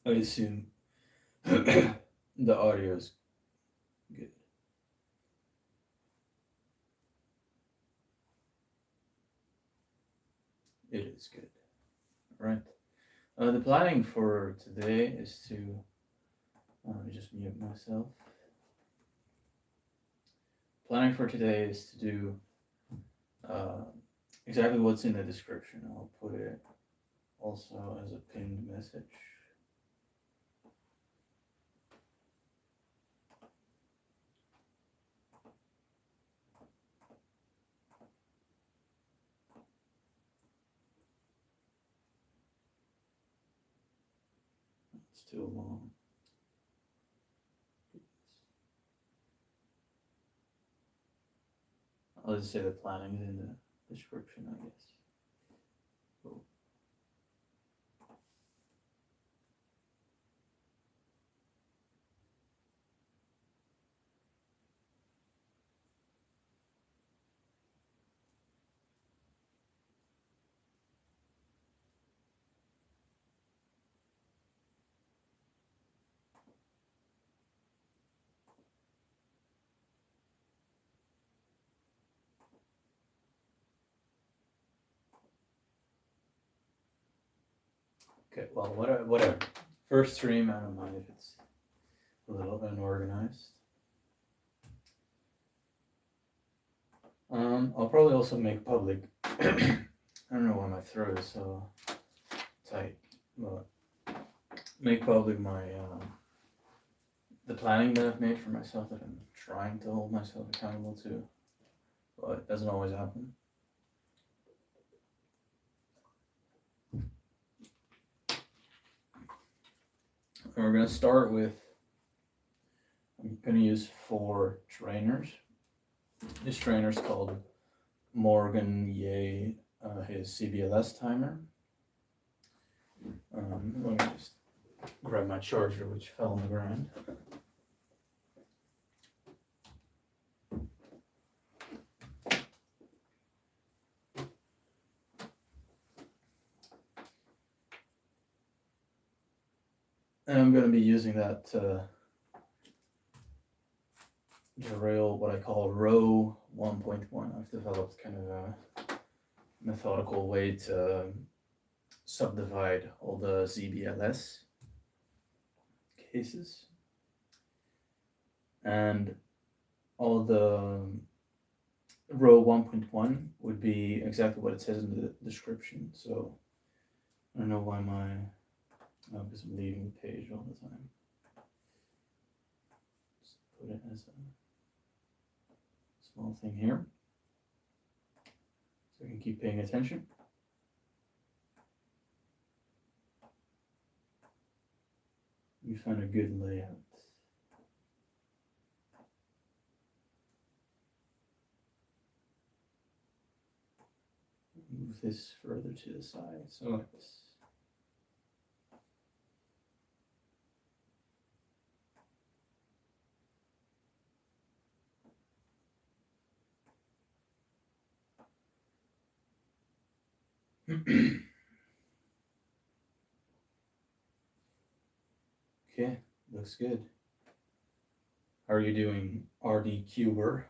I assume the audio is good. It is good. All right. The planning for today is to let me just mute myself. Planning for today is to do exactly what's in the description. I'll put it also as a pinned message. It's too long. I'll just say the planning is in the description, I guess. Cool. Okay, well, whatever. First stream, I don't mind if it's a little unorganized. I'll probably also make public. I don't know why my throat is so tight, but make public my the planning that I've made for myself that I'm trying to hold myself accountable to, but it doesn't always happen. And we're going to start with, I'm going to use 4 trainers. This trainer is called Morgan Ye, his ZBLS timer. Let me just grab my charger, which fell on the ground. And I'm going to be using that to drill what I call row 1.1. I've developed kind of a methodical way to subdivide all the ZBLS cases. And all the row 1.1 would be exactly what it says in the description. So I don't know why because I'm leaving the page all the time. Just put it as a small thing here, so I can keep paying attention. You find a good layout. Move this further to the side, so like this. Okay, looks good. How are you doing, RD Cuber?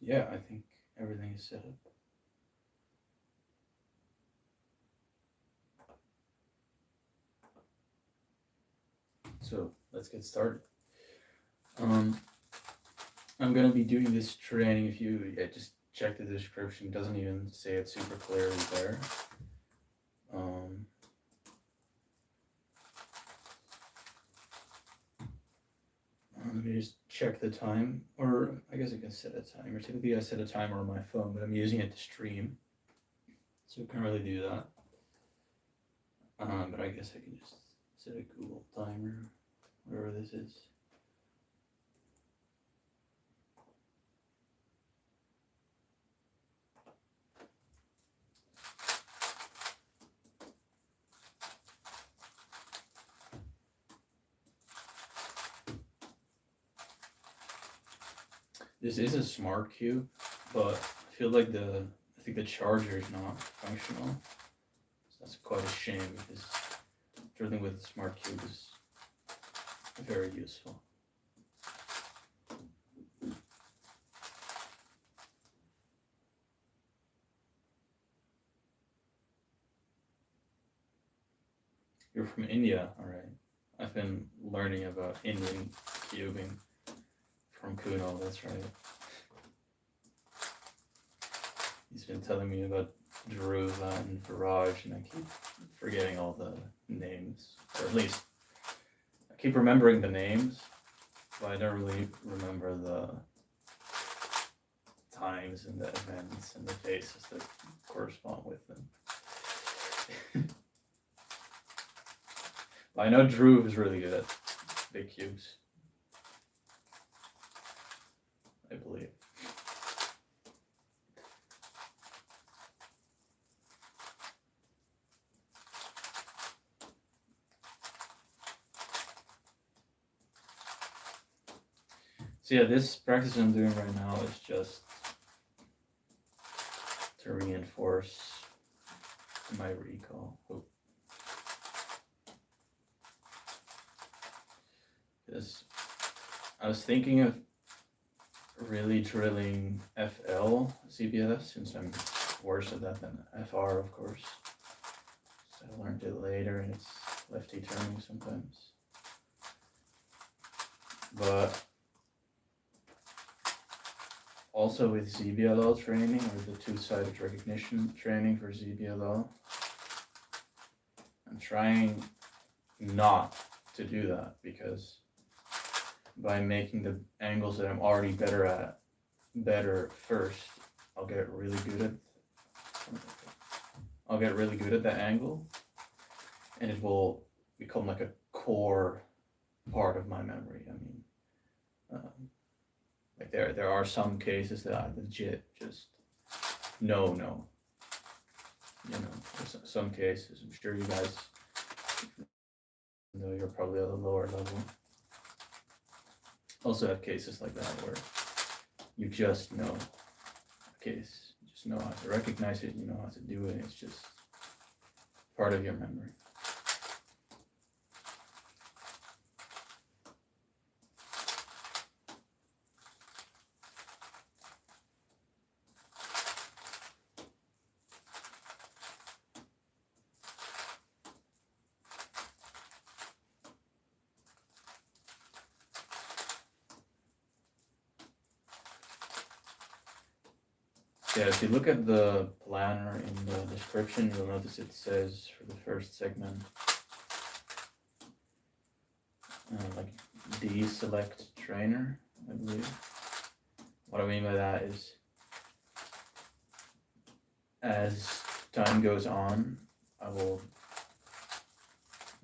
Yeah, I think everything is set up. So let's get started. I'm going to be doing this training. If you just check the description, it doesn't even say it super clearly there. Let me just check the time, or I guess I can set a timer. Typically I set a timer on my phone, but I'm using it to stream, so I can't really do that. But I guess I can just set a Google timer, whatever this is. This is a smart cube, but I feel like I think the charger is not functional. So that's quite a shame because drilling with a smart cube is very useful. You're from India, alright. I've been learning about Indian cubing from Kuno, that's right. He's been telling me about Dhruva and Viraj, and I keep forgetting all the names, or at least I keep remembering the names, but I don't really remember the times and the events and the faces that correspond with them. I know Dhruv is really good at big cubes, I believe. So yeah, this practice I'm doing right now is just to reinforce my recall. Because I was thinking of really drilling FL ZBLS, since I'm worse at that than FR, of course. So I learned it later, and it's lefty turning sometimes. But also with ZBLL training, or the two-sided recognition training for ZBLL, I'm trying not to do that, because by making the angles that I'm already better at first, I'll get really good at that angle, and it will become like a core part of my memory. I mean, like there are some cases that I legit just no. You know, some cases, I'm sure you guys know, you're probably at a lower level, also have cases like that where you just know a case, you just know how to recognize it, you know how to do it, it's just part of your memory. Yeah, if you look at the planner in the description, you'll notice it says for the first segment, like deselect trainer, I believe. What I mean by that is, as time goes on, I will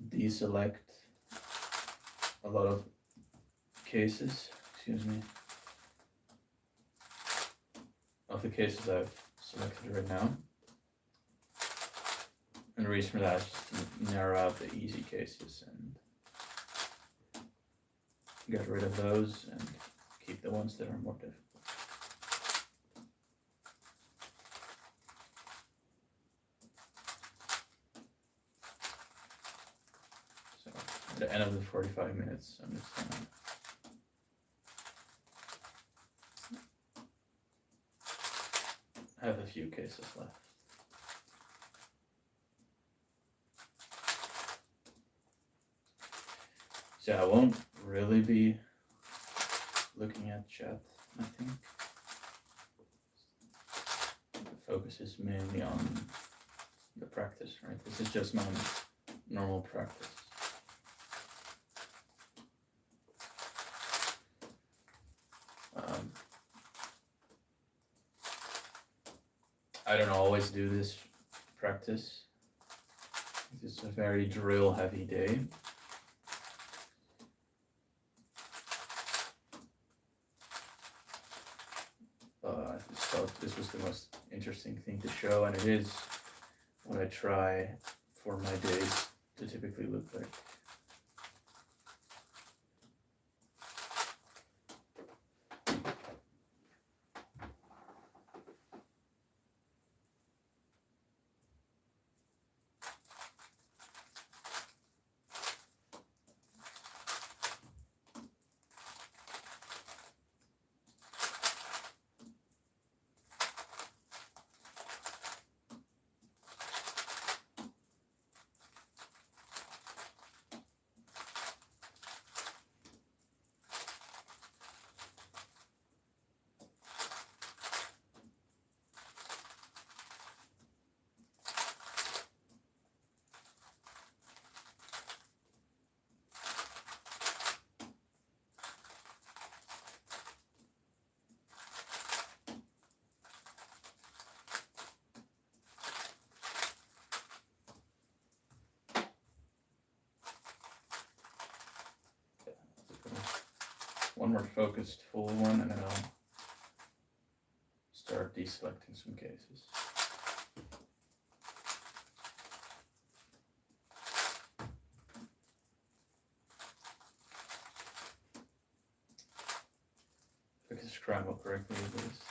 deselect a lot of cases, of the cases I've selected right now. And the reason for that is just to narrow out the easy cases and get rid of those and keep the ones that are more difficult. So at the end of the 45 minutes, I'm just gonna have a few cases left. So I won't really be looking at chat, I think. The focus is mainly on the practice, right? This is just my normal practice. I don't always do this practice. It's a very drill heavy day. I just thought this was the most interesting thing to show, and it is what I try for my days to typically look like. more focused full one, and then I'll start deselecting some cases. If I can scramble correctly at least.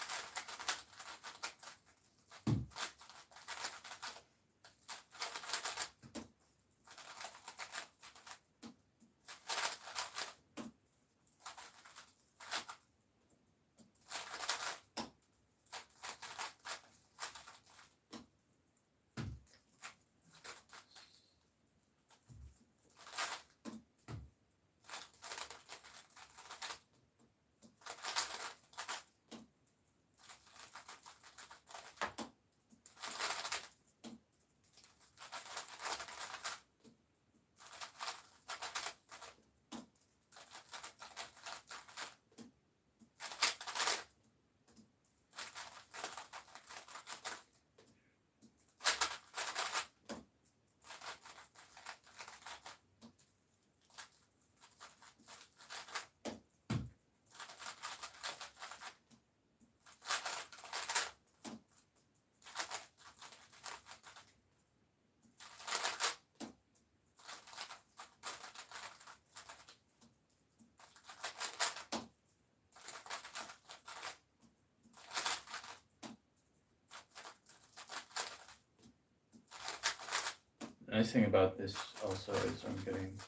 The nice thing about this also is I'm getting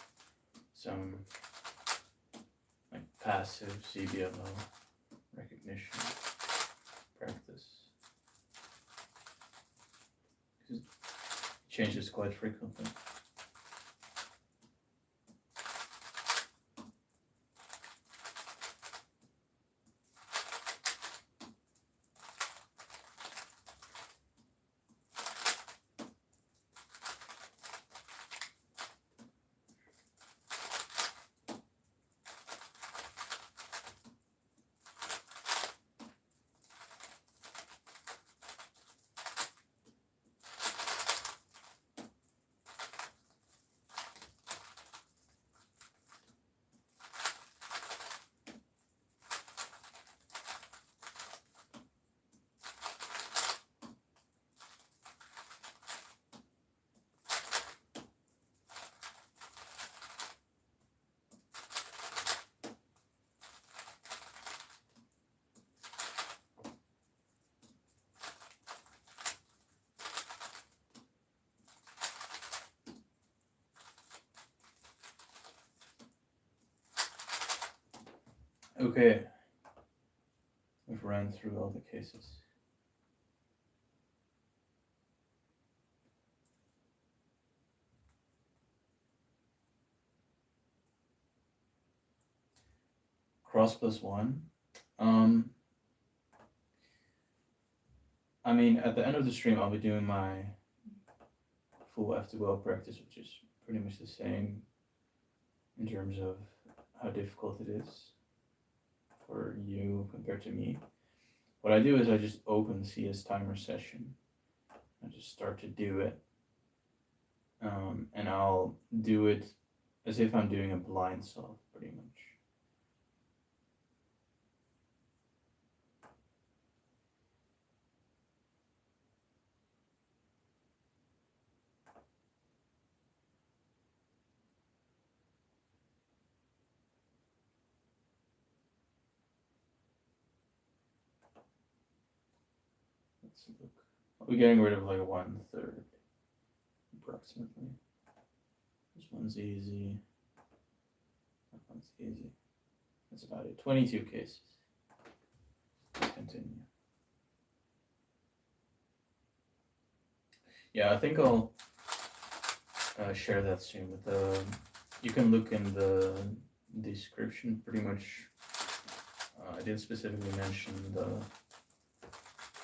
some like passive ZBLL recognition practice. It changes quite frequently. Okay, we've ran through all the cases. Cross plus one. I mean, at the end of the stream, I'll be doing my full F2L practice, which is pretty much the same in terms of how difficult it is for you compared to me. What I do is I just open CS timer session. I just start to do it. And I'll do it as if I'm doing a blind solve, pretty much. Let's look. I'll be getting rid of like 1/3 approximately. This one's easy. That one's easy. That's about it. 22 cases. Let's continue. Yeah, I think I'll share that soon. With the, you can look in the description. Pretty much, I didn't specifically mention the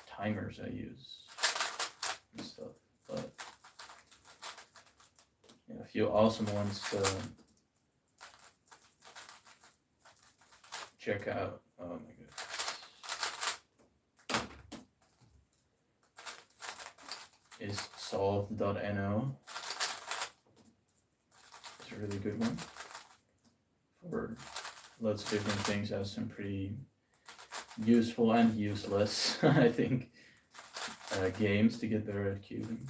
timers I use and stuff, but yeah, a few awesome ones to check out. Oh my goodness. Is solved.no. It's a really good one for lots of different things, has some pretty useful and useless, I think, games to get better at cubing.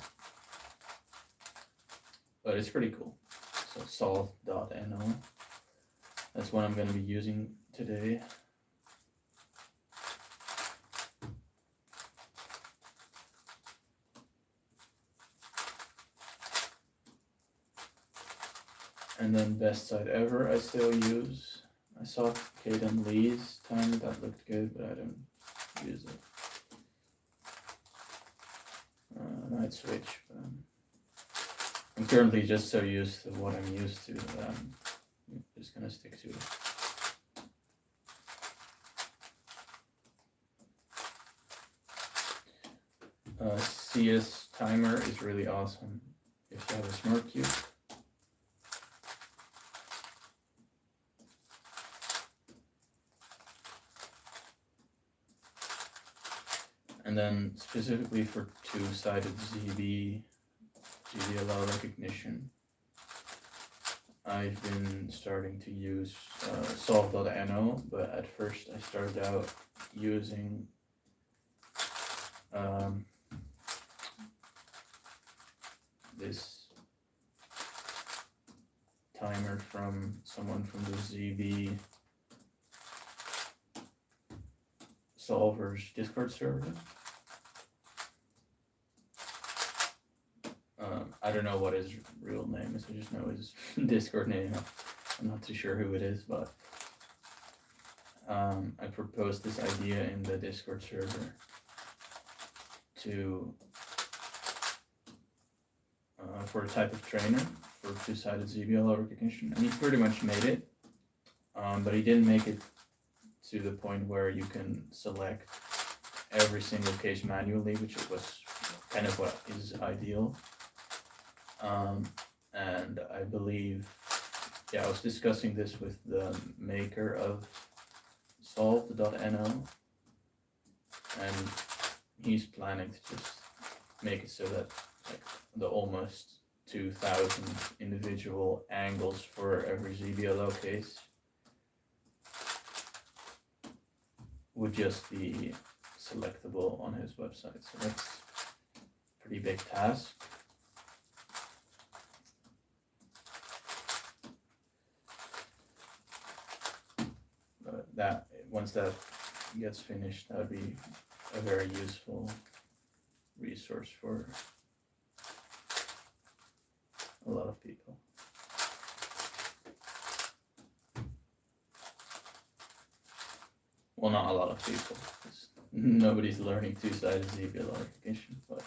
But it's pretty cool. So solved.no, that's what I'm going to be using today. And then best site ever I still use. I saw Caden Lee's timer, that looked good, but I don't use it. I might switch, but I'm currently just so used to what I'm used to that I'm just gonna stick to it. CS timer is really awesome if you have a smart cube. And then specifically for two-sided ZBLL recognition, I've been starting to use solved.no, but at first I started out using this timer from someone from the ZB Solvers Discord server. I don't know what his real name is, I just know his Discord name. I'm not too sure who it is, but I proposed this idea in the Discord server to for a type of trainer for two-sided ZBLL recognition, and he pretty much made it, but he didn't make it to the point where you can select every single case manually, which was kind of what is ideal. And I believe, yeah, I was discussing this with the maker of solved.no, and he's planning to just make it so that like the almost 2,000 individual angles for every ZBLL case would just be selectable on his website. So that's a pretty big task. But that, once that gets finished, that would be a very useful resource for a lot of people. Well, not a lot of people, because nobody's learning two-sided ZBLL recognition, but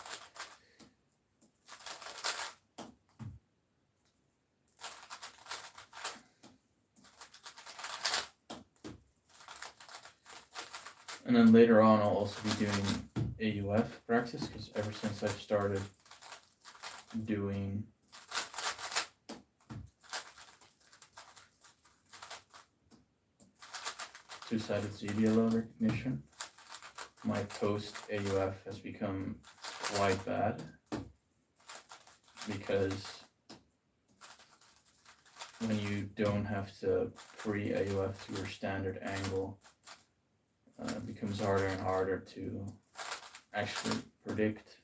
and then later on I'll also be doing AUF practice, because ever since I've started doing two-sided ZBLL recognition, my post AUF has become quite bad, because when you don't have to pre-AUF to your standard angle, it becomes harder and harder to actually predict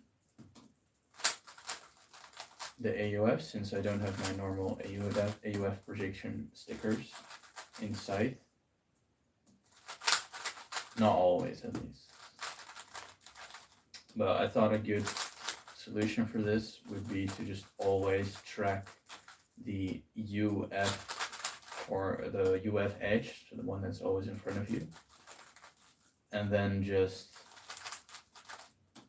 the AUF, since I don't have my normal AUF prediction stickers in sight. Not always, at least. But I thought a good solution for this would be to just always track the UF, or the UF edge, so the one that's always in front of you, and then just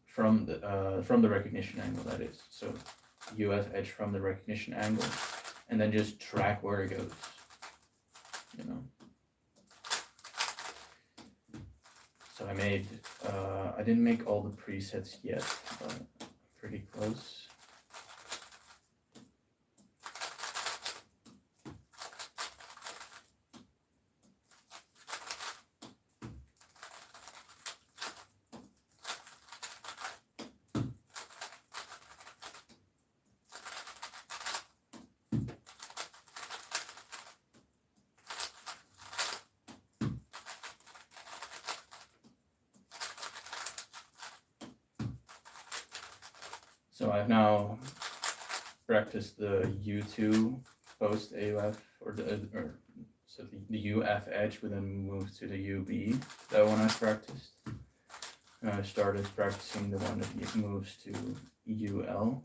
from the recognition angle, that is. So UF edge from the recognition angle, and then just track where it goes, you know. So I made, I didn't make all the presets yet, but pretty close. So I've now practiced the U2 post AUF, so the UF edge would then move to the UB. That one I practiced. And I started practicing the one that moves to UL.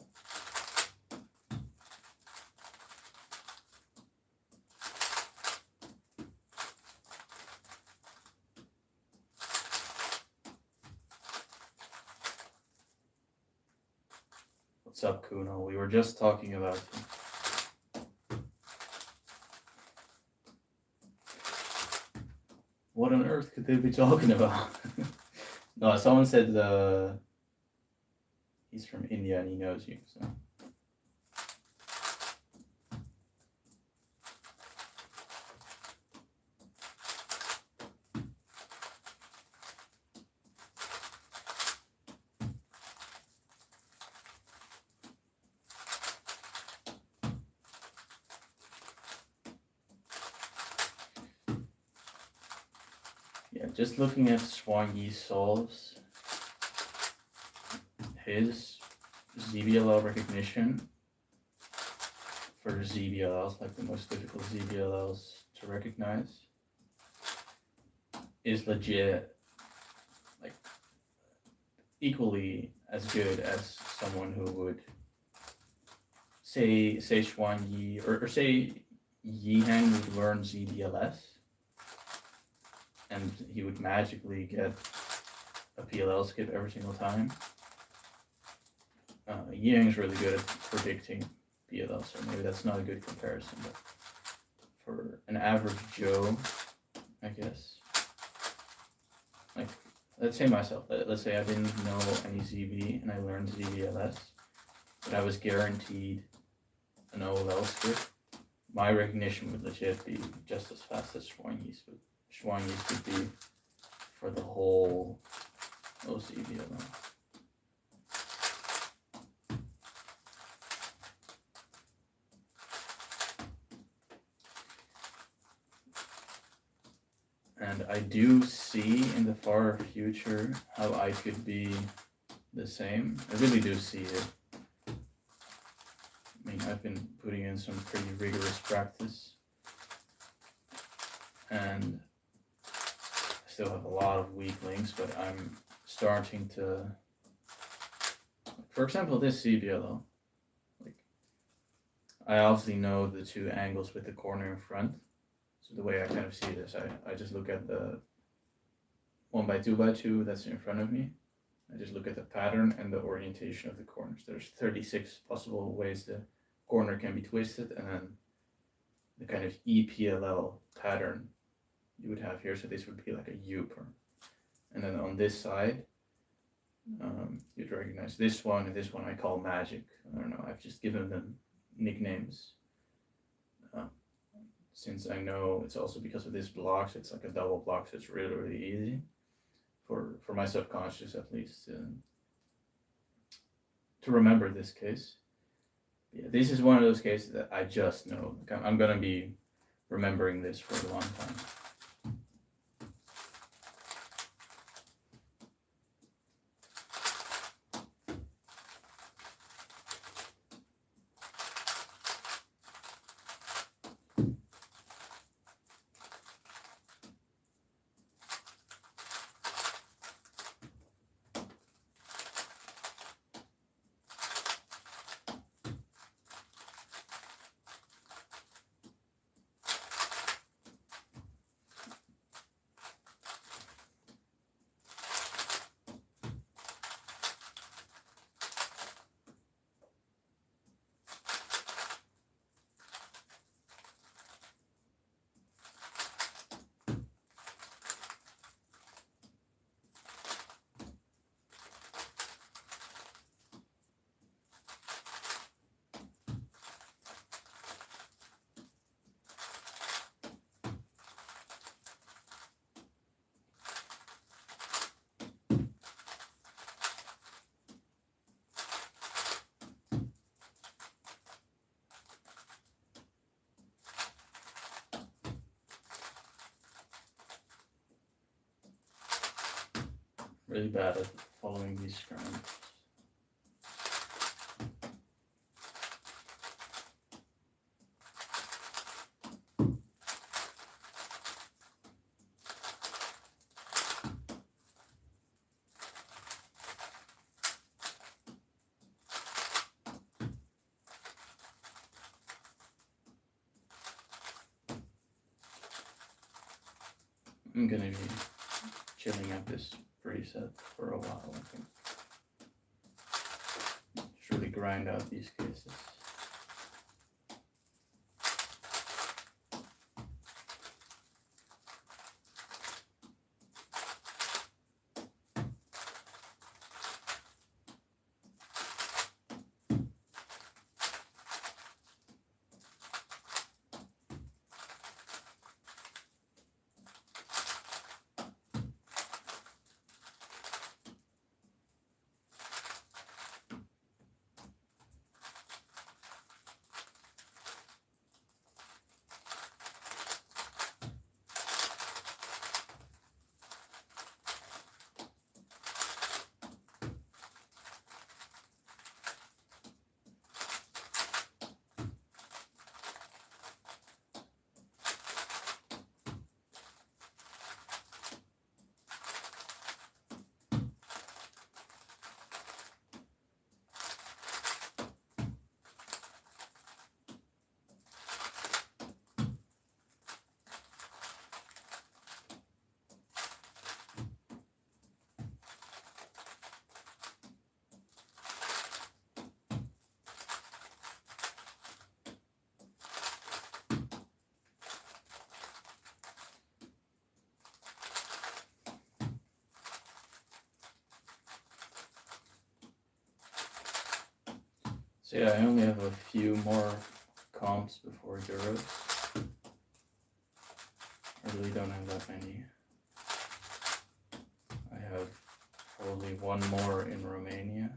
What's up, Kuno? We were just talking about you. What on earth could they be talking about? No, someone said he's from India and he knows you, so. Yeah, just looking at Swangy's solves, his ZBLL recognition for ZBLLs, like the most difficult ZBLLs to recognize, is legit, like equally as good as someone who would say Shuangyi or say Yihan would learn ZBLS and he would magically get a PLL skip every single time. Yang's really good at predicting PLL, so maybe that's not a good comparison, but for an average Joe, I guess, like, let's say myself, let's say I didn't know any ZB and I learned ZBLS, but I was guaranteed an OLL skip, my recognition would legit be just as fast as Schwangyi's, but Schwangyi's would be for the whole OZBLL. And I do see in the far future how I could be the same. I really do see it. I mean, I've been putting in some pretty rigorous practice. And I still have a lot of weak links, but I'm starting to, for example, this ZBLL. Like, I obviously know the two angles with the corner in front. So the way I kind of see this, I just look at the 1x2x2 that's in front of me. I just look at the pattern and the orientation of the corners. There's 36 possible ways the corner can be twisted, and then the kind of EPLL pattern you would have here. So this would be like a U-perm. And then on this side, you'd recognize this one and this one I call magic. I don't know, I've just given them nicknames. Since I know it's also because of this blocks, it's like a double block, so it's really, really easy for my subconscious at least to remember this case. Yeah, this is one of those cases that I just know. Like, I'm gonna be remembering this for a long time. Really bad at following these strands. I'm gonna be chilling at this preset for a while, I think. Just really grind out these cases. So yeah, I only have a few more comps before Euros. I really don't have that many. I have probably one more in Romania.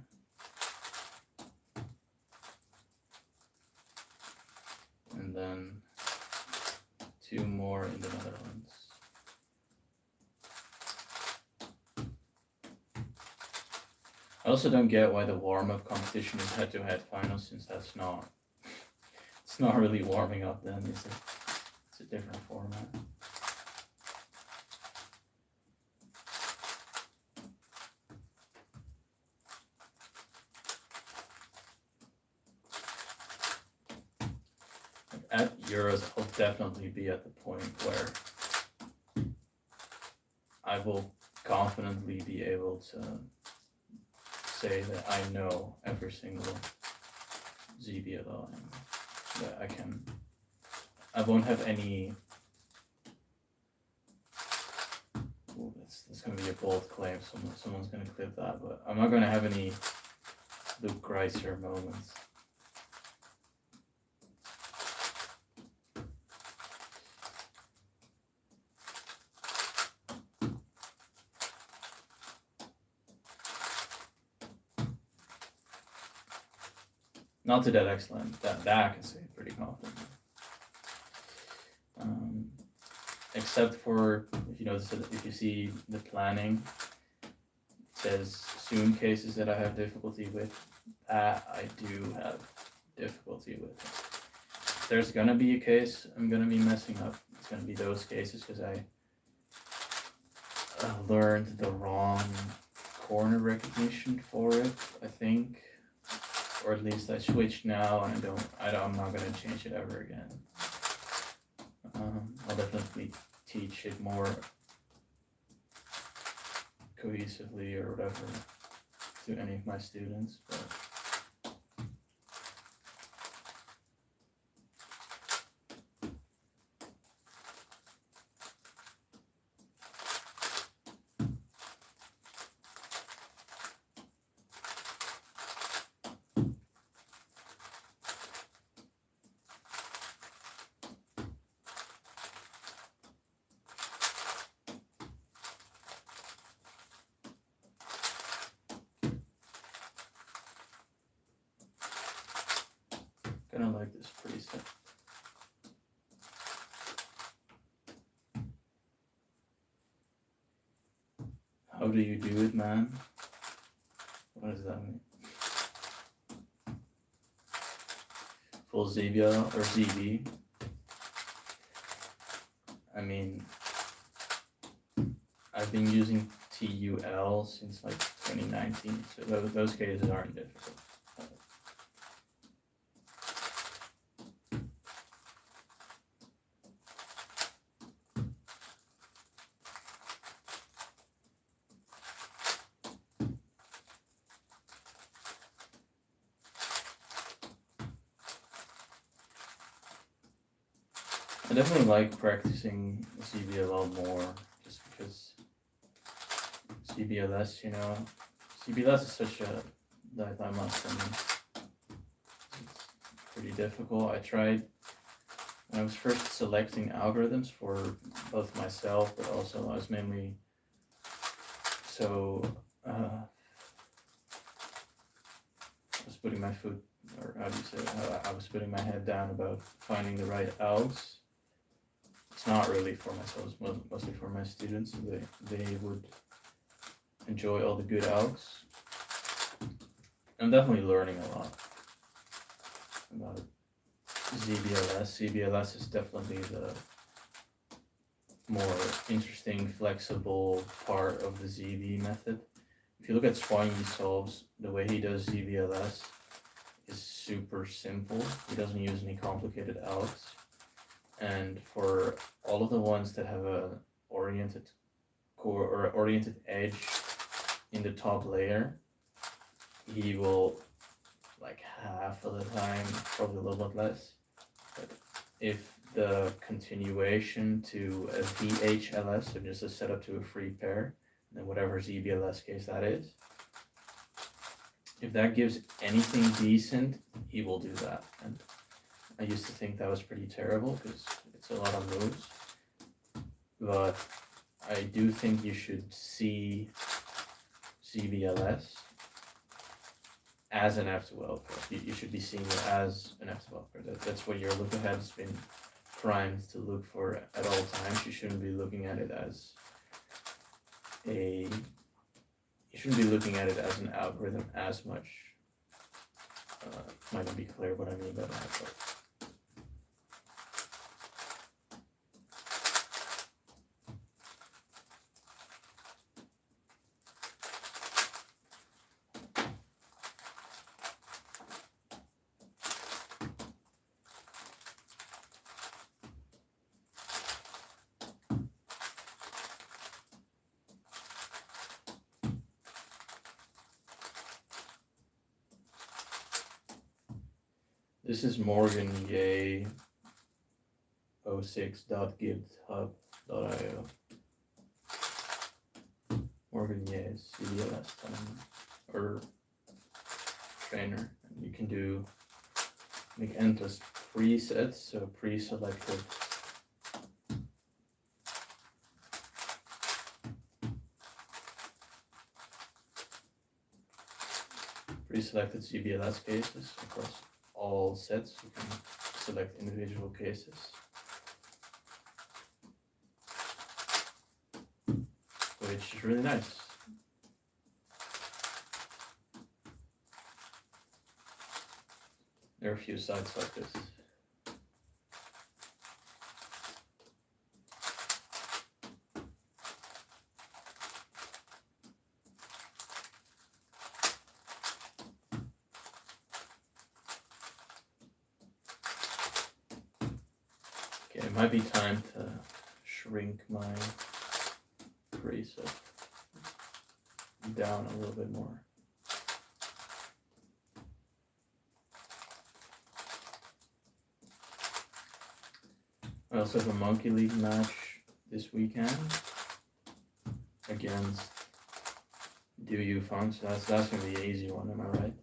And then 2 more in the Netherlands. I also don't get why the warm-up competition is head-to-head finals, since that's not, it's not really warming up then, is it? It's a different format. At Euros, I'll definitely be at the point where I will confidently be able to say that I know every single ZBLL and that I won't have any, ooh, that's gonna be a bold claim, someone's gonna clip that, but I'm not gonna have any Luke Greiser moments. Not to that excellent, that I can say pretty confidently. Except for, if you notice, if you see the planning, it says Sune cases that I have difficulty with, that I do have difficulty with. If there's gonna be a case I'm gonna be messing up, it's gonna be those cases, because I learned the wrong corner recognition for it, I think. Or at least I switched now, and I'm not gonna change it ever again. I'll definitely teach it more cohesively or whatever to any of my students, but gonna like this preset. How do you do it, man? What does that mean? Full ZBL or ZB? I mean, I've been using TUL since like 2019, so those cases aren't difficult. definitely like practicing ZBLL more, just because ZBLS, ZBLS is such a dilemma for me. It's pretty difficult. I tried when I was first selecting algorithms for both myself, but also I was mainly I was putting my foot, or how do you say it? I was putting my head down about finding the right algs. It's not really for myself, it's mostly for my students, so they would enjoy all the good algs. I'm definitely learning a lot about ZBLS. ZBLS is definitely the more interesting, flexible part of the ZB method. If you look at Swangy solves, the way he does ZBLS is super simple. He doesn't use any complicated algs. And for all of the ones that have a oriented core or oriented edge in the top layer, he will, like half of the time, probably a little bit less, but if the continuation to a VHLS, so just a setup to a free pair, then whatever ZBLS case that is, if that gives anything decent, he will do that. And I used to think that was pretty terrible because it's a lot of moves, but I do think you should see ZBLS as an F2L pair. You should be seeing it as an F2L pair. That's what your look ahead has been primed to look for at all times. You shouldn't be looking at it as an algorithm as much. Might not be clear what I mean by that, but this is Morgan Ye 06.github.io. Morgan Ye's ZBLS or trainer. And you can make endless presets, so pre-selected ZBLS cases across all sets. You can select individual cases, which is really nice. There are a few sites like this. Okay, it might be time to shrink my preset down a little bit more. I also have a Monkey League match this weekend against Do You Fun, so that's gonna be an easy one, am I right?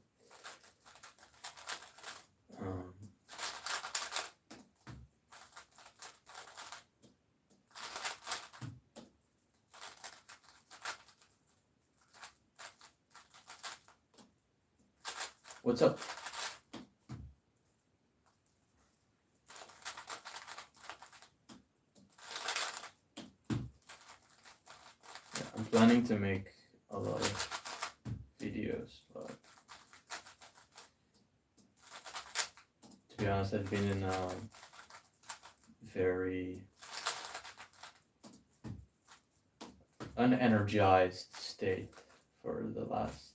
What's up? Yeah, I'm planning to make a lot of videos, but to be honest, I've been in a very unenergized state for the last,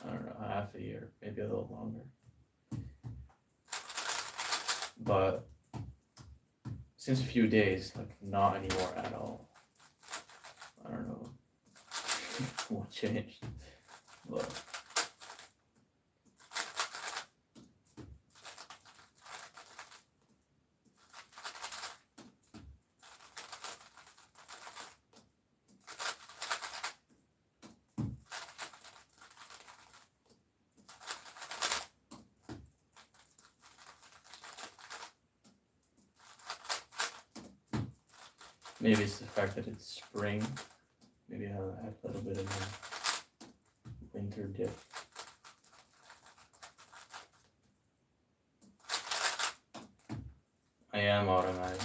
I don't know, half a year, maybe a little longer. But since a few days, like not anymore at all. I don't know what changed, but Maybe it's the fact that it's spring. Maybe I have a little bit of a winter dip. I am automatic.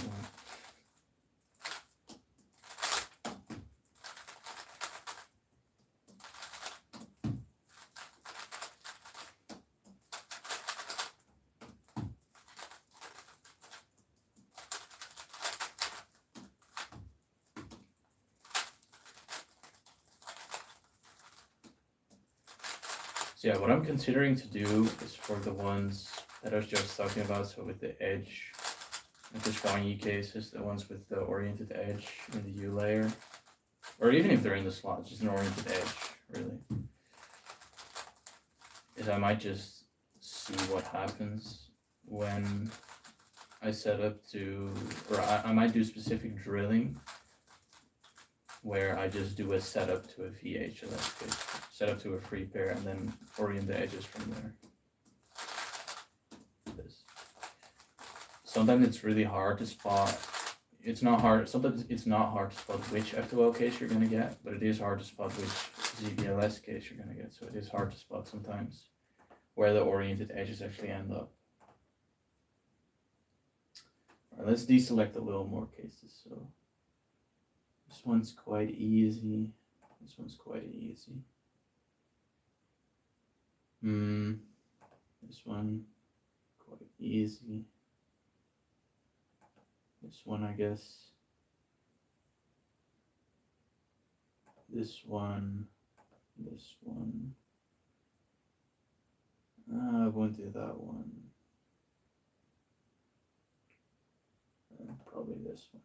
So yeah, what I'm considering to do is for the ones that I was just talking about, so with the edge, with the strong cases, the ones with the oriented edge in the U layer, or even if they're in the slot, just an oriented edge, really, is I might just see what happens when I set up to, or I might do specific drilling where I just do a setup to a VH in that case, set up to a free pair, and then orient the edges from there. Sometimes it's really hard to spot. It's not hard. Sometimes it's not hard to spot which F2L case you're gonna get, but it is hard to spot which ZBLS case you're gonna get. So it is hard to spot sometimes where the oriented edges actually end up. All right, let's deselect a little more cases. So this one's quite easy. This one's quite easy. This one quite easy. This one, I guess. This one. This one. I won't do that one. Probably this one.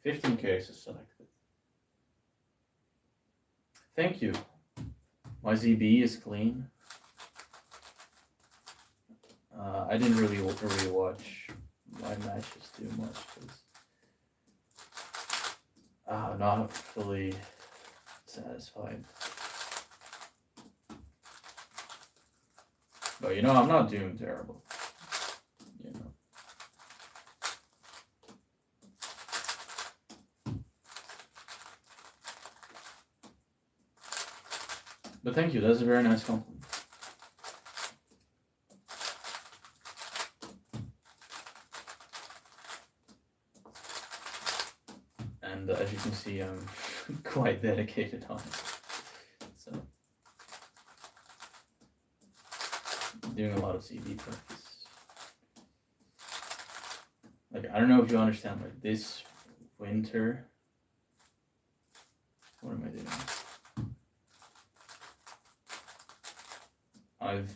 Okay, 15 cases selected. Thank you. My ZB is clean. I didn't really watch my matches too much because I'm not fully satisfied. But you know, I'm not doing terrible. You know. But thank you, that's a very nice compliment. And as you can see, I'm quite dedicated on it. So, I'm doing a lot of CB practice. Like, I don't know if you understand, like this winter, what am I doing? I've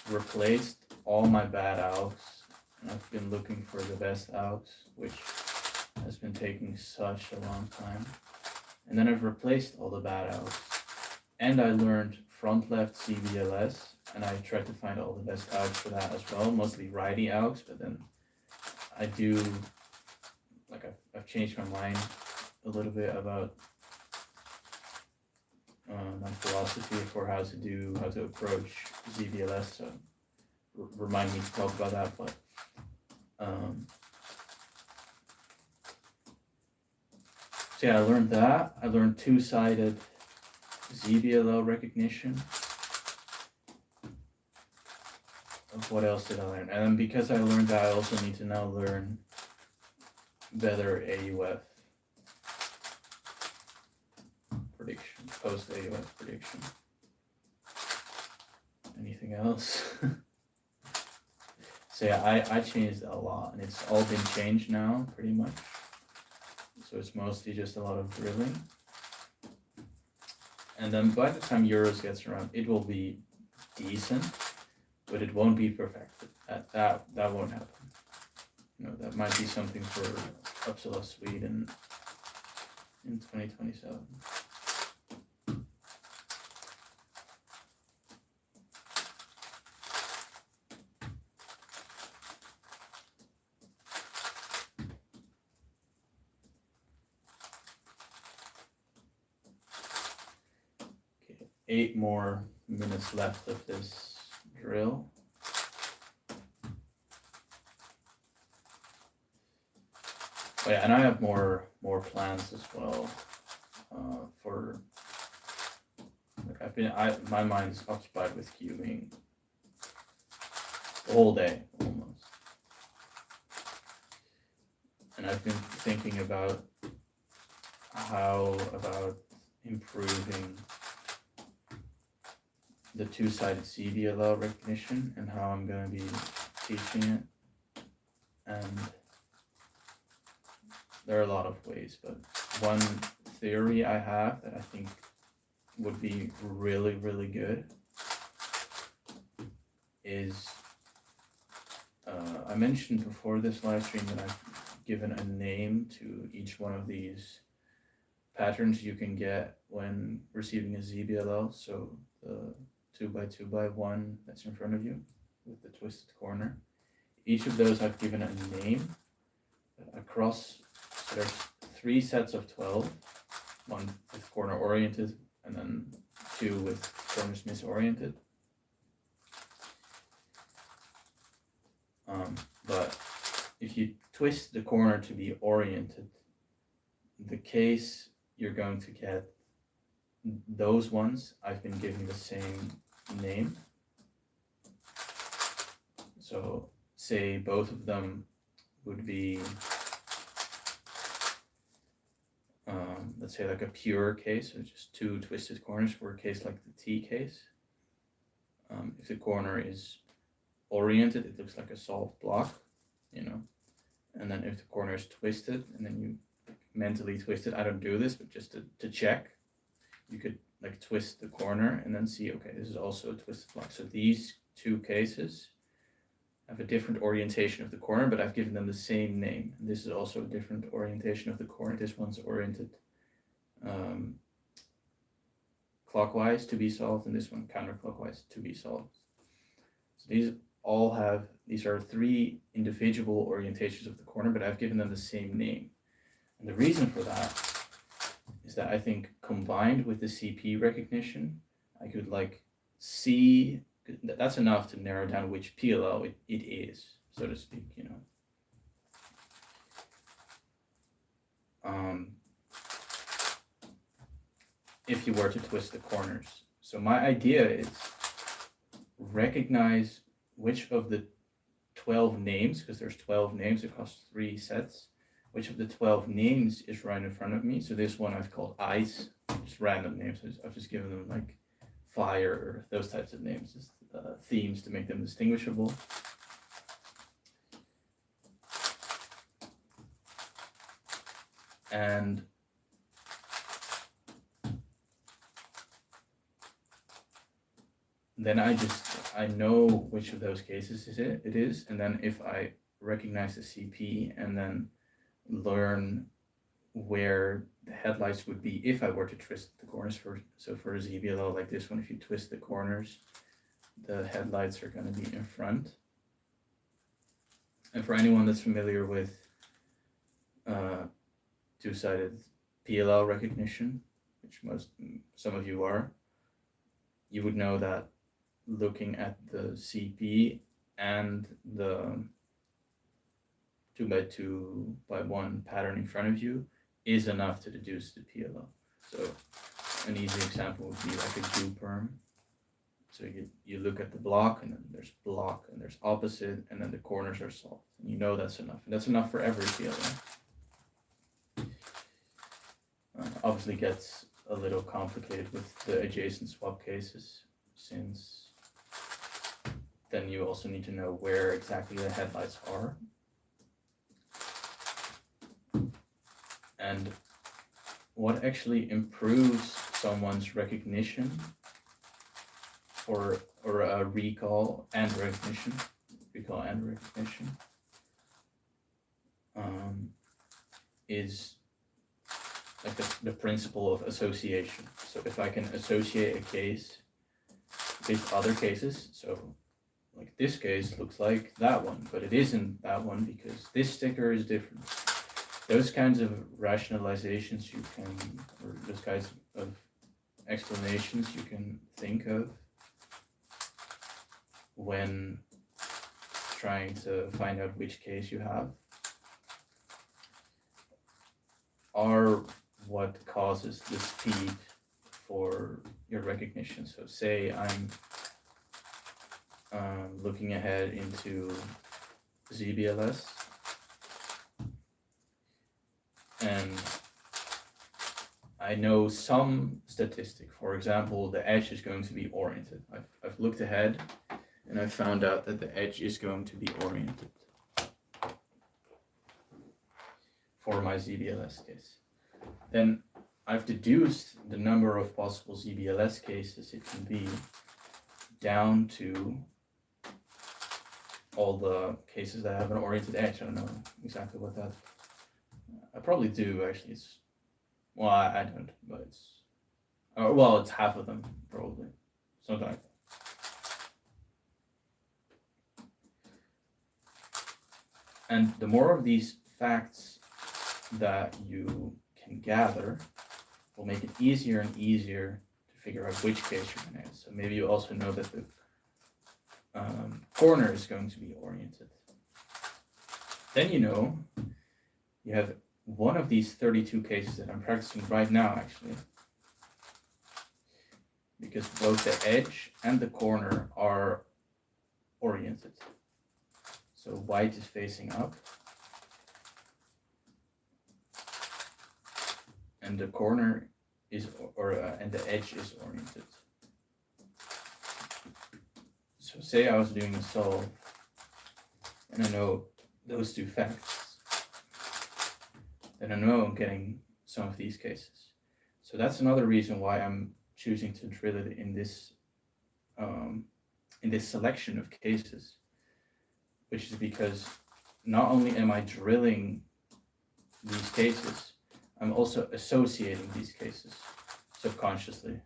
replaced all my bad AUFs, and I've been looking for the best AUFs, which has been taking such a long time. And then I've replaced all the bad AUFs, and I learned front left ZBLS, and I tried to find all the best AUFs for that as well, mostly righty AUFs, but then I do, like I've changed my mind a little bit about my philosophy for how to approach ZBLS, so remind me to talk about that, but so yeah, I learned that. I learned two-sided ZBLL recognition. What else did I learn? And then because I learned that, I also need to now learn better AUF prediction, post AUF prediction. Anything else? So yeah, I changed a lot, and it's all been changed now, pretty much. So it's mostly just a lot of drilling. And then by the time Euros gets around, it will be decent, but it won't be perfected. That won't happen. You know, that might be something for Uppsala, Sweden in 2027. Okay, 8 more minutes left of this drill. Oh yeah, and I have more plans as well. For like my mind is occupied with cubing the whole day almost, and I've been thinking about improving the two-sided ZBLL recognition and how I'm going to be teaching it. And there are a lot of ways, but one theory I have that I think would be really, really good is, I mentioned before this live stream that I've given a name to each one of these patterns you can get when receiving a ZBLL. So the 2x2x1 that's in front of you with the twisted corner. Each of those I've given a name across. So there's 3 sets of 12, one with corner oriented and then 2 with corners misoriented. But if you twist the corner to be oriented, the case you're going to get, those ones I've been giving the same name. So say both of them would be, let's say like a pure case, so just 2 twisted corners for a case like the T case. If the corner is oriented, it looks like a solved block, you know. And then if the corner is twisted, and then you mentally twist it, I don't do this, but just to check, you could like twist the corner and then see, okay, this is also a twisted block. So these 2 cases have a different orientation of the corner, but I've given them the same name. This is also a different orientation of the corner. This one's oriented clockwise to be solved, and this one counterclockwise to be solved. So these are 3 individual orientations of the corner, but I've given them the same name. And the reason for that is that I think combined with the CP recognition, I could like see, that's enough to narrow down which PLL it is, so to speak, you know. If you were to twist the corners. So my idea is recognize which of the 12 names, because there's 12 names across 3 sets, which of the 12 names is right in front of me. So this one I've called ice, just random names. I've just given them like fire or those types of names, just themes to make them distinguishable. And then I know which of those cases it is, and then if I recognize the CP and then learn where the headlights would be if I were to twist the corners, so for a ZBLL like this one, if you twist the corners, the headlights are going to be in front. And for anyone that's familiar with two-sided PLL recognition, which some of you are, you would know that looking at the CP and the 2x2x1 pattern in front of you is enough to deduce the PLL. So an easy example would be like a glue perm. So you look at the block, and then there's block, and there's opposite, and then the corners are solved. And you know that's enough. And that's enough for every PLL. Obviously gets a little complicated with the adjacent swap cases, since then you also need to know where exactly the headlights are. And what actually improves someone's recognition or a recall and recognition is like the principle of association. So if I can associate a case with other cases, so like this case looks like that one, but it isn't that one because this sticker is different. Those kinds of rationalizations you can, or those kinds of explanations you can think of when trying to find out which case you have. are what causes the speed for your recognition. So say I'm looking ahead into ZBLS, and I know some statistic. For example, the edge is going to be oriented. I've looked ahead and I found out that the edge is going to be oriented for my ZBLS case. Then I've deduced the number of possible ZBLS cases it can be down to all the cases that have an oriented edge. I don't know exactly what that, I probably do actually. It's, well, I don't, but it's, well, it's half of them probably, something like that. And the more of these facts that you can gather will make it easier and easier to figure out which case you're going to add. So maybe you also know that the corner is going to be oriented. Then you know you have one of these 32 cases that I'm practicing right now, actually, because both the edge and the corner are oriented. So white is facing up, and the corner is, and the edge is oriented. So say I was doing a solve, and I know those two facts, then I know I'm getting some of these cases. So that's another reason why I'm choosing to drill it in this selection of cases, which is because not only am I drilling these cases, I'm also associating these cases subconsciously.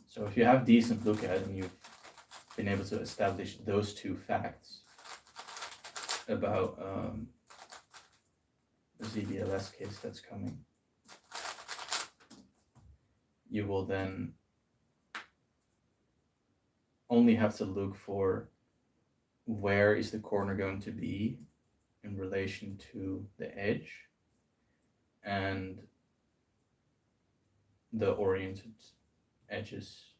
So if you have decent look at and you've been able to establish those two facts about the ZBLS case that's coming, you will then only have to look for where is the corner going to be in relation to the edge and the oriented edges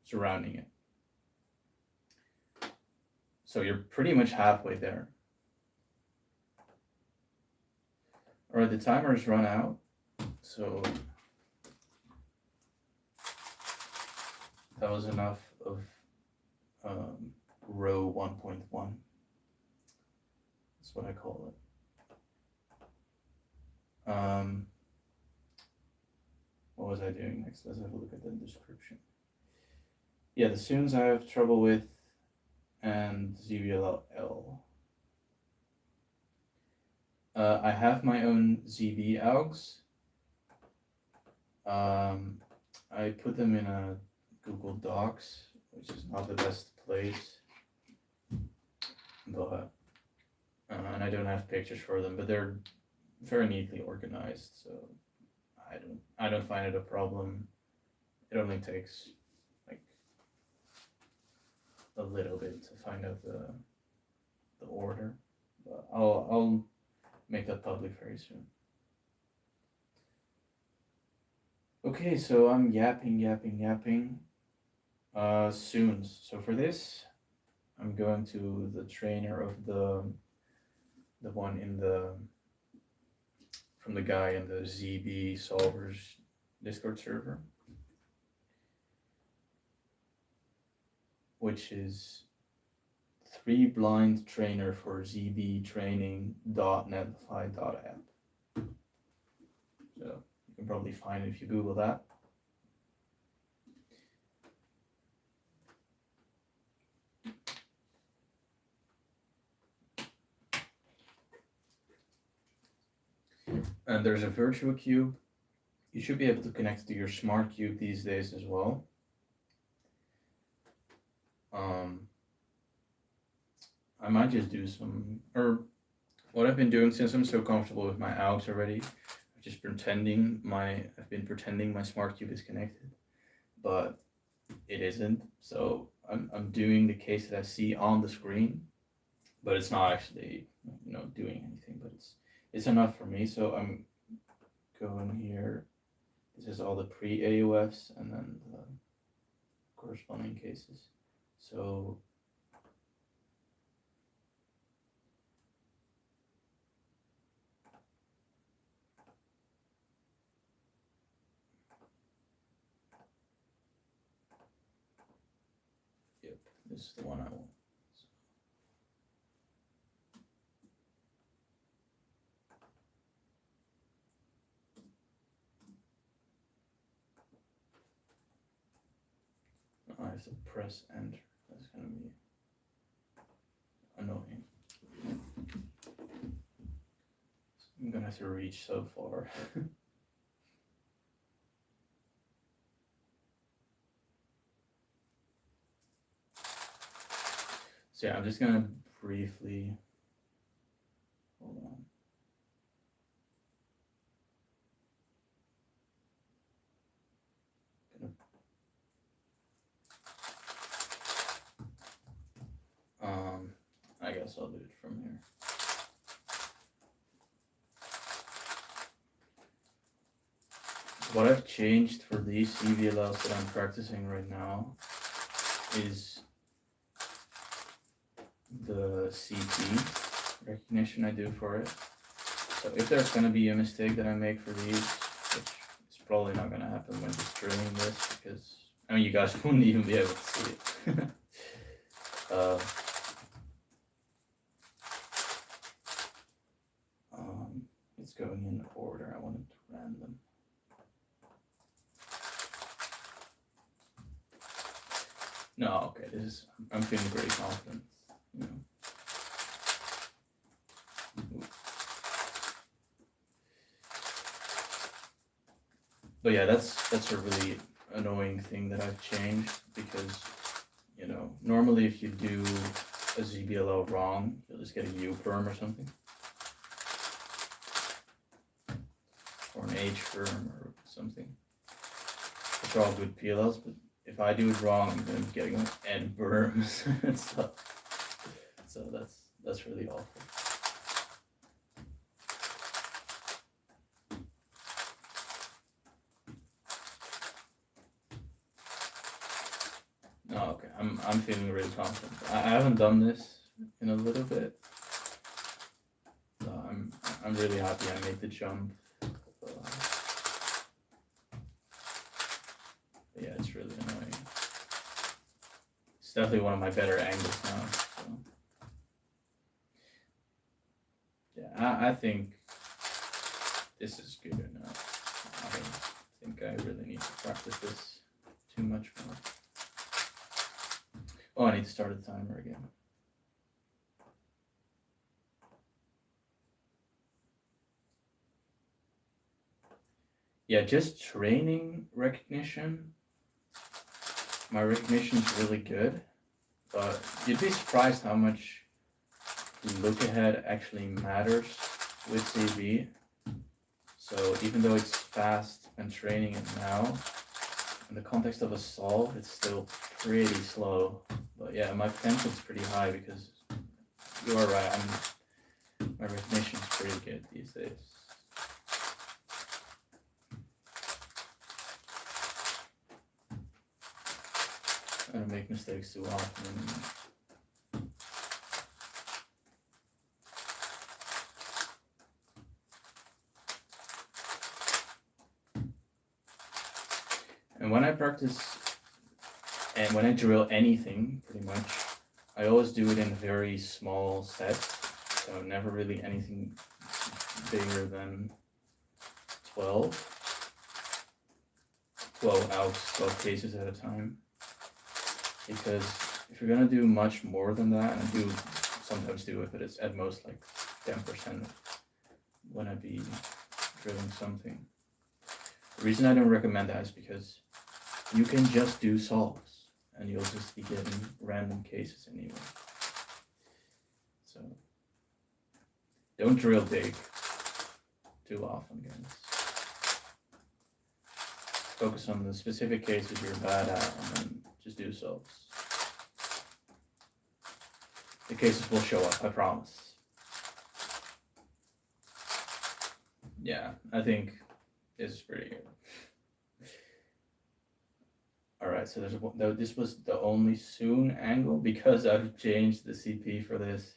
surrounding it. So you're pretty much halfway there. All right, the timer has run out, so that was enough of row 1.1. That's what I call it. What was I doing next? Let's have a look at the description. Yeah, the Sunes I have trouble with, and ZBLL L. I have my own ZB AUFs. I put them in a Google Docs, which is not the best place, but and I don't have pictures for them, but they're very neatly organized, so I don't find it a problem. It only takes like a little bit to find out the order, but I'll make that public very soon. Okay, so I'm yapping. Sunes. So for this, I'm going to the trainer of the one in the from the guy in the ZB solvers Discord server, which is 3 blind trainer for ZB training.netlify.app. So you can probably find it if you Google that. And there's a virtual cube. You should be able to connect to your smart cube these days as well. I might just do some, or what I've been doing since I'm so comfortable with my AUFs already, I've been pretending my smart cube is connected. But it isn't. So I'm doing the case that I see on the screen, but it's not actually, you know, doing anything, but it's enough for me. So I'm going here. This is all the pre-AUFs and then the corresponding cases. So yep, this is the one I want. I have to press enter. That's gonna be annoying. I'm gonna have to reach so far. So yeah, I'm just gonna briefly, hold on. I guess I'll do it from here. What I've changed for these ZBLLs that I'm practicing right now is the CP recognition I do for it. So if there's going to be a mistake that I make for these, which is probably not going to happen when just drilling this, because I mean you guys wouldn't even be able to see it. It's going in order. I want it random. No, okay, this is, I'm feeling very confident, you know. But yeah, that's a really annoying thing that I've changed, because, you know, normally if you do a ZBLL wrong, you'll just get a U perm or something. Or an H perm or something. Which are all good PLLs, but if I do it wrong, I'm going to be getting N berms and stuff. So that's really awful. No, okay, I'm feeling really confident. I haven't done this in a little bit, so I'm really happy I made the jump. Yeah, it's really annoying. It's definitely one of my better angles now. So. Yeah, I think this is good enough. I don't think I really need to practice this too much more. Oh, I need to start the timer again. Yeah, just training recognition. My recognition is really good, but you'd be surprised how much look ahead actually matters with ZB. So even though it's fast and training it now, in the context of a solve, it's still pretty slow. But yeah, my potential is pretty high because you are right. My recognition is pretty good these days. I don't make mistakes too often. And when I practice and when I drill anything, pretty much, I always do it in very small sets. So never really anything bigger than 12 outs, 12 cases at a time. Because if you're gonna do much more than that, and I do sometimes do it, but it's at most like 10% when I be drilling something. The reason I don't recommend that is because you can just do solves and you'll just be getting random cases anyway. So don't drill big too often, guys. focus on the specific cases you're bad at, and then just do solves. The cases will show up, I promise. Yeah, I think this is pretty good. Alright, so this was the only Sune angle because I've changed the CP for this.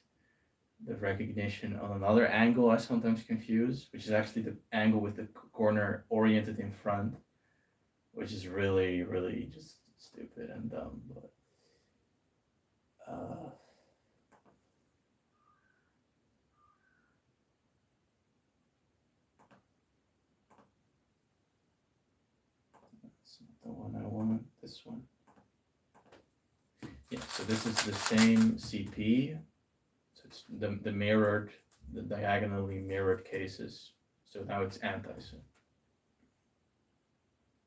The recognition on another angle I sometimes confuse, which is actually the angle with the corner oriented in front, which is really, really just stupid and dumb, but that's not the one I want, this one. Yeah, so this is the same CP, so it's the mirrored, the diagonally mirrored cases, so now it's anti-Sune.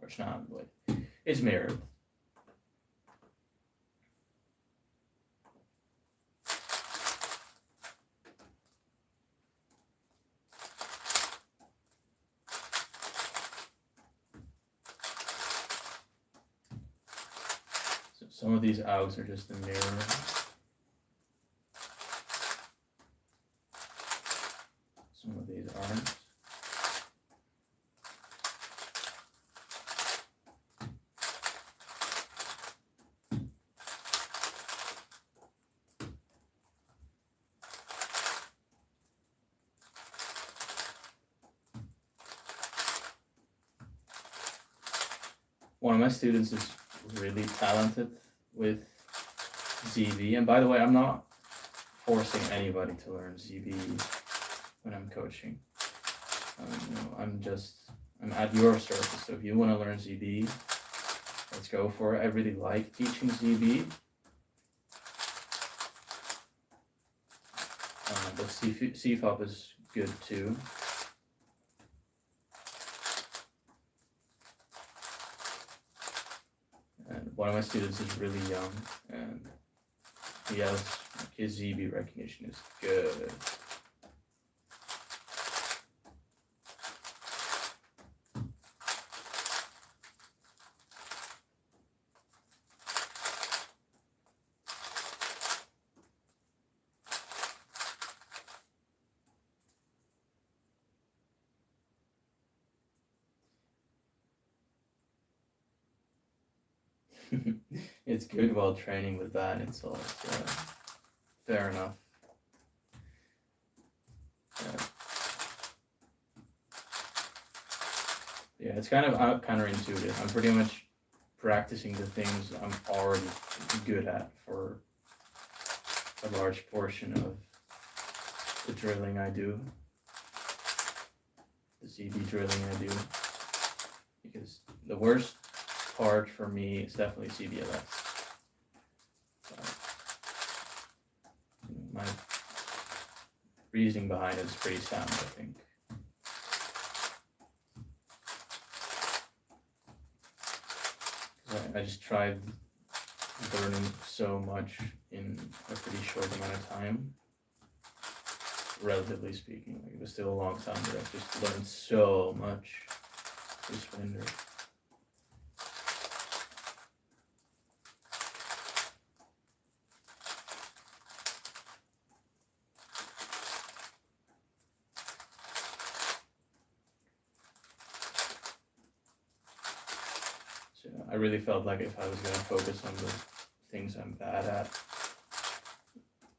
Or it's not, but it's mirrored. So some of these outs are just a mirror. Some of these aren't. One of my students is really talented with ZB, and by the way, I'm not forcing anybody to learn ZB when I'm coaching. I'm at your service, so if you want to learn ZB, let's go for it. I really like teaching ZB. But CFOP is good too. And one of my students is really young, and he has, his ZB recognition is good. It's good while training with that, it's all fair enough. Yeah, it's kind of counterintuitive. I'm pretty much practicing the things I'm already good at for a large portion of the drilling I do, the ZB drilling I do, because the worst part for me is definitely ZBLS. My reasoning behind it is pretty sound, I think. I just tried learning so much in a pretty short amount of time, relatively speaking. Like, it was still a long time, but I've just learned so much this winter. I really felt like if I was going to focus on the things I'm bad at,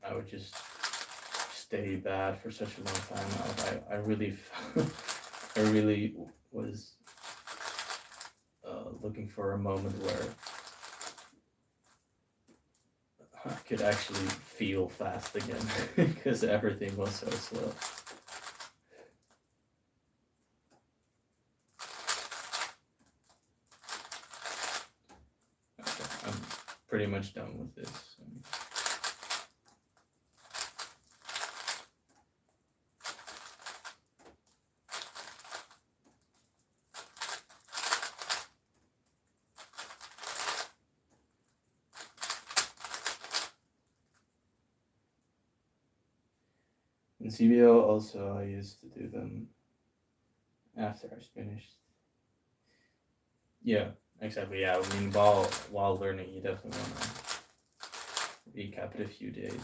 I would just stay bad for such a long time now. I really, I really was looking for a moment where I could actually feel fast again because everything was so slow. Pretty much done with this. In ZBL also, I used to do them after I finished Yeah, exactly. Yeah, I mean, while learning, you definitely want to recap it a few days.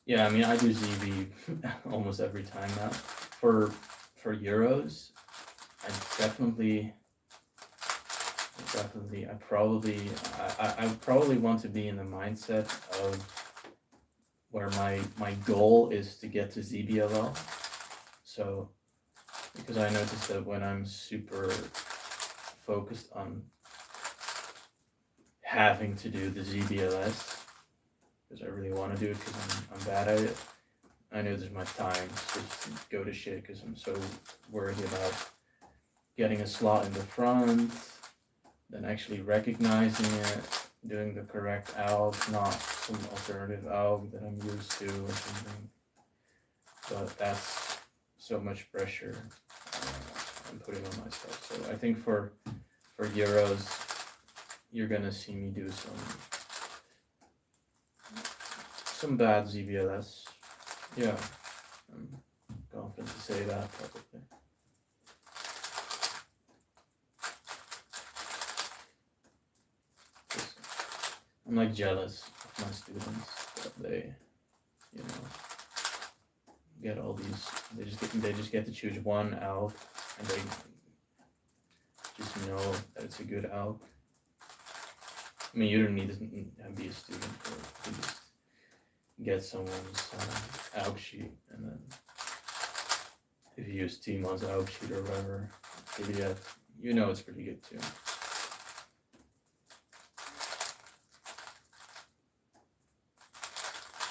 Yeah, I mean, I do ZB almost every time now. For Euros, I definitely, I probably want to be in the mindset of where my goal is to get to ZBLL. So, because I noticed that when I'm super focused on having to do the ZBLS, because I really want to do it because I'm bad at it, I know there's my time just go to shit because I'm so worried about getting a slot in the front, then actually recognizing it, doing the correct alg, not some alternative alg that I'm used to or something. But that's so much pressure I'm putting on myself. So I think for Euros, you're gonna see me do some bad ZBLS. Yeah, I'm confident to say that probably. I'm like jealous of my students that they, you know, get all these. They just get to choose one alg, and they just know that it's a good alg. I mean, you don't need to be a student to just get someone's alg sheet, and then if you use Timon's alg sheet or whatever PDF, you know it's pretty good too.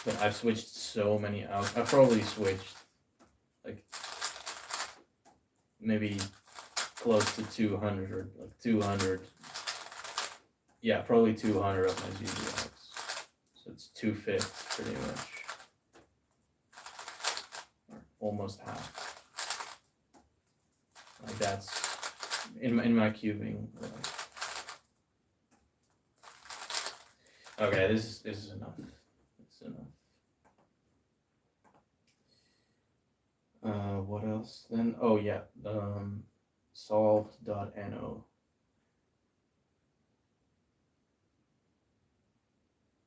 But I've switched so many alg. I've probably switched like maybe close to 200 or like 200. Yeah, probably 200 of my ZBLs. So it's 2/5 pretty much. Or almost half. Like that's in my cubing. Okay, this is enough. It's enough. What else then? Oh yeah, solved.no.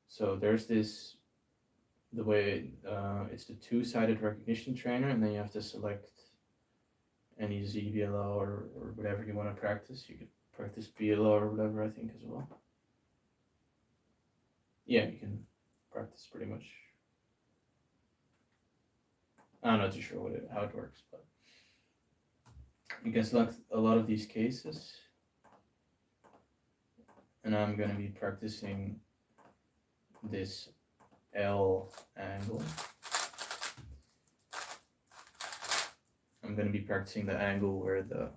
So there's this, the way it's the two-sided recognition trainer, and then you have to select any ZBLL or whatever you want to practice. You could practice BLL or whatever, I think, as well. Yeah, you can practice pretty much. I'm not too sure how it works, but you can select a lot of these cases, and I'm going to be practicing this L angle. I'm going to be practicing the angle where the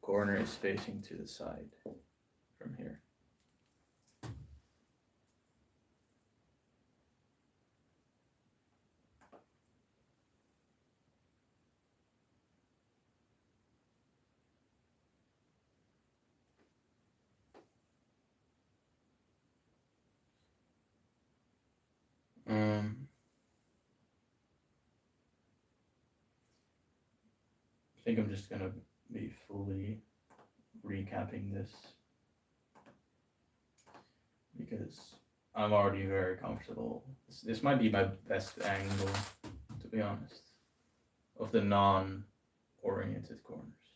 corner is facing to the side from here. I think I'm just gonna be fully recapping this because I'm already very comfortable. This might be my best angle, to be honest, of the non-oriented corners.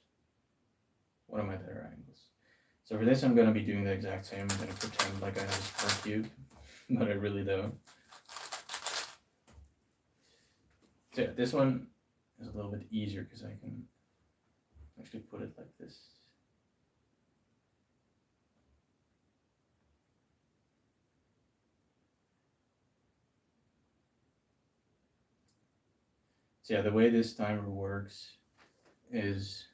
One of my better angles. So for this, I'm gonna be doing the exact same. I'm gonna pretend like I have a square cube, but I really don't. So yeah, this one is a little bit easier because I can actually put it like this. So yeah, the way this timer works is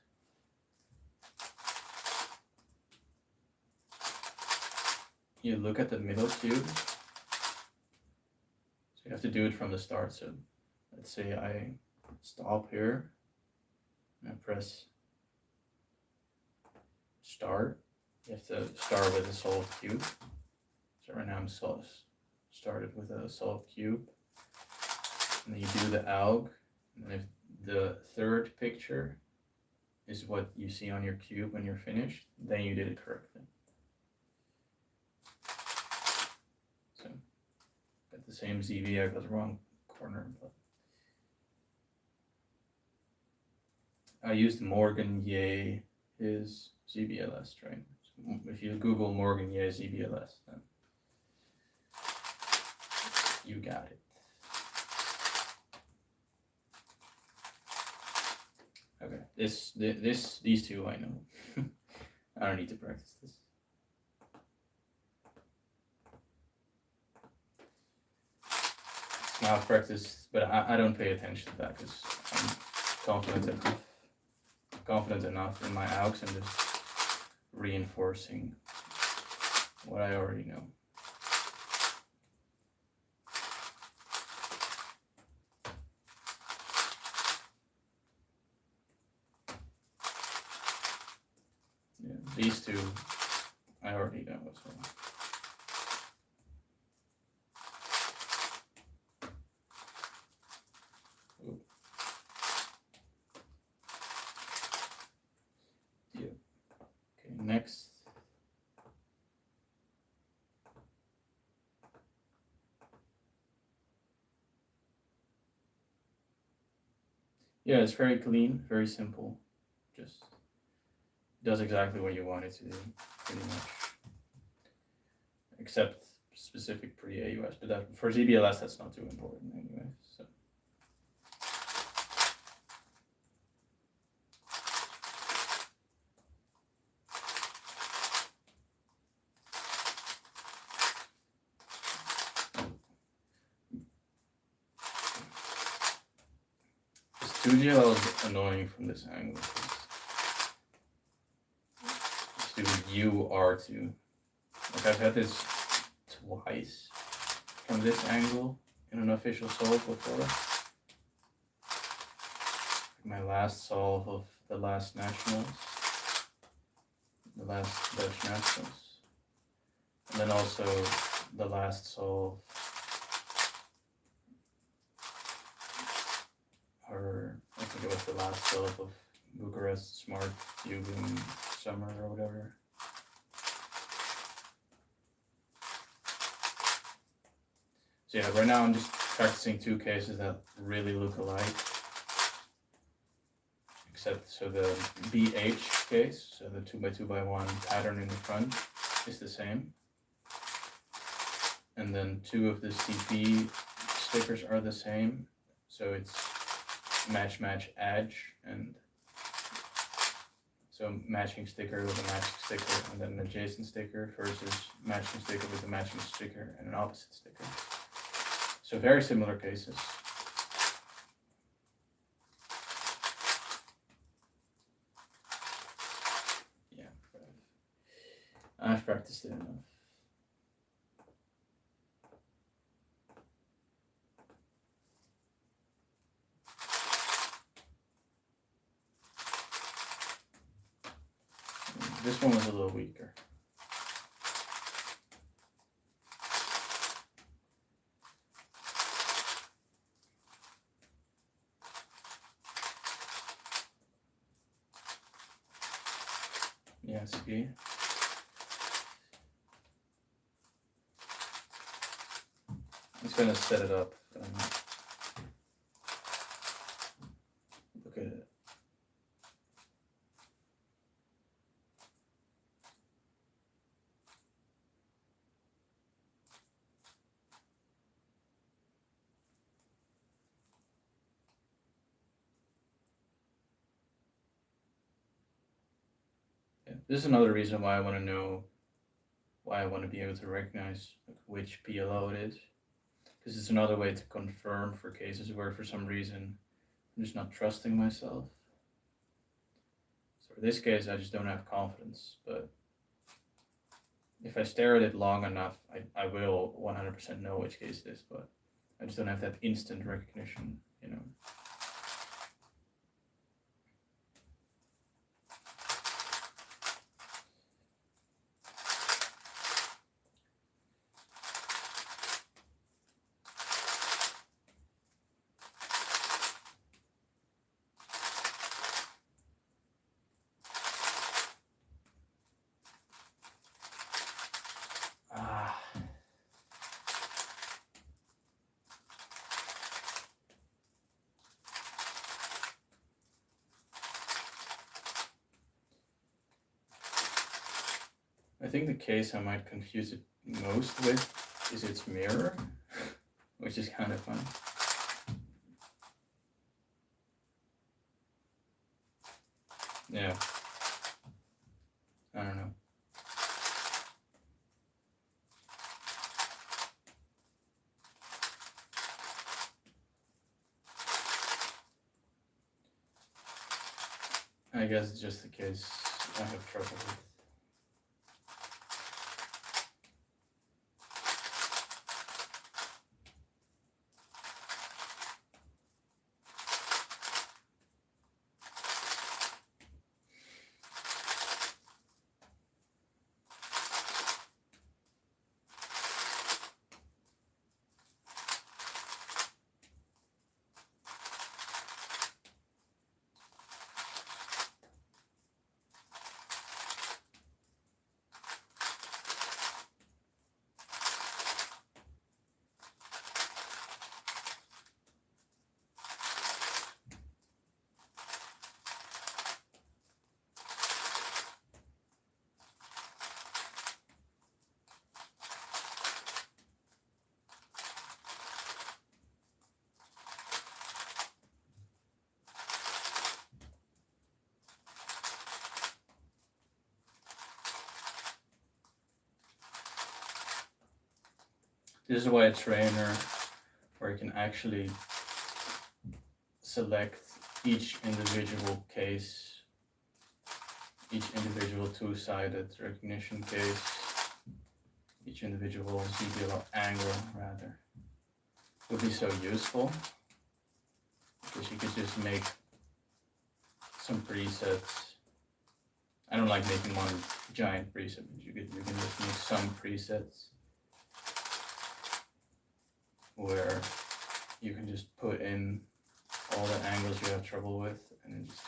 you look at the middle cube. So you have to do it from the start. So let's say I stop here and I press start, you have to start with a solved cube. So right now I'm started with a solved cube. And then you do the alg, and if the third picture is what you see on your cube when you're finished, then you did it correctly. So, got the same ZB, I got the wrong corner, but I used Morgan Ye, his ZBLS string. So if you Google Morgan Ye ZBLS, then you got it. Okay, these two I know. I don't need to practice this. Now I've practiced, but I don't pay attention to that because I'm confident enough in my algs and just reinforcing what I already know. Yeah, these two I already know as well. Ooh. Yeah. Okay, next. Yeah, it's very clean, very simple. Just does exactly what you want it to do, pretty much. Except specific pre-AUS, but that, for ZBLS that's not too important anyway. So. Studio is annoying from this angle. Do UR2. Like I've had this twice from this angle in an official solve before. My last solve of the last nationals, the last Dutch nationals, and then also the last solve, or I think it was the last solve of Bucharest Smart Cuban Summer or whatever. So yeah, right now I'm just practicing two cases that really look alike. Except, so the BH case, so the 2x2x1 pattern in the front is the same. And then two of the CP stickers are the same. So it's match, match, edge, and so matching sticker with a matching sticker and then an adjacent sticker versus matching sticker with a matching sticker and an opposite sticker. So very similar cases. Yeah, I've practiced it enough. This one was a little weaker. Yeah, see. I'm just gonna set it up. Look at it. Yeah, this is another reason why I want to know, why I want to be able to recognize like, which PLO it is. Because it's another way to confirm for cases where for some reason I'm just not trusting myself. So for this case, I just don't have confidence, but if I stare at it long enough, I will 100% know which case it is, but I just don't have that instant recognition, you know. I think the case I might confuse it most with is its mirror, which is kind of fun. Yeah. I don't know. I guess it's just the case I have trouble with. This is why a trainer, where you can actually select each individual case, each individual two-sided recognition case, each individual ZBLL angle rather, would be so useful, because you could just make some presets. I don't like making one giant preset, but you can just make some presets where you can just put in all the angles you have trouble with and then just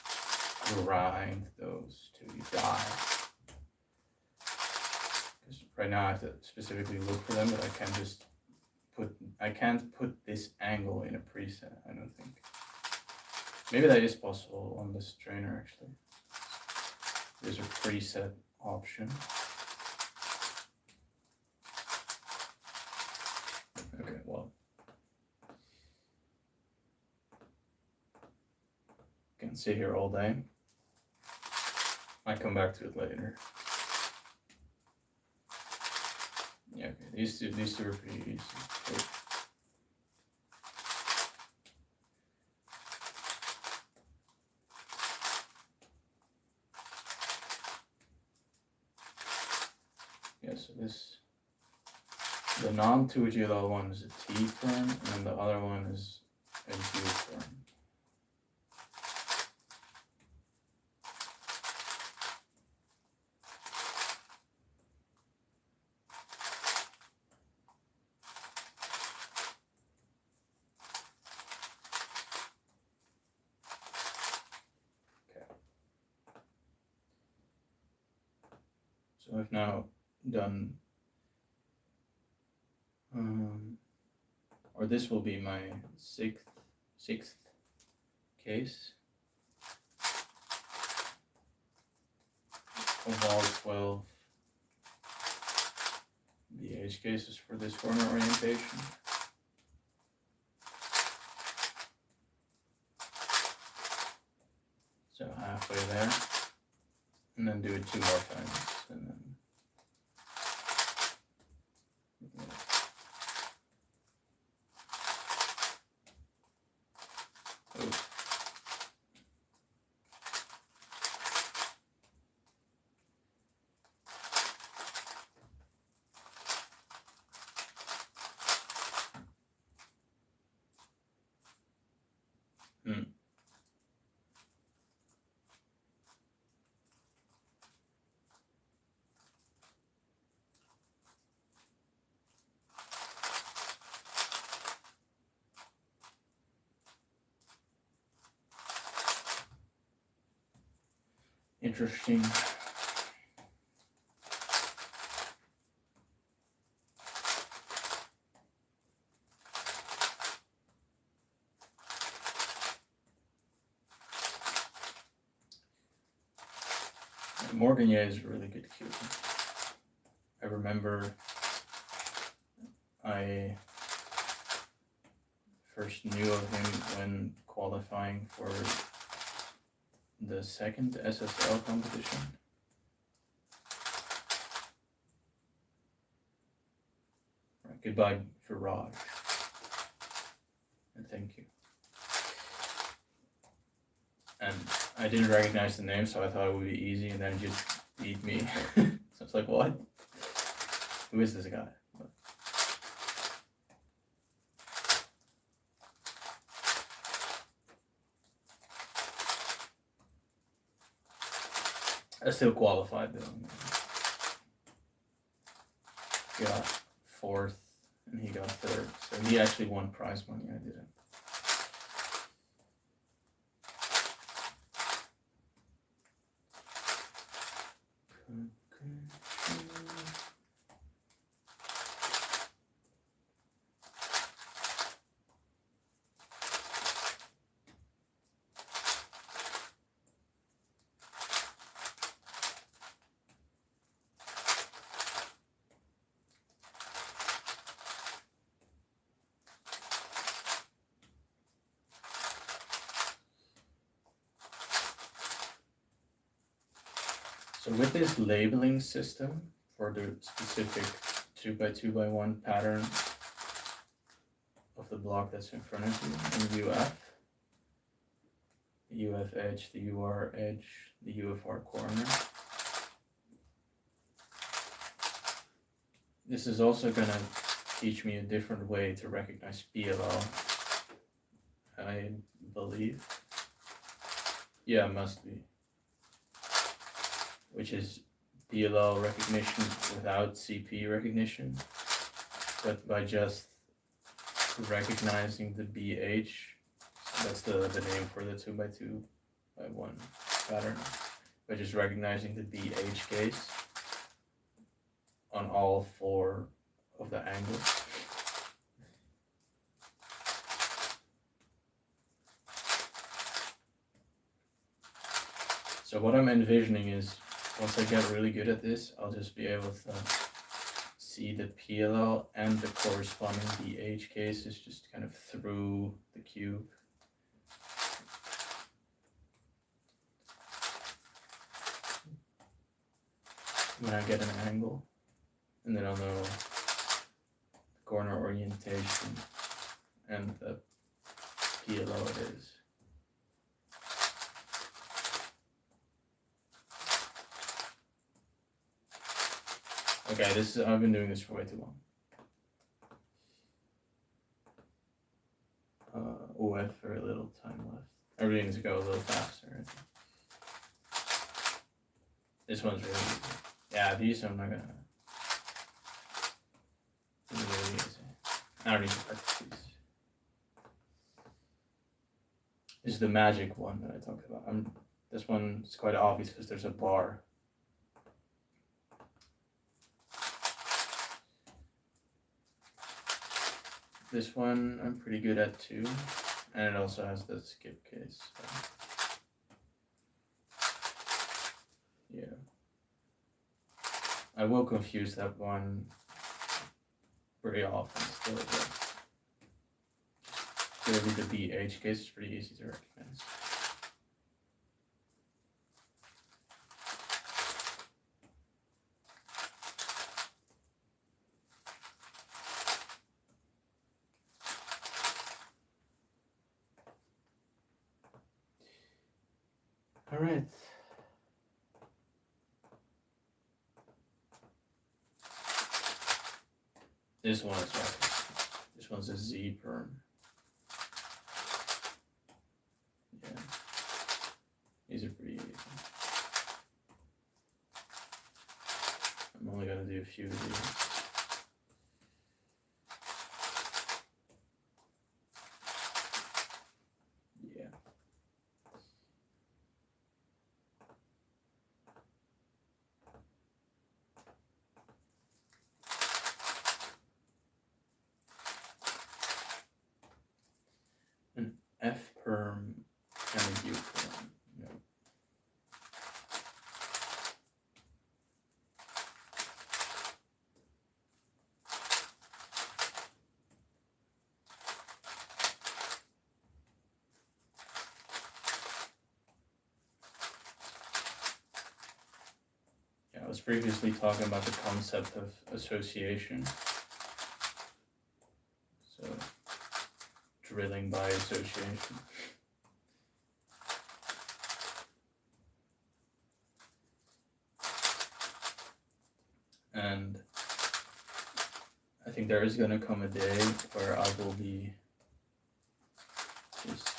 grind those till you die. Because right now I have to specifically look for them, but I can't put this angle in a preset, I don't think. Maybe that is possible on this trainer actually. There's a preset option. Okay, well. Can sit here all day. Might come back to it later. Yeah, okay. These two are pretty easy. Wait. Yeah, so the non-2GLL one is a T firm, and then the other one is a U firm. So I've now done, or this will be my sixth case of all 12 BH cases for this corner orientation. So halfway there, and then do it 2 more times, and then interesting. Morgan Ye is a really good cube. remember I first knew of him when qualifying for the second SSL competition. Right, goodbye for Raj. And thank you. And I didn't recognize the name, so I thought it would be easy, and then it just beat me. So it's like, what? Who is this guy? But I still qualified though. Got fourth, and he got third. So he actually won prize money. I didn't. So with this labeling system for the specific 2x2x1 pattern of the block that's in front of you in UF, the UF edge, the UR edge, the UFR corner. This is also going to teach me a different way to recognize PLL, I believe. Yeah, must be. Which is PLL recognition without CP recognition, but by just recognizing the BH, that's the name for the 2x2x1 pattern, by just recognizing the BH case on all four of the angles. So what I'm envisioning is, once I get really good at this, I'll just be able to see the PLL and the corresponding BH cases just kind of through the cube. When I get an angle, and then I'll know the corner orientation and the PLL it is. Okay, I've been doing this for way too long. OF, very little time left. I really need to go a little faster. This one's really easy. Yeah, these I'm not gonna. This is really easy. I don't need to practice these. This is the magic one that I talked about. This one is quite obvious because there's a bar. This one I'm pretty good at too, and it also has the skip case. So. Yeah. I will confuse that one pretty often still, but clearly the BH case is pretty easy to recognize. All right. This one is right. This one's a Z perm. Yeah. These are pretty easy. I'm only gonna do a few of these. F perm and a U perm. No. previously talking about the concept of association. So, drilling by association. And I think there is going to come a day where I will be just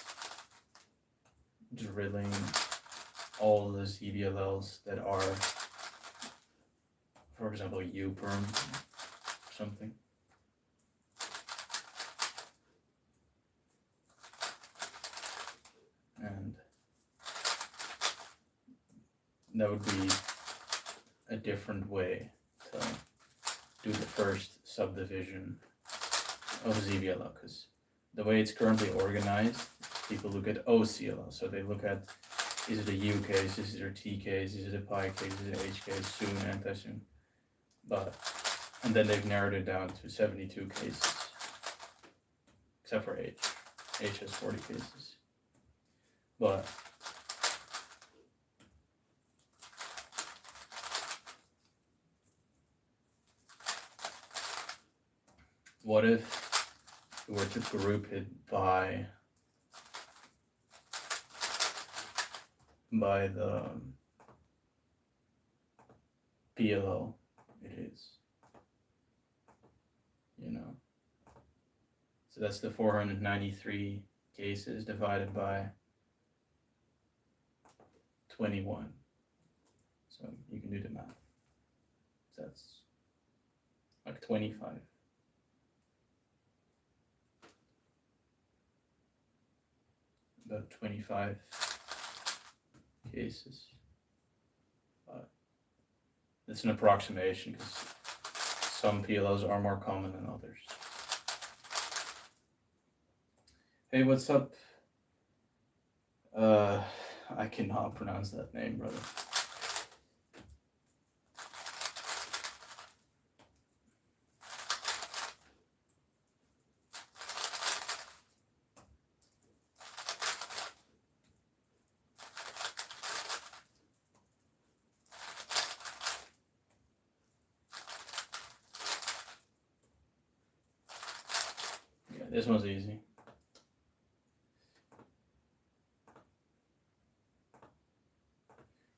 drilling all the ZBLLs that are, for example, U-perm or something. And that would be a different way to do the first subdivision of ZBLL, because the way it's currently organized, people look at OCLL. So they look at, is it a U case, is it a T case, is it a pi case, is it an H case, soon, anti-soon. And then they've narrowed it down to 72 cases, except for H. H has 40 cases. But what if we were to group it by the PLL it is, you know? So that's the 493 cases divided by 21. So you can do the math. That's like 25. About 25 cases. But it's an approximation because some PLLs are more common than others. Hey, what's up? I cannot pronounce that name, brother. Yeah, this one's easy.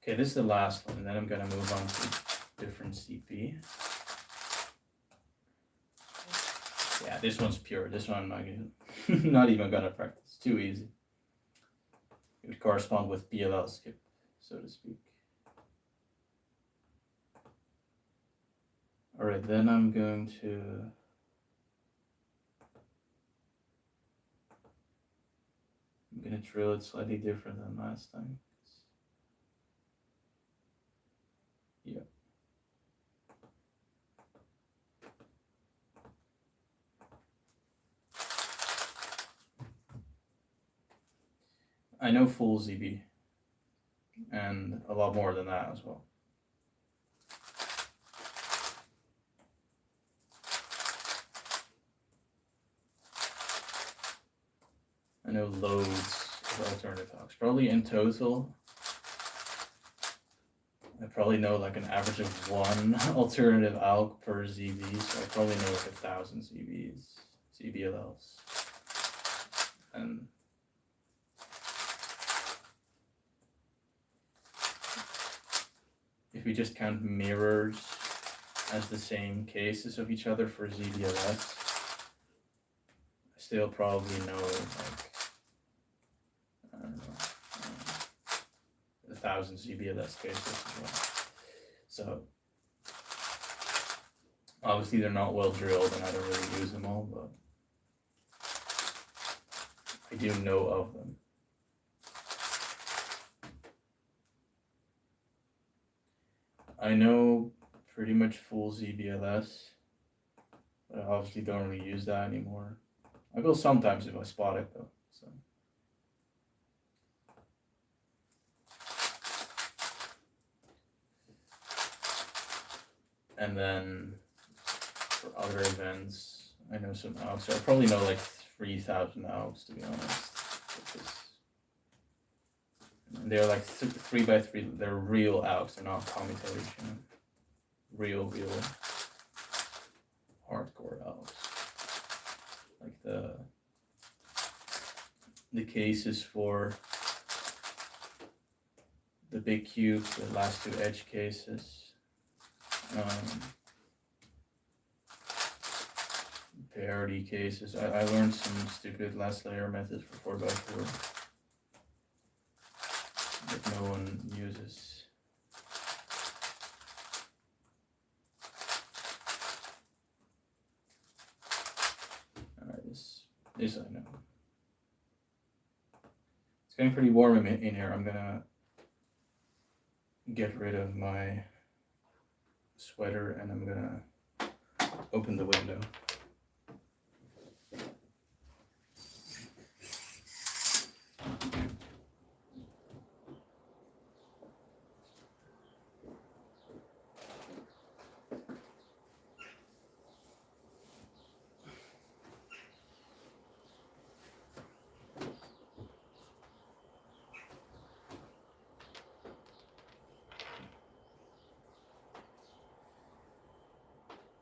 Okay, this is the last one, and then I'm gonna move on to different CP. Yeah, this one's pure. This one I'm not gonna, not even gonna practice. Too easy. It would correspond with PLL skip, so to speak. All right, then I'm going to drill it slightly different than last time. Yeah. I know full ZB, and a lot more than that as well. I know loads of alternative alks. Probably in total, I probably know like an average of 1 alternative alk per ZB, so I probably know like 1,000 ZBs, ZBLLs. And if we just count mirrors as the same cases of each other for ZBLS, I still probably know like, I don't know, 1,000 ZBLS cases as well. So obviously they're not well drilled and I don't really use them all, but I do know of them. I know pretty much full ZBLS, but I obviously don't really use that anymore. I will sometimes if I spot it though. So. And then for other events, I know some AUX. So I probably know like 3,000 AUX to be honest. They're like 3x3. They're real AUX. They're not commutation. real hardcore elves. Like the cases for the big cube, the last two edge cases. Parity cases. I learned some stupid last layer methods for 4x4 that no one uses. Alright, this I know. It's getting pretty warm in here. I'm gonna get rid of my sweater and I'm gonna open the window.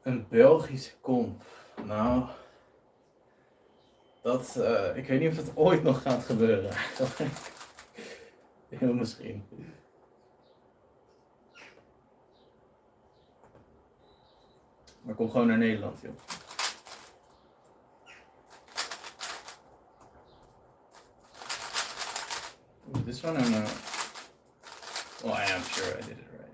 Een Belgische comp. Nou, dat, ik weet niet of het ooit nog gaat gebeuren. Heel misschien. Maar kom gewoon naar Nederland, joh. This one I don't know. Well, I am sure I did it right.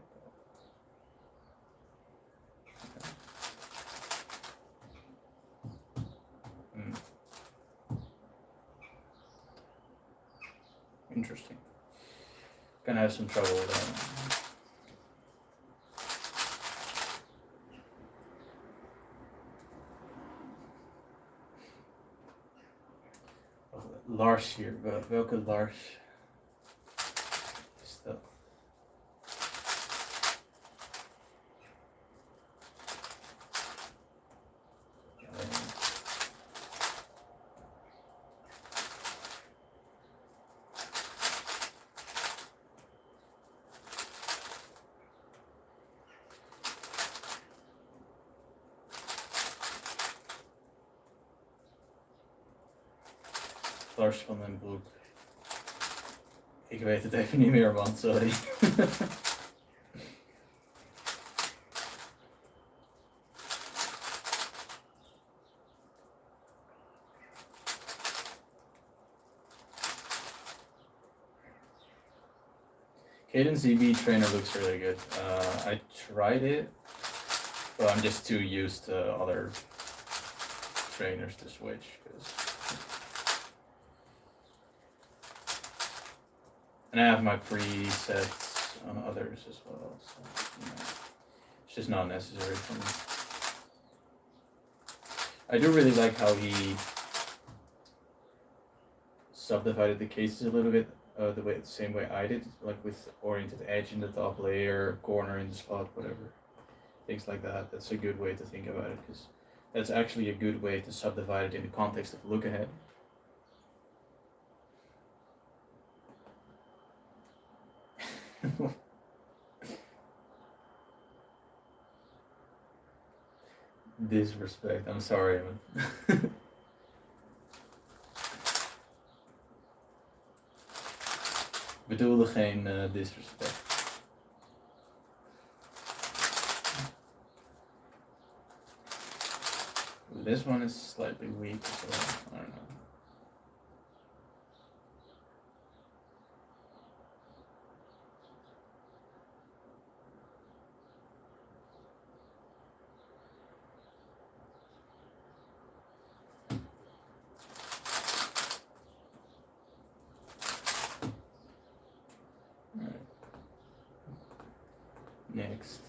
Interesting. Gonna have some trouble with that. Lars hier, welke Lars is dat? Lars van den Broek. Ik weet het even niet meer, man, sorry. Cadence ZB trainer looks really good. I tried it, but I'm just too used to other trainers to switch. And I have my presets on others as well, so you know, it's just not necessary for me. I do really like how he subdivided the cases a little bit, the same way I did, like with oriented edge in the top layer, corner in the slot, whatever, things like that. That's a good way to think about it, because that's actually a good way to subdivide it in the context of look ahead. Disrespect, I'm sorry, man. Bedoelde geen disrespect. This one is slightly weak, so I don't know. Next.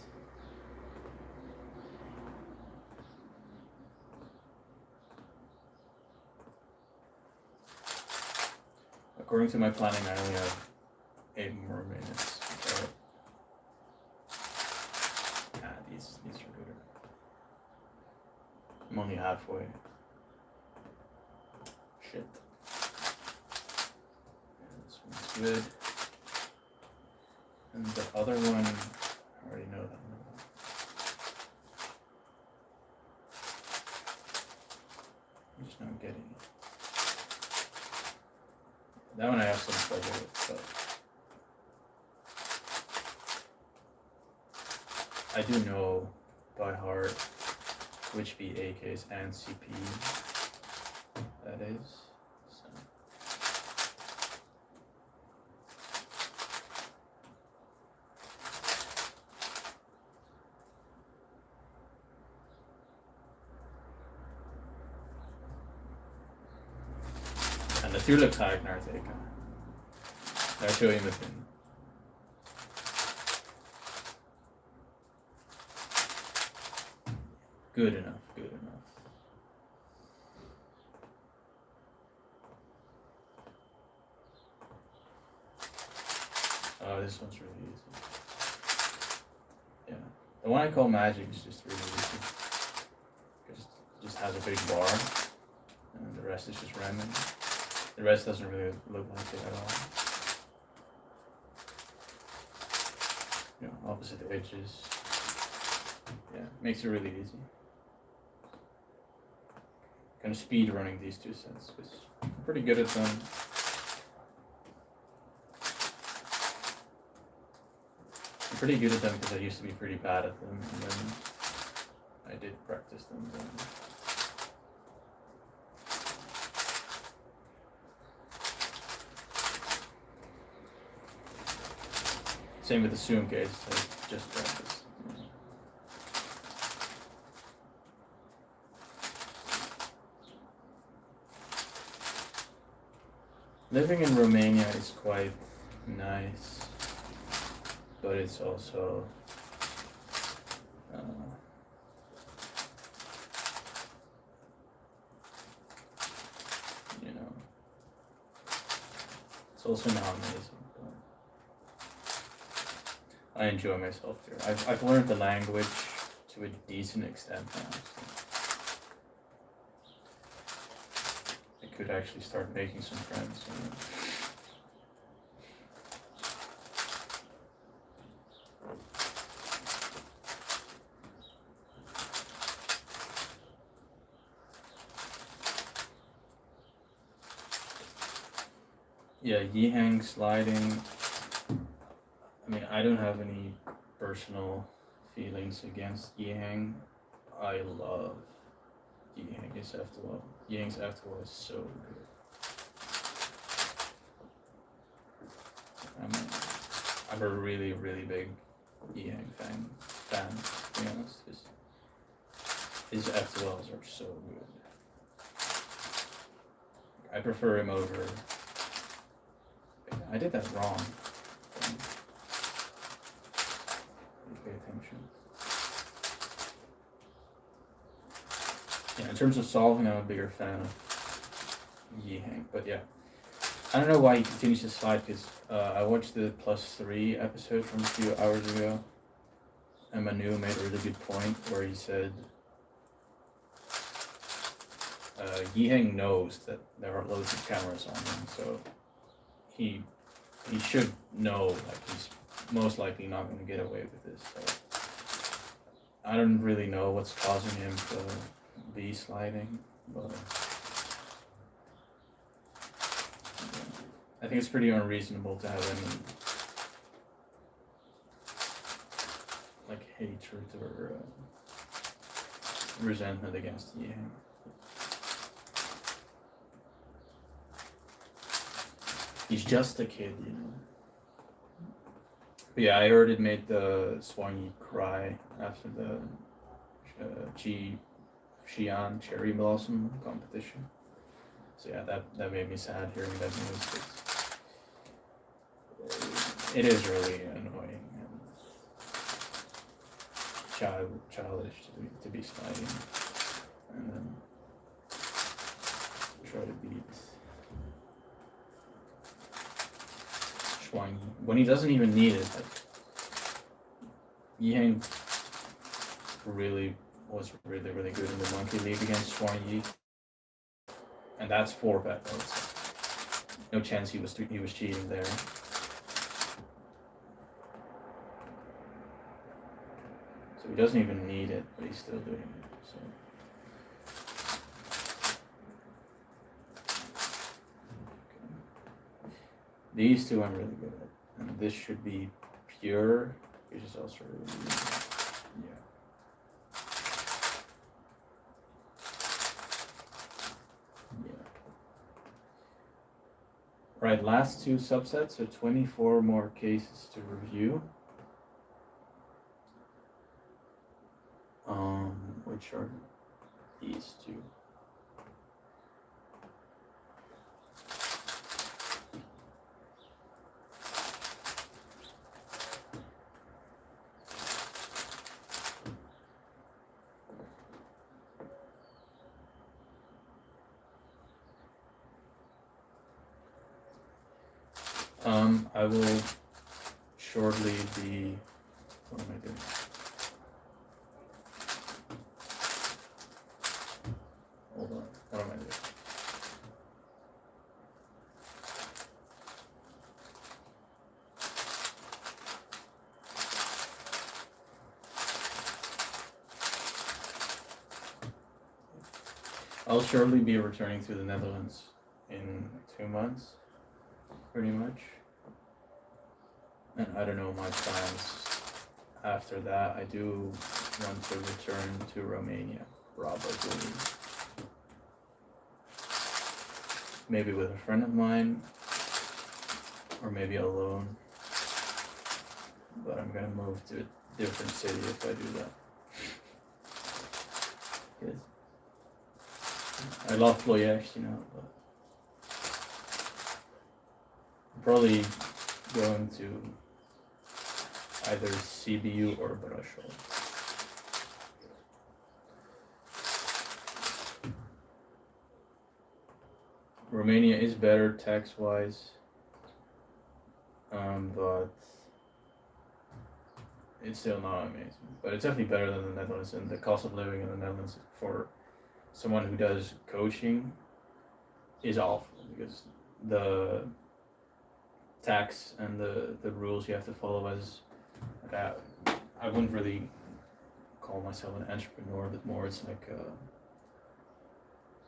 According to my planning, I only have 8 more minutes. So, these are good. I'm only halfway. Shit. Yeah, this one's good. And the other one, I already know that one. just not getting it. That one I have some trouble with, but I do know by heart which BAKs and CP that is. So. And natuurlijk ga ik naar het EK. Daar zul je me vinden. Good enough, good enough. Oh, this one's really easy. Yeah, the one I call magic is just really easy. Because it just has a big bar, and the rest is just random. The rest doesn't really look like it at all. You know, opposite edges. Yeah, makes it really easy. Kind of speed running these two sets because I'm pretty good at them. I'm pretty good at them because I used to be pretty bad at them, and then I did practice them. Then. Same with the Sune case, I just practiced. Living in Romania is quite nice, but it's also you know, it's also not amazing. I enjoy myself here. I've learned the language to a decent extent now. So I could actually start making some friends. Yeah, Yihang sliding. I mean, I don't have any personal feelings against Yihang. I love Yihang's F2L. Yihang's F2L is so good. I'm a really, really big Yihang fan, to be honest. His F2Ls are so good. I prefer him over. I did that wrong. Pay attention. Yeah, in terms of solving, I'm a bigger fan of Yihang, but yeah. I don't know why he continues to slide, because I watched the +3 episode from a few hours ago, and Manu made a really good point where he said Yihang knows that there are loads of cameras on him, so he should know, like, he's most likely not going to get away with this. So I don't really know what's causing him to be sliding, but I think it's pretty unreasonable to have any like hatred or resentment against Yihang. He's just a kid, you know. But yeah, I heard it made the Swanyi cry after the Xi'an cherry blossom competition. So yeah, that made me sad hearing that news. It is really annoying and childish to be sliding and then try to beat Swanyi when he doesn't even need it. Like, Yihang was really good in the Monkey League against Swanyi, and that's 4 bad votes. No chance he was cheating there. So he doesn't even need it, but he's still doing it. So These two I'm really good at. And this should be pure, which is also really yeah. Yeah. Right, last two subsets, so 24 more cases to review. Which are these two. I will shortly be, what am I doing? Hold on, what am I doing? I'll shortly be returning to the Netherlands in 2 months, pretty much. And I don't know my plans after that. I do want to return to Romania, probably. Maybe with a friend of mine, or maybe alone. But I'm gonna move to a different city if I do that. Because I love Ploiești, you know, but I'm probably going to either CBU or Brașov. Romania is better tax-wise, but it's still not amazing. But it's definitely better than the Netherlands, and the cost of living in the Netherlands for someone who does coaching is awful, because the tax and the rules you have to follow as that. I wouldn't really call myself an entrepreneur, but more it's like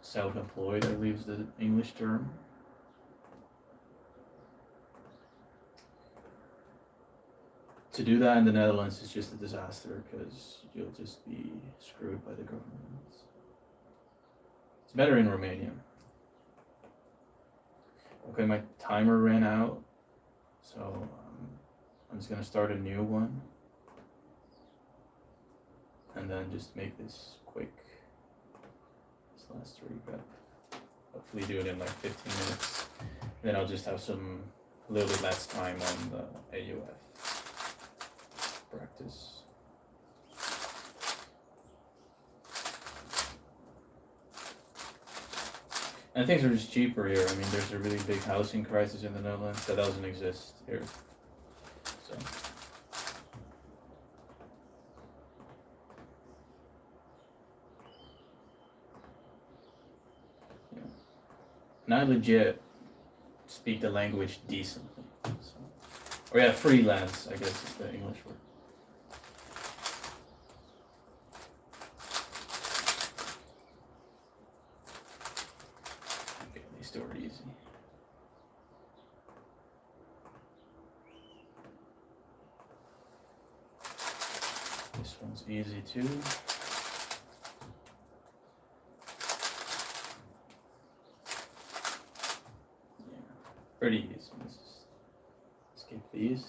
self-employed, I believe is the English term. To do that in the Netherlands is just a disaster, because you'll just be screwed by the government. It's better in Romania. Okay, my timer ran out, so I'm just gonna start a new one, and then just make this quick. This last rep. Hopefully do it in like 15 minutes. Then I'll just have a little bit less time on the AUF practice. And things are just cheaper here. I mean, there's a really big housing crisis in the Netherlands that doesn't exist here. So. Yeah. And I legit speak the language decently. So. Or yeah, freelance, I guess is the English word. Easy. This one's easy too. Yeah, pretty easy. Let's skip these.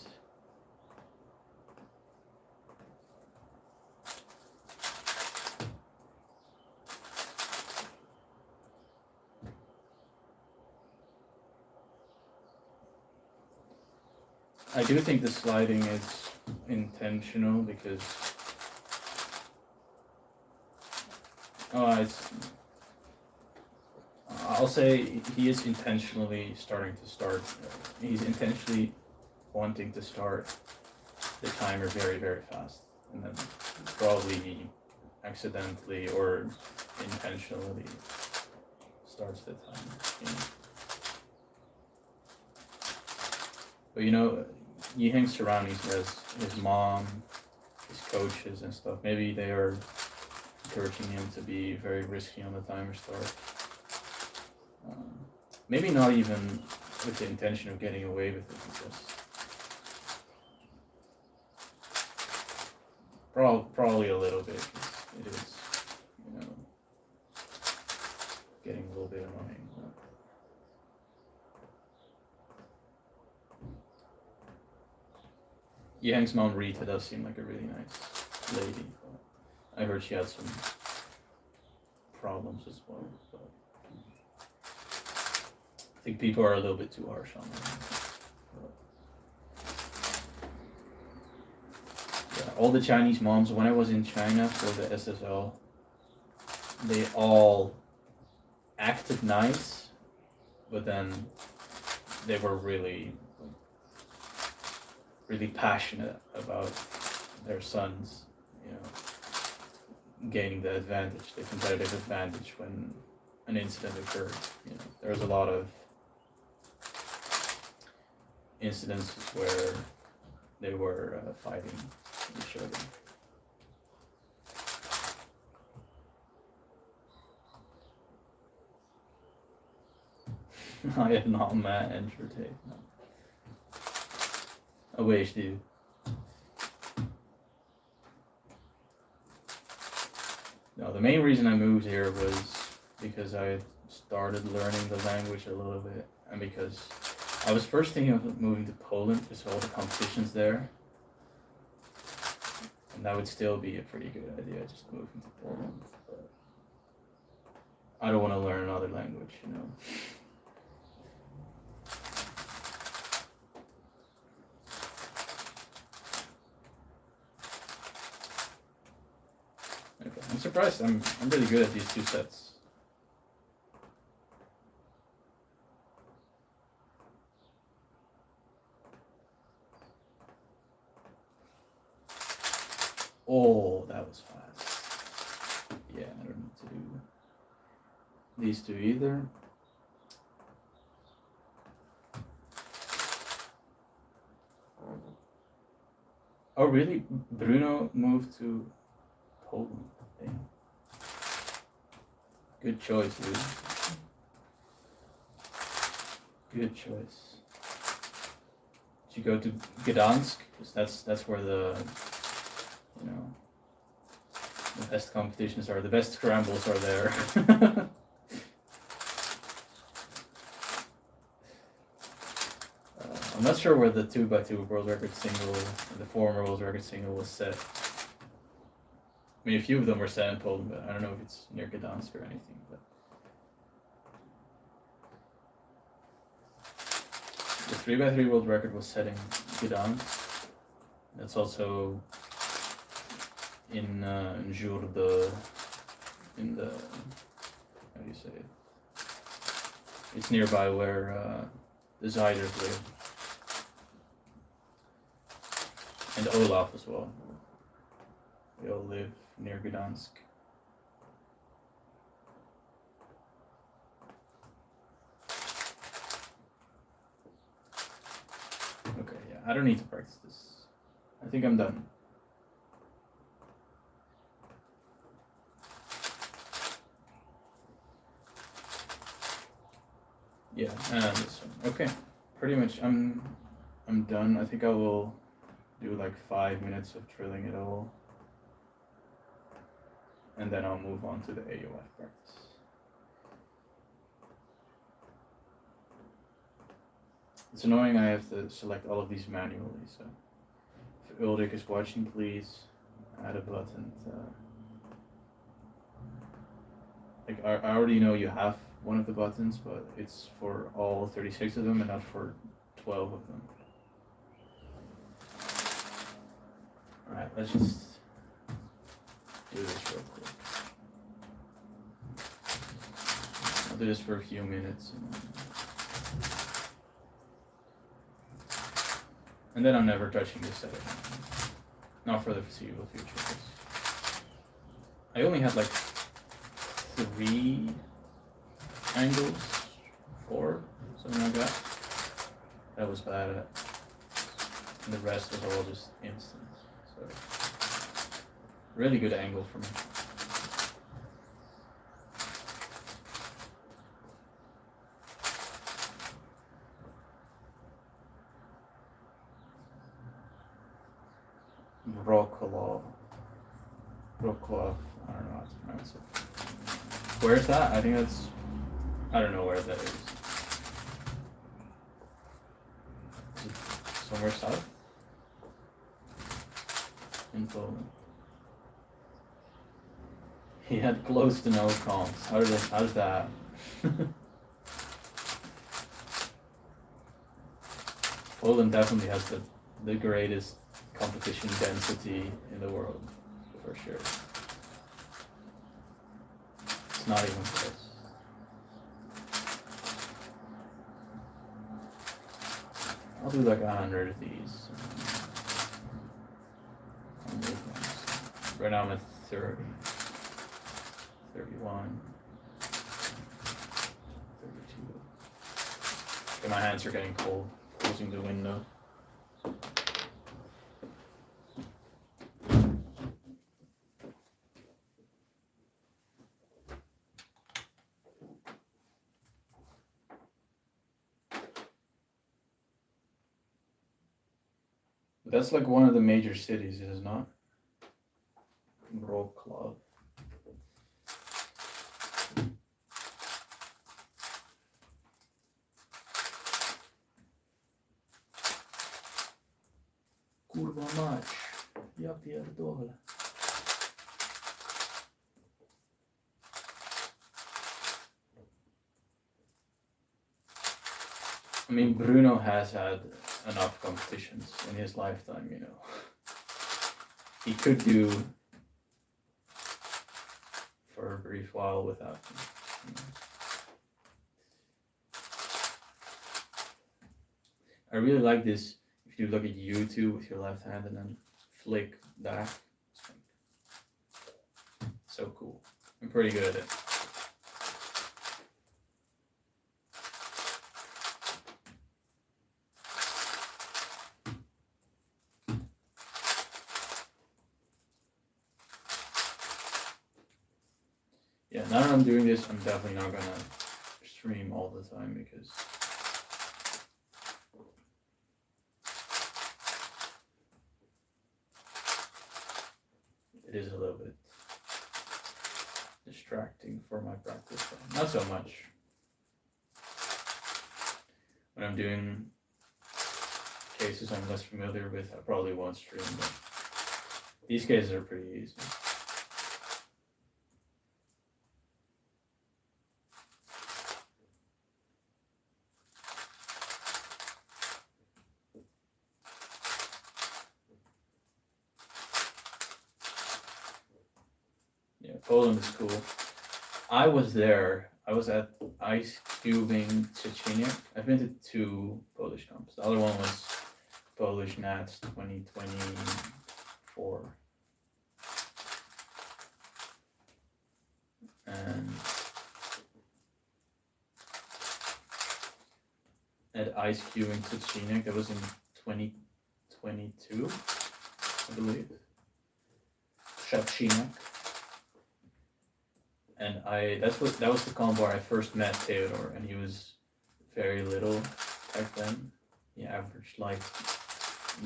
I do think the sliding is intentional, because I'll say he is intentionally he's intentionally wanting to start the timer very, very fast, and then probably accidentally or intentionally starts the timer, you know? But you know, Yiheng's surroundings, his mom, his coaches and stuff, maybe they are encouraging him to be very risky on the timer start. Maybe not even with the intention of getting away with it. Because probably a little bit. It is, you know, getting a little bit annoying. Yang's mom Rita does seem like a really nice lady. But I heard she had some problems as well. But I think people are a little bit too harsh on her. Yeah, all the Chinese moms, when I was in China for the SSL, they all acted nice, but then they were really passionate about their sons, you know, gaining the advantage, the competitive advantage when an incident occurred. You know, there was a lot of incidences where they were fighting each other. I am not mad entertained. No. I wish, dude. No, the main reason I moved here was because I started learning the language a little bit, and because I was first thinking of moving to Poland because all the competition's there, and that would still be a pretty good idea, just moving to Poland. But I don't want to learn another language, you know. Okay, I'm surprised. I'm really good at these two sets. Oh, that was fast. Yeah, I don't need to do these two either. Oh, really? Bruno moved to Poland. Damn. Good choice, dude. Good choice. Did you go to Gdansk? Because that's where the, you know, the best competitions are, the best scrambles are there. I'm not sure where the 2x2 world record single, the former world record single was set. I mean, a few of them were set in Poland, but I don't know if it's near Gdansk or anything. But the 3x3 world record was set in Gdansk. That's also in Jurde, in the, how do you say it? It's nearby where the Ziders live. And Olaf as well. They all live near Gdansk. Okay, yeah, I don't need to practice this. I think I'm done. Yeah, and this one. Okay, pretty much I'm done. I think I will do like 5 minutes of drilling it all, and then I'll move on to the AUF practice. It's annoying I have to select all of these manually, so if Ulrich is watching, please add a button to, like, I already know you have one of the buttons, but it's for all 36 of them and not for 12 of them. Alright, let's just do this real quick. I'll do this for a few minutes. And then I'm never touching this set again. Not for the foreseeable future. I only had like 3 angles, 4, something like that. That was bad at. And the rest was all just instant. So, really good angle for me. Wrocław. Wrocław. I don't know how to pronounce it. Where's that? I think that's. I don't know where that is. Is it somewhere south? In Poland. He had close to no comps. How does that? Poland definitely has the greatest competition density in the world, for sure. It's not even close. I'll do like 100 of these. Right now I'm at 30. 31. 32. Okay, my hands are getting cold. Closing the window. That's like one of the major cities, is it not? Wrocław. Kurwa mać. Ja pierdolę. I mean, Bruno has had enough competitions in his lifetime, you know. He could do for a brief while without them. You know. I really like this. If you look at YouTube with your left hand and then flick that, it's like so cool. I'm pretty good at it. Yeah, now that I'm doing this, I'm definitely not gonna stream all the time because it is a little bit distracting for my practice. Not so much. When I'm doing cases I'm less familiar with, I probably won't stream, but these cases are pretty easy. Yeah, Poland is cool. I was there. I was at Ice Cubing Szczecinek. I've been to 2 Polish comps. The other one was Polish Nats 2024. And at Ice Cubing Szczecinek, that was in 2022, I believe. Szczecinek. And that was the comp where I first met Theodore, and he was very little back then. He averaged like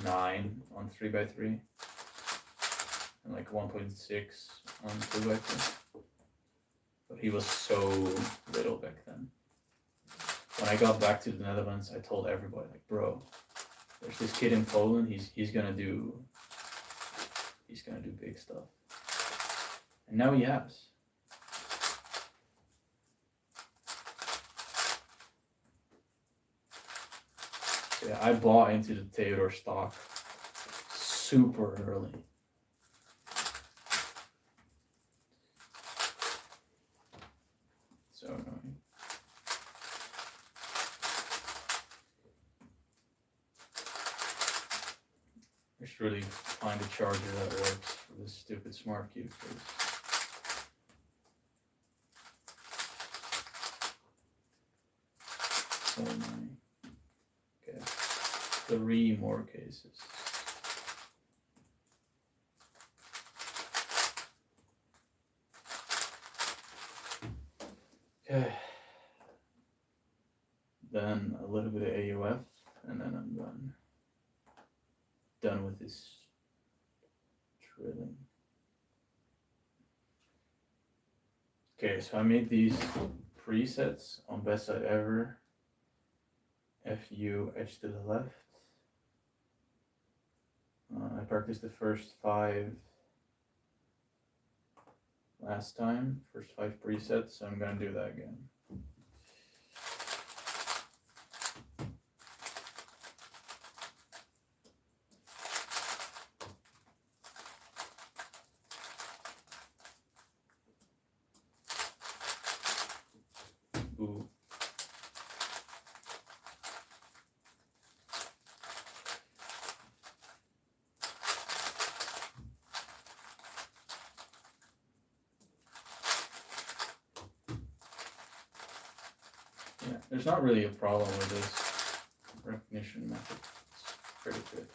9 on 3x3 and like 1.6 on 2x2. But he was so little back then. When I got back to the Netherlands, I told everybody, like, bro, there's this kid in Poland. He's gonna do big stuff, and now he has. So yeah, I bought into the Theodore stock super early. So annoying. I should really find a charger that works for this stupid smart cube case. So annoying. Okay, 3 more cases. Okay. Then a little bit of AUF, and then I'm done. Done with this quilling. Okay, so I made these presets on best side ever. FU edge to the left. I practiced the first 5 last time, first 5 presets, so I'm gonna do that again. Ooh. Yeah, there's not really a problem with this recognition method. It's pretty good.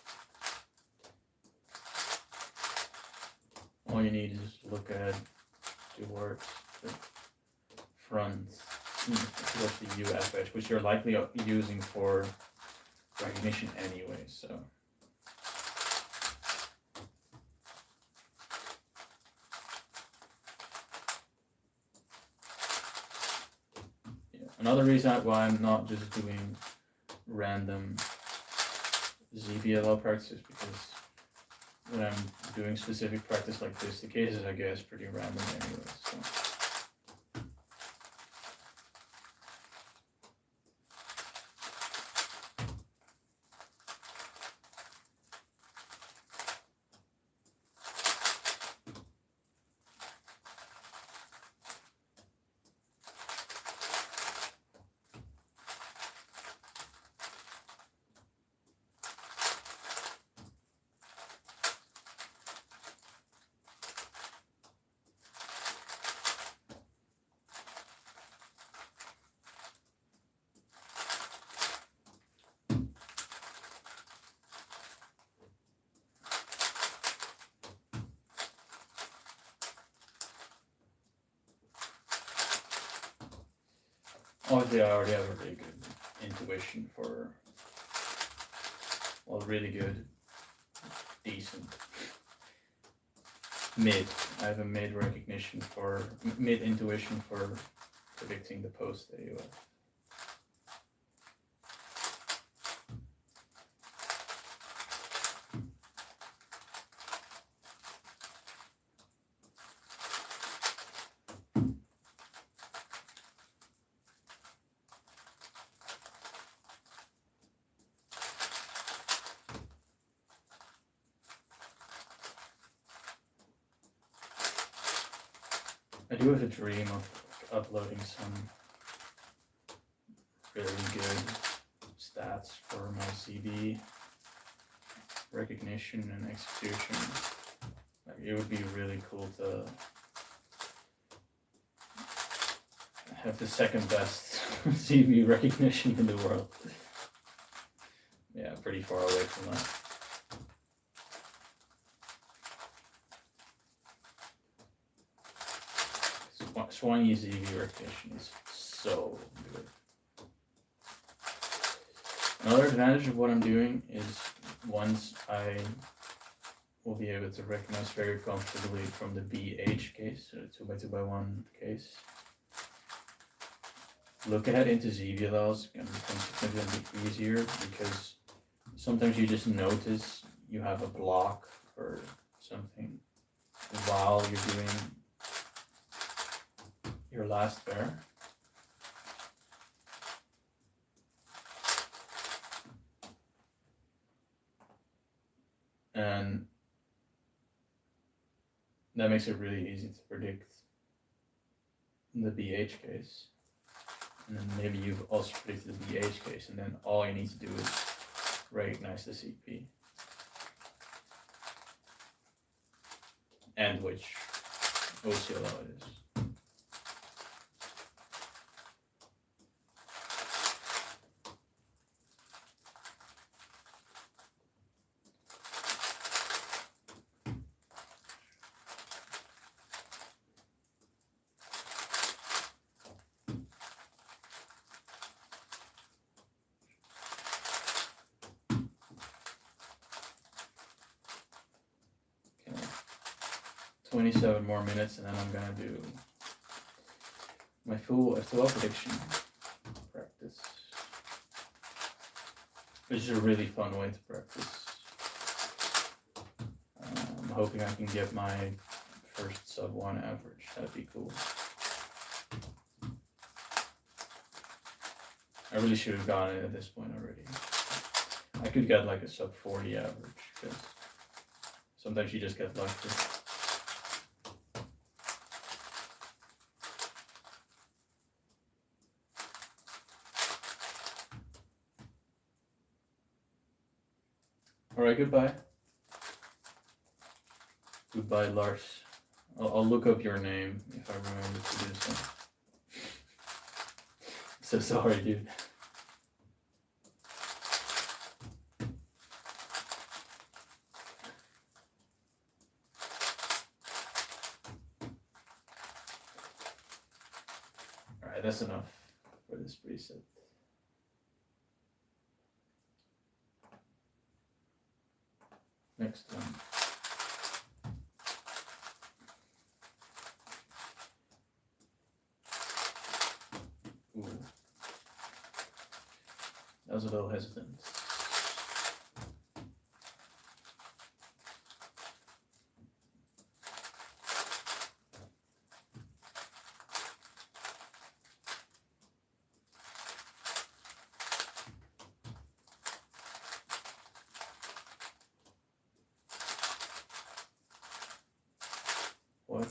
All you need is look ahead towards the front, towards the UF edge, which you're likely using for recognition anyway, so. Another reason why I'm not just doing random ZBLL practices, because when I'm doing specific practice like this, the cases I guess pretty random anyway. So. Obviously, I already have a really good intuition for, well, really good, decent, mid. I have a mid recognition for, mid intuition for predicting the post AUF. I do have a dream of uploading some really good stats for my CB recognition and execution. Like, it would be really cool to have the second best CB recognition in the world. Yeah, pretty far away from that. Swangy ZB recognition is so good. Another advantage of what I'm doing is once I will be able to recognize very comfortably from the BH case, so the 2x2x1 case. Look ahead into ZBLLs can become significantly easier because sometimes you just notice you have a block or something while you're doing your last pair. And that makes it really easy to predict the BH case. And then maybe you've also predicted the BH case, and then all you need to do is recognize the CP. And which OCLO it is. 27 more minutes, and then I'm gonna do my full F2L prediction practice, which is a really fun way to practice. I'm hoping I can get my first sub 1 average. That'd be cool. I really should have gotten it at this point already. I could get like a sub 40 average, because sometimes you just get lucky. Alright, goodbye. Goodbye, Lars. I'll look up your name if I remember to do so. So sorry, dude. Alright, that's enough for this preset. Next one. Ooh. That was a little hesitant. What?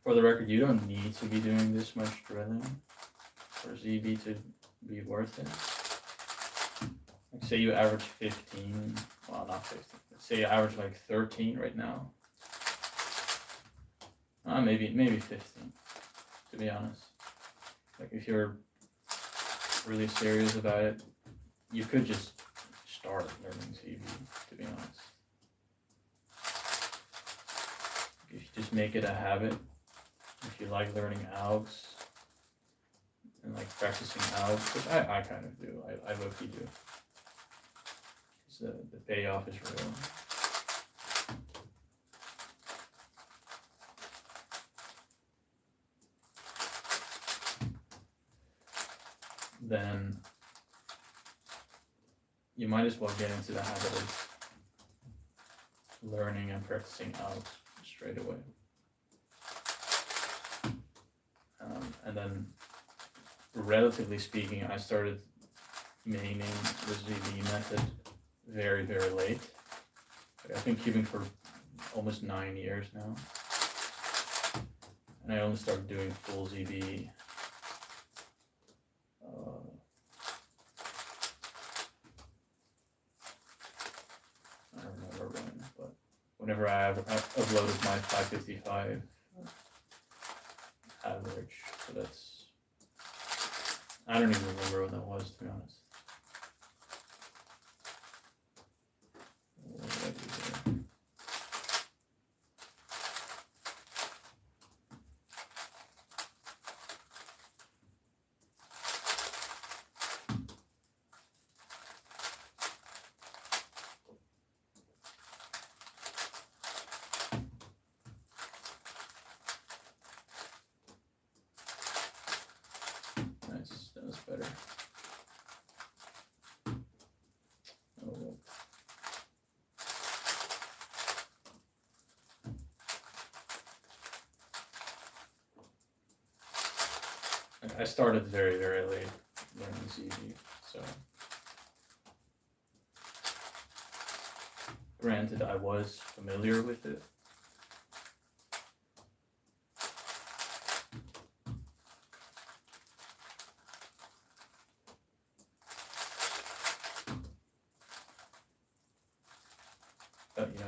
For the record, you don't need to be doing this much drilling for ZB to be worth it. Like say you average 15, well not 15, let's say you average like 13 right now. Maybe 15, to be honest. Like if you're really serious about it, you could just start learning ZB, to be honest. If you just make it a habit, if you like learning AUFs and like practicing AUFs, which I kind of do, I low-key do. Because the payoff is real. Then you might as well get into the habit of learning and practicing AUFs straight away. And then, relatively speaking, I started maining the ZB method very, very late. Like, I've been cubing for almost 9 years now. And I only started doing full ZB I don't remember when, but whenever I uploaded my 555 average. So that's, I don't even remember what that was, to be honest. What did I do there? Nice, that was better. Oh, well. I started very, very late learning ZB, so granted I was familiar with it.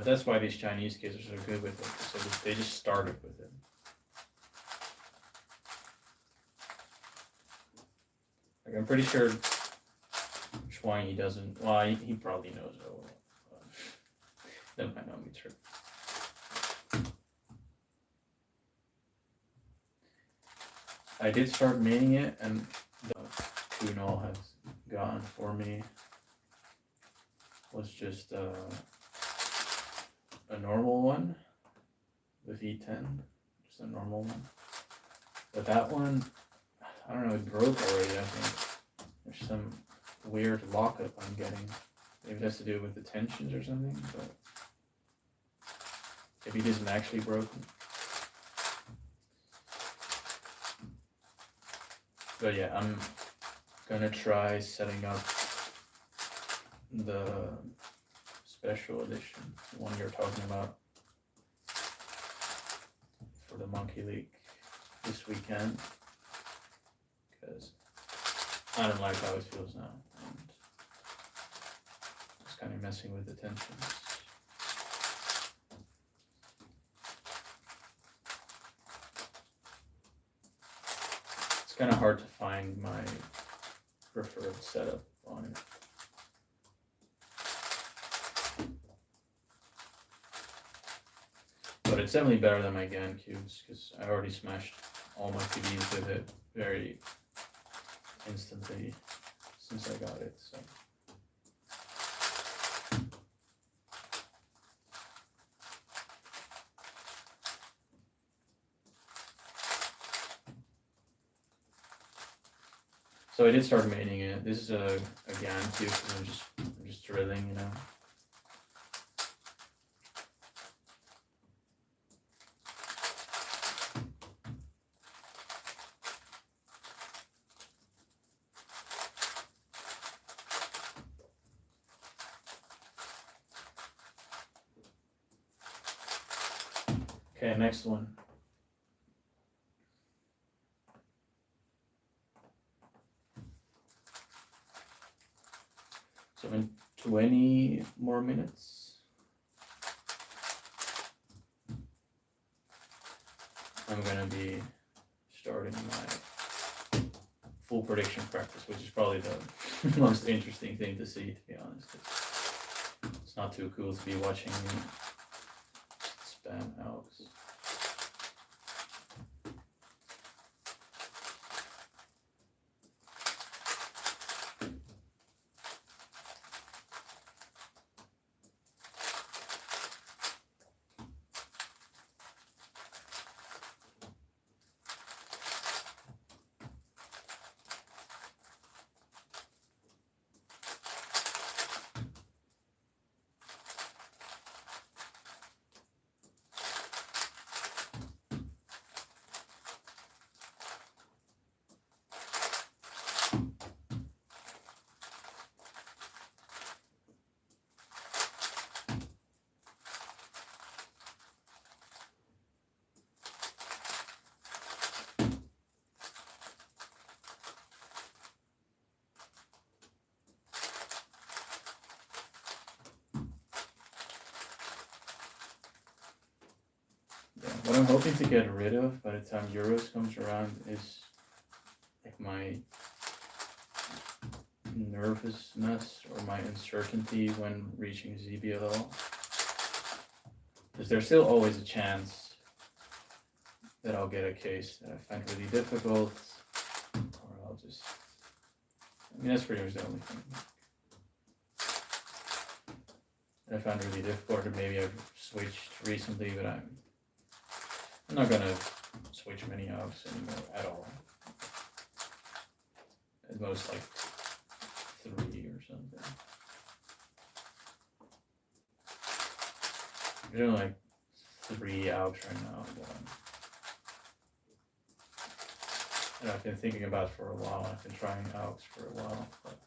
that's why these Chinese kids are so good with it. So they just started with it. Like, I'm pretty sure Schwangy doesn't. Well, he probably knows it well. That might not be true. I did start maining it, and the 2.0 has gotten for me was just a normal one with E10, just a normal one. But that one, I don't know, it broke already, I think. There's some weird lockup I'm getting. Maybe it has to do with the tensions or something, but maybe it isn't actually broken. But yeah, I'm gonna try setting up the special edition, the one you're talking about, for the Monkey League this weekend, because I don't like how it feels now, and it's kind of messing with the tensions. It's kind of hard to find my preferred setup on it. But it's definitely better than my GAN cubes, because I already smashed all my PDs with it very instantly since I got it. So I did start maining it. This is a GAN cube, and I'm just drilling, you know. Okay, next one. So in 20 more minutes, I'm gonna be starting my full prediction practice, which is probably the most interesting thing to see, to be honest. It's not too cool to be watching me spam Alex. What I'm hoping to get rid of by the time Euros comes around is like my nervousness or my uncertainty when reaching ZBLL. Because there's still always a chance that I'll get a case that I find really difficult, or I'll just, I mean, that's pretty much the only thing that I found really difficult, or maybe I've switched recently, but I'm not gonna switch many AUFs anymore at all. At most like 3 or something. I'm doing like 3 AUFs right now and I've been thinking about for a while. I've been trying AUFs for a while, but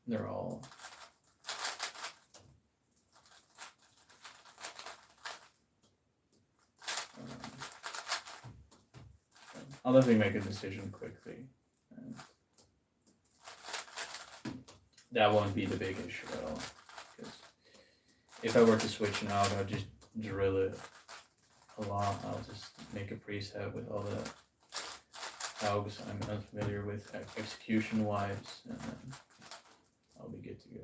they're all I'll definitely make a decision quickly. that won't be the big issue at all. Because if I were to switch now, I'd just drill it a lot. I'll just make a preset with all the tags I'm unfamiliar with execution wise, and then I'll be good to go.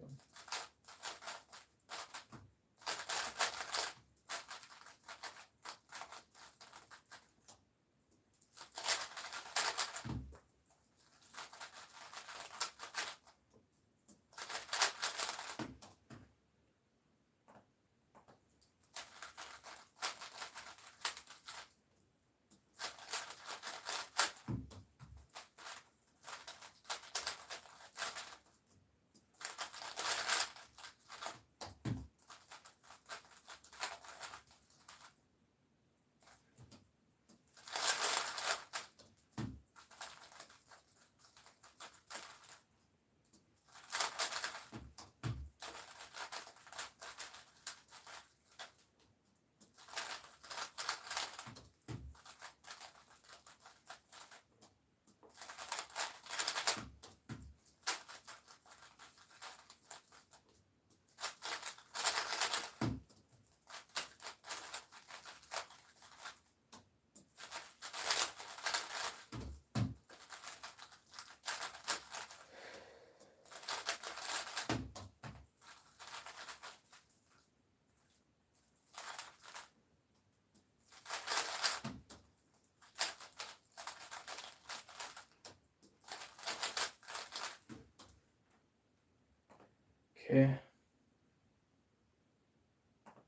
Okay.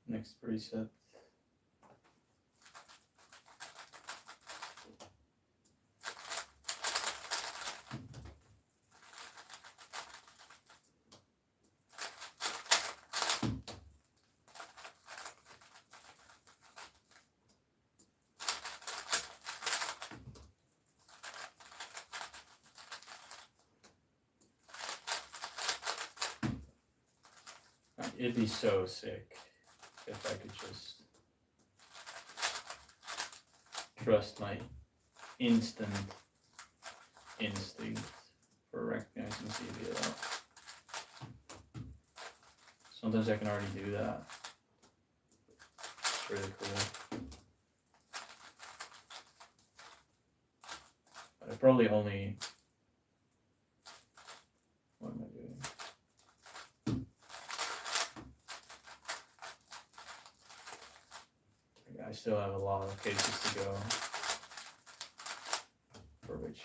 Next preset. It'd be so sick if I could just trust my instant instinct for recognizing ZBLL. Sometimes I can already do that. It's really cool. But I probably only... What am I doing? I still have a lot of cases to go for which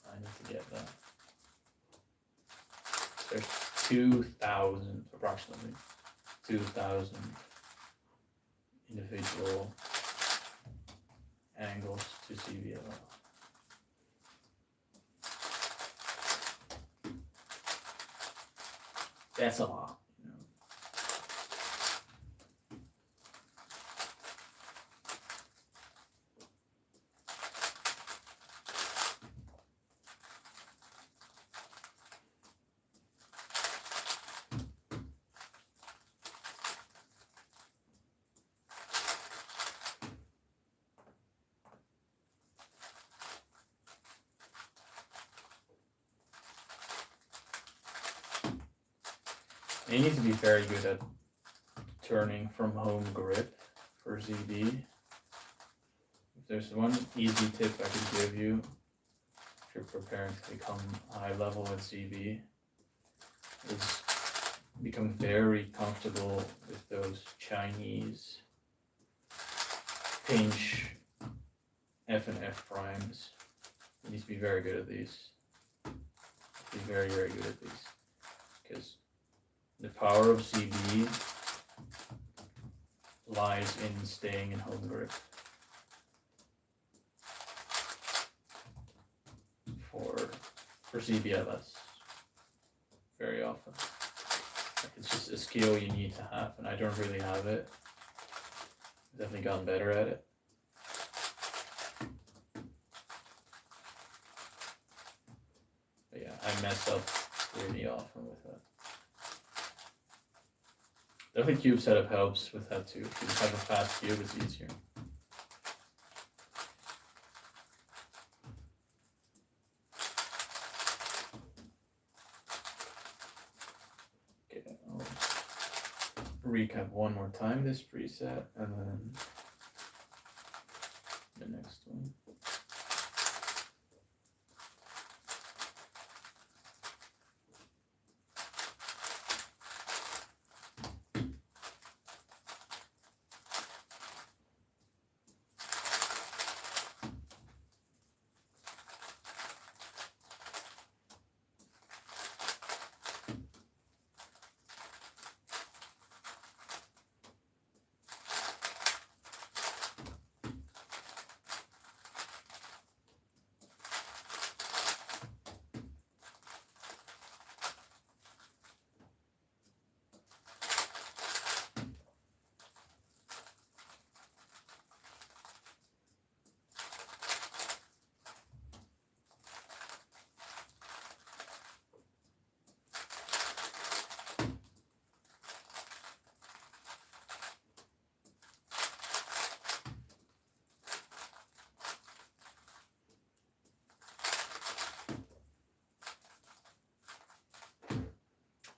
I need to get that. There's 2,000, approximately 2,000 individual angles to ZBLL. That's a lot. You need to be very good at turning from home grip for ZB. If there's one easy tip I can give you if you're preparing to become high level at ZB, is become very comfortable with those Chinese pinch F and F primes. You need to be very good at these. Be very, very good at these. Because the power of ZB lies in staying in home grip for ZBLS very often. It's just a skill you need to have, and I don't really have it. I've definitely gotten better at it. But yeah, I mess up really often with that. Definitely cube setup helps with that too. If you just have a fast cube, it's easier. recap one more time this preset and then the next one.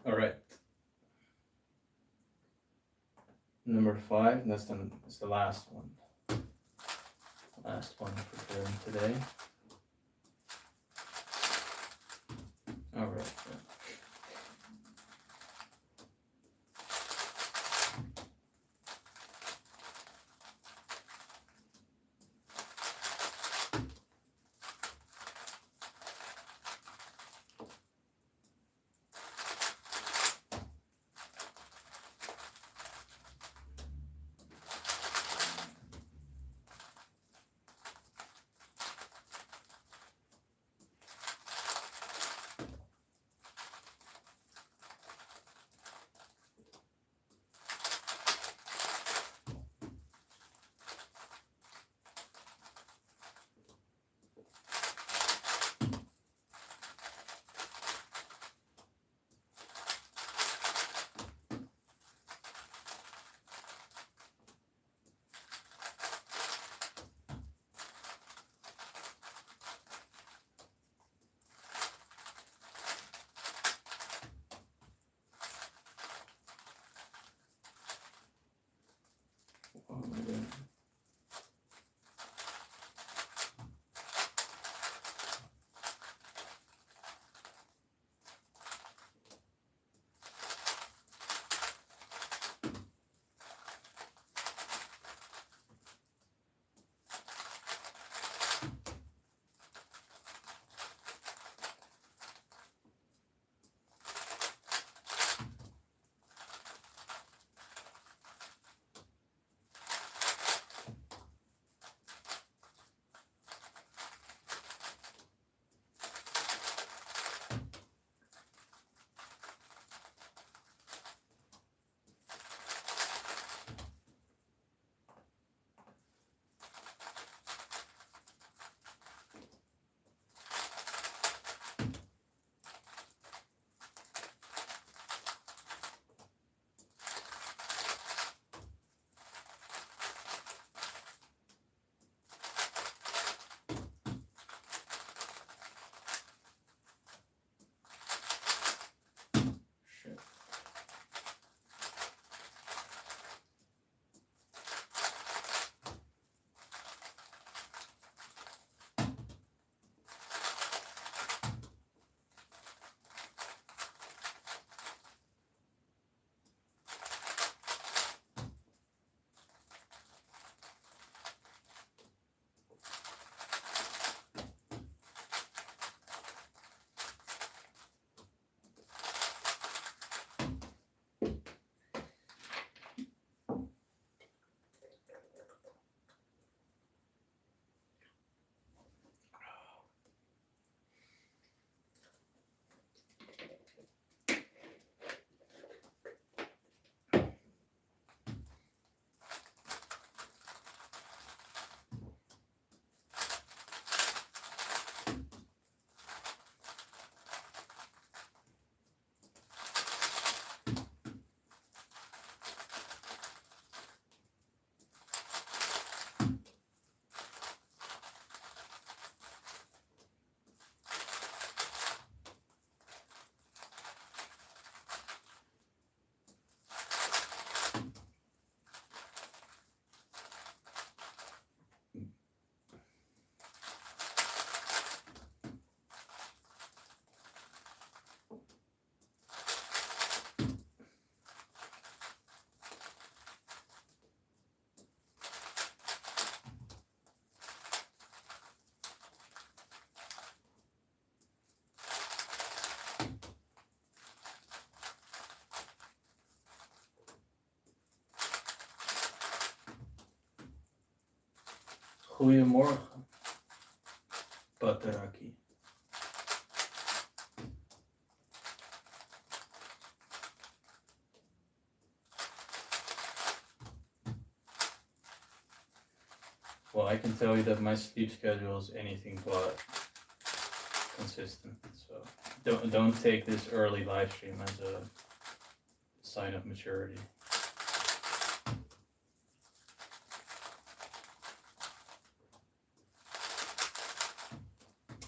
All right. Number 5, that's the last one. Last one preparing today. All right. Yeah. Oh my God. Goedemorgen. Pataraki. Well, I can tell you that my sleep schedule is anything but consistent. So don't take this early live stream as a sign of maturity.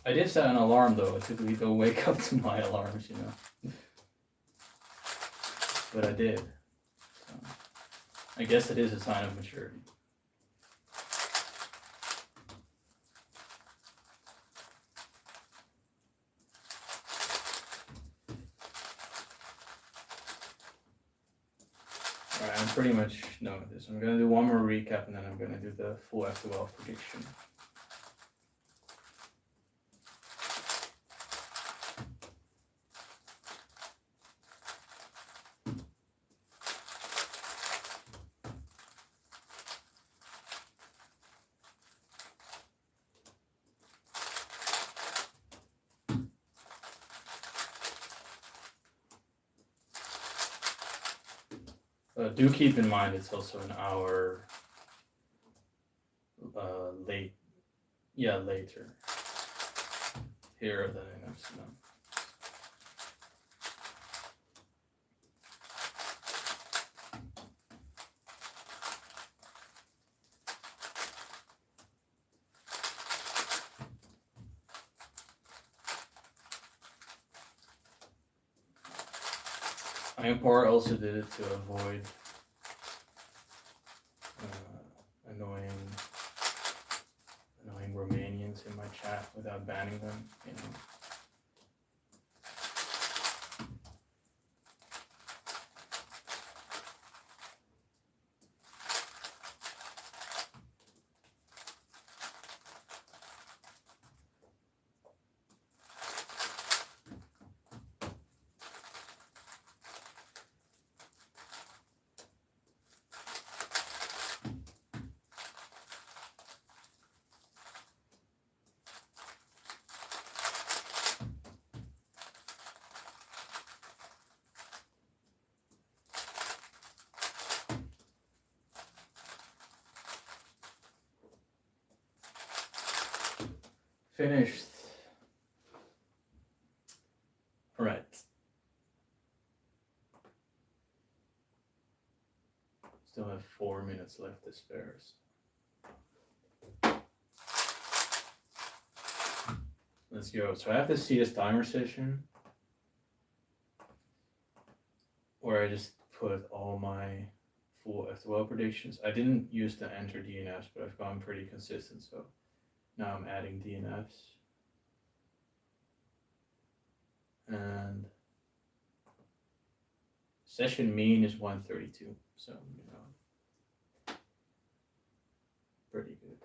I did set an alarm though. I typically don't wake up to my alarms, you know. But I did. So I guess it is a sign of maturity. Alright, I'm pretty much done with this. I'm gonna do one more recap and then I'm gonna do the full F2L prediction. Do keep in mind it's also an hour later here than in Amsterdam. Import also did it to avoid annoying Romanians in my chat without banning them, you know. Finished. Right. Still have 4 minutes left to spare. Let's go. So I have the CS timer session where I just put all my full F2L predictions. I didn't use the enter DNFs, but I've gone pretty consistent. So now I'm adding DNFs. And session mean is 132. So, you know, pretty good.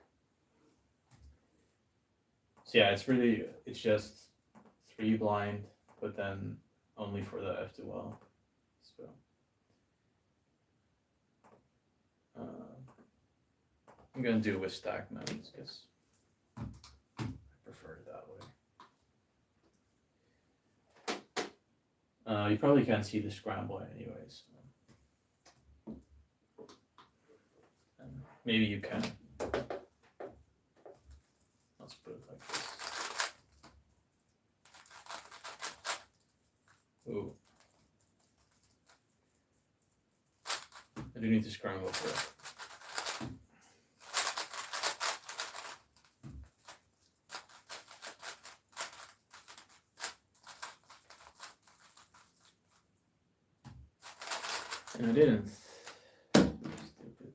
So yeah, it's just 3 blind, but then only for the F2L. So I'm gonna do it with stack mounts because I prefer it that way. You probably can't see the scramble anyways. Maybe you can. Let's put it like this. Ooh. I do need to scramble for it. And I didn't. Stupid.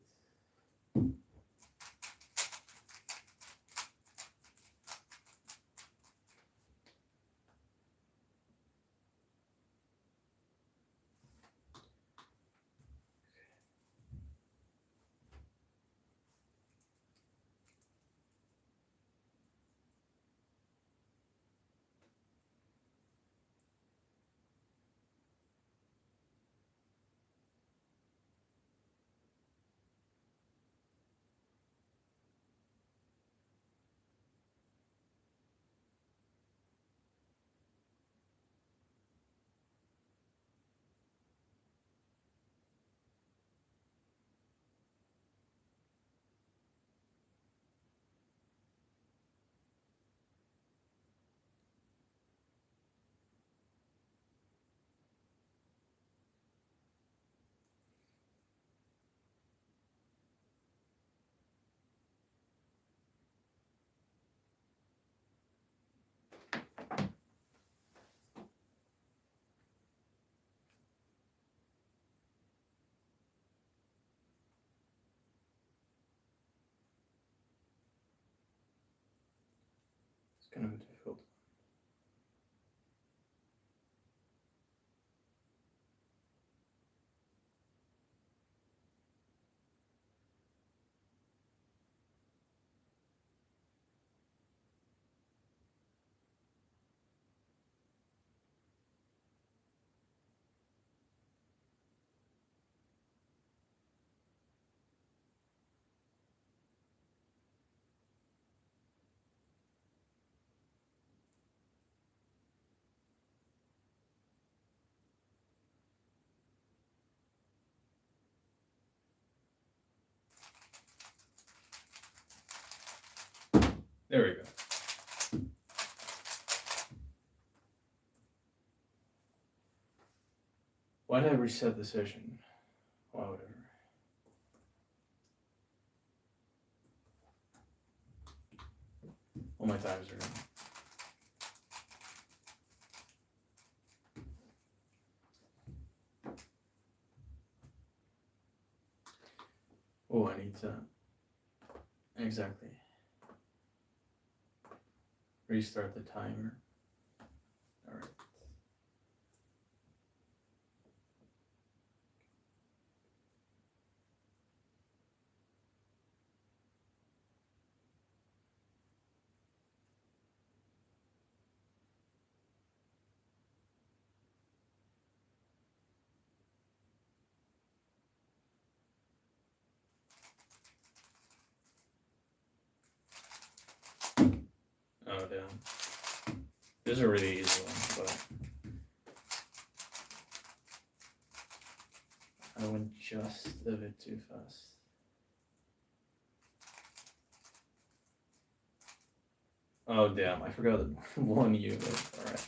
kind of difficult. There we go. Why did I reset the session? Well, whatever. All my times are gone. Oh, I need to exactly restart the timer. All right. Oh, damn. This is a really easy one, but I went just a bit too fast. Oh, damn. I forgot that 1 unit. Alright.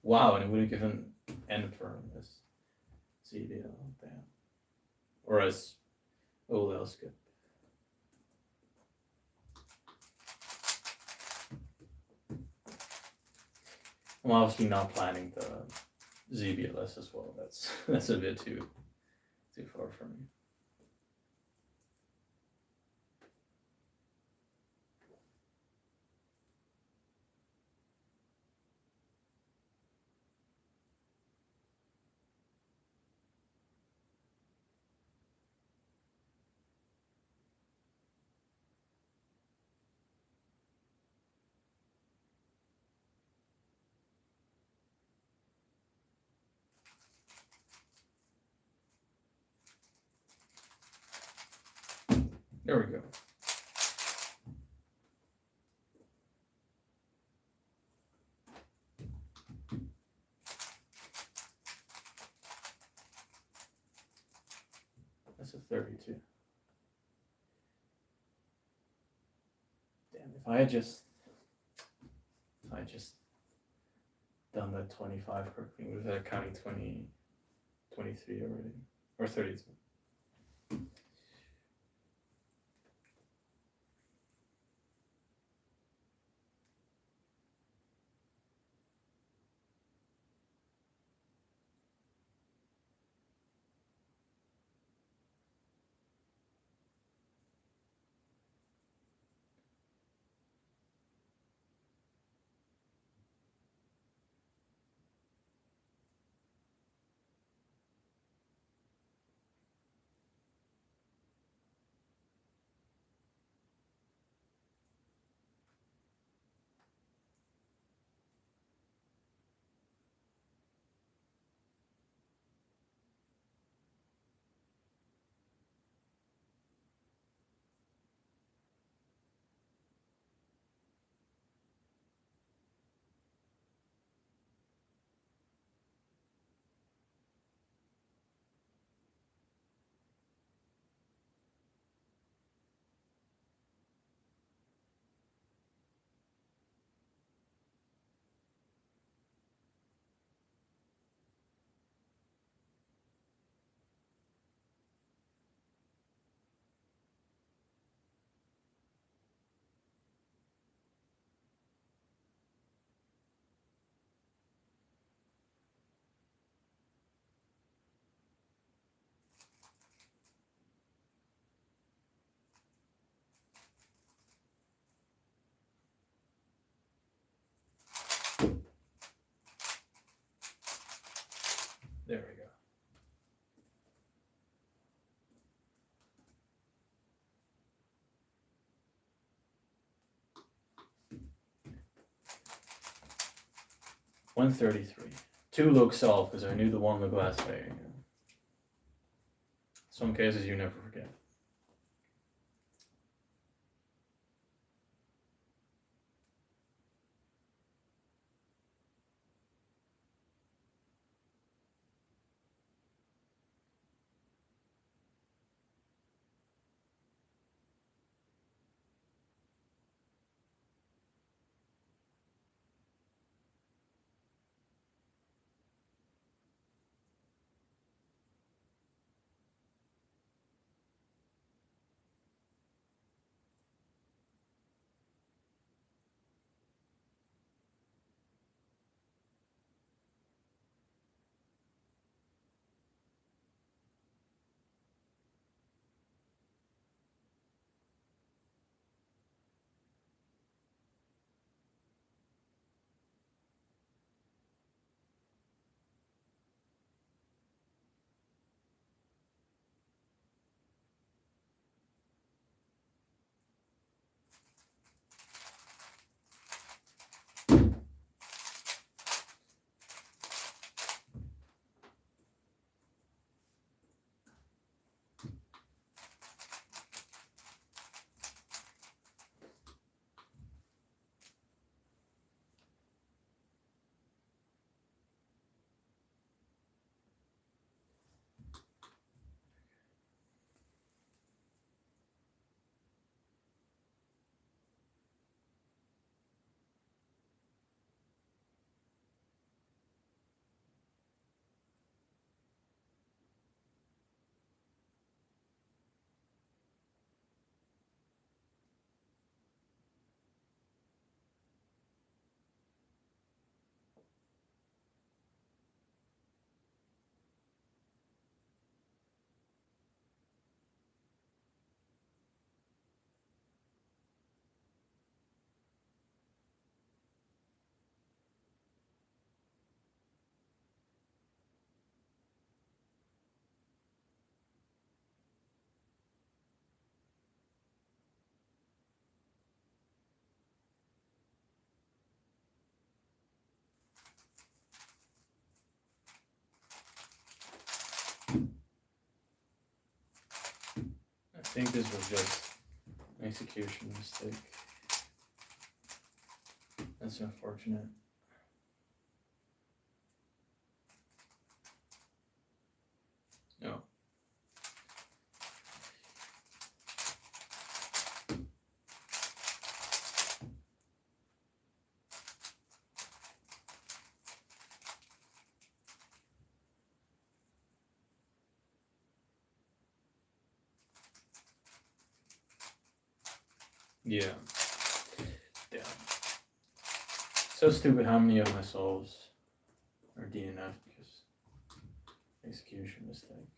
Wow, and it would have given end firm as ZBL. Damn. Or as OL skip. I'm obviously not planning the ZBLS as well. That's a bit too far for me. There we go. That's a 32. Damn, if I had just done that 25 correctly, we would have had counting 20, 23 already, or 32. 133. 2 look solved because I knew the one looked last way. You know. Some cases you never forget. I think this was just an execution mistake. That's unfortunate. No. Yeah. Damn. So stupid how many of my solves are DNF because execution mistake.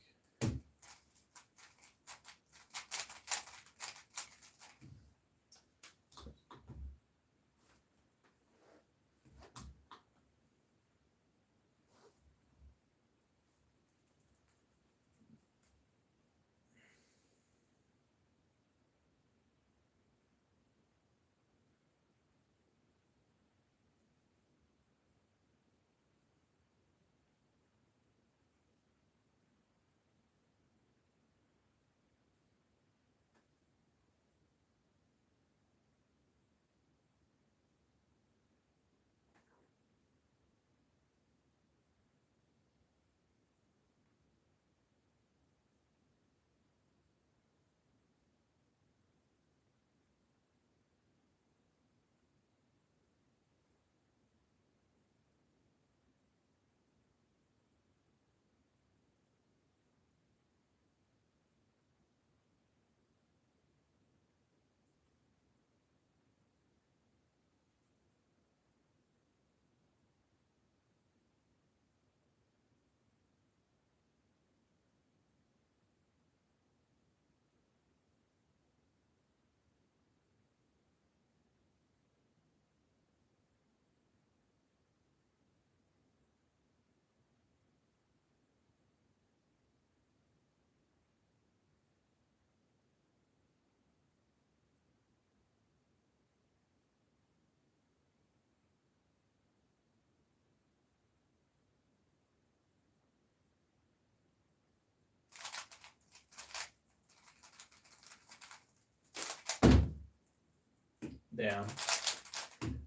down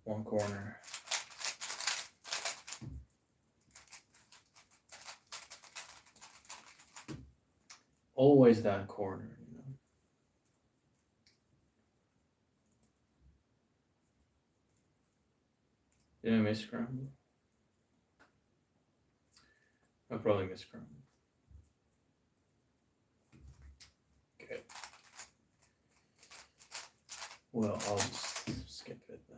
one corner. Always that corner, you know. Did I miss scramble? I probably missed scramble. Okay. Well, I'll just skip it then.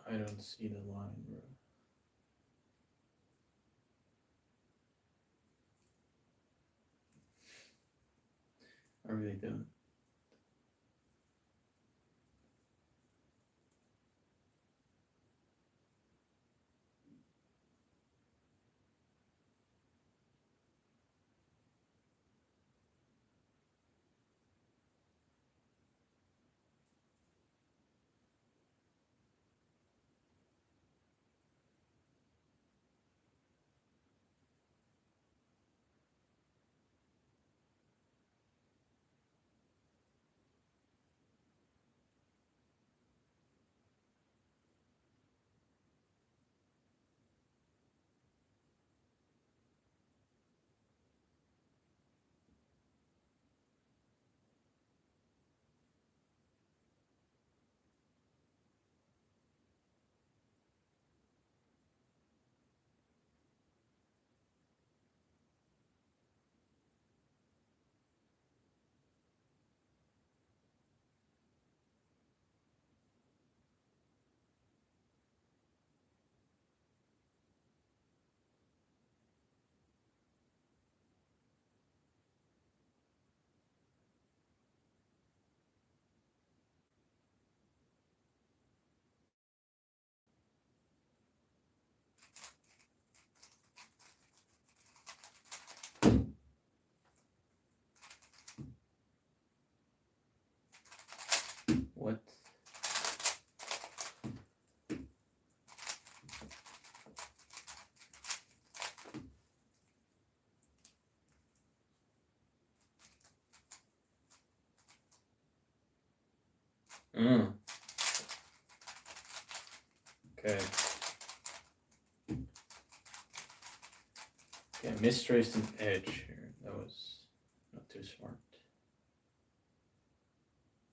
I don't see the line, bro. I really don't. What? Okay. Okay, mistraced an edge here. That was not too smart.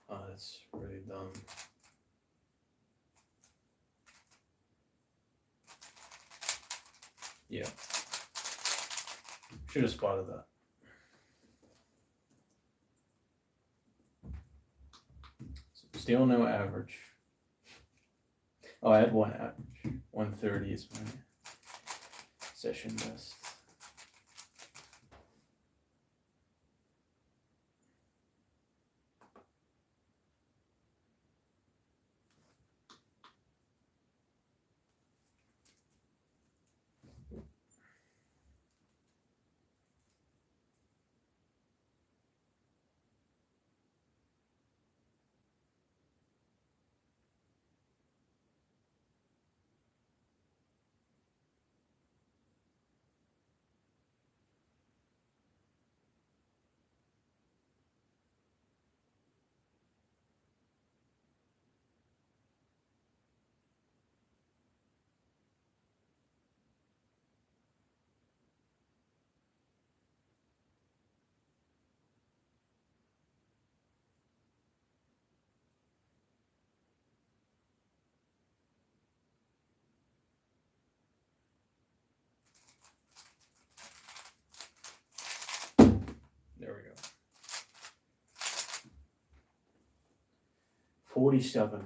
Oh, that's really dumb. Yeah. Should have spotted that. Still no average. Oh, I had one average. 130 is my session best. There we go. 47.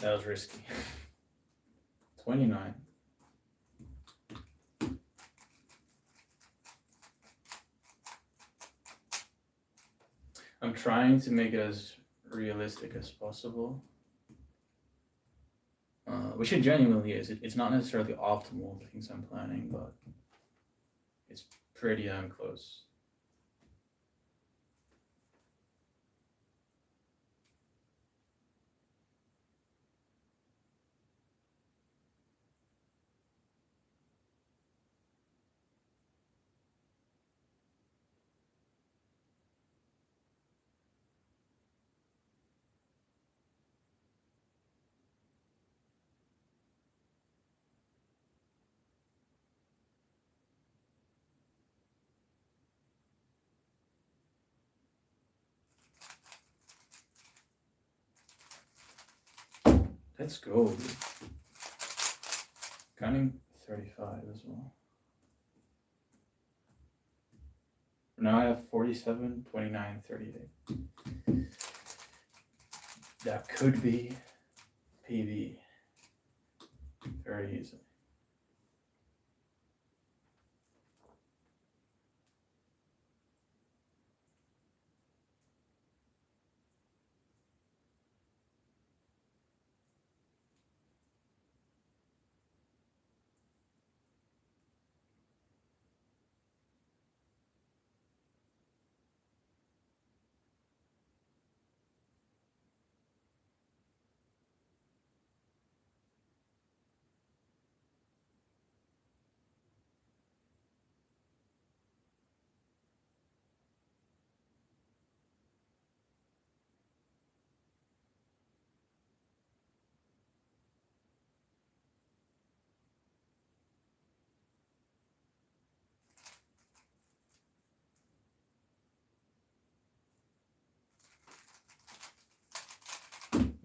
That was risky. 29. I'm trying to make it as realistic as possible. Which it genuinely is. It's not necessarily optimal, the things I'm planning, but it's pretty damn close. Let's go, dude. Counting 35 as well. Now I have 47, 29, 38. That could be PB very easily.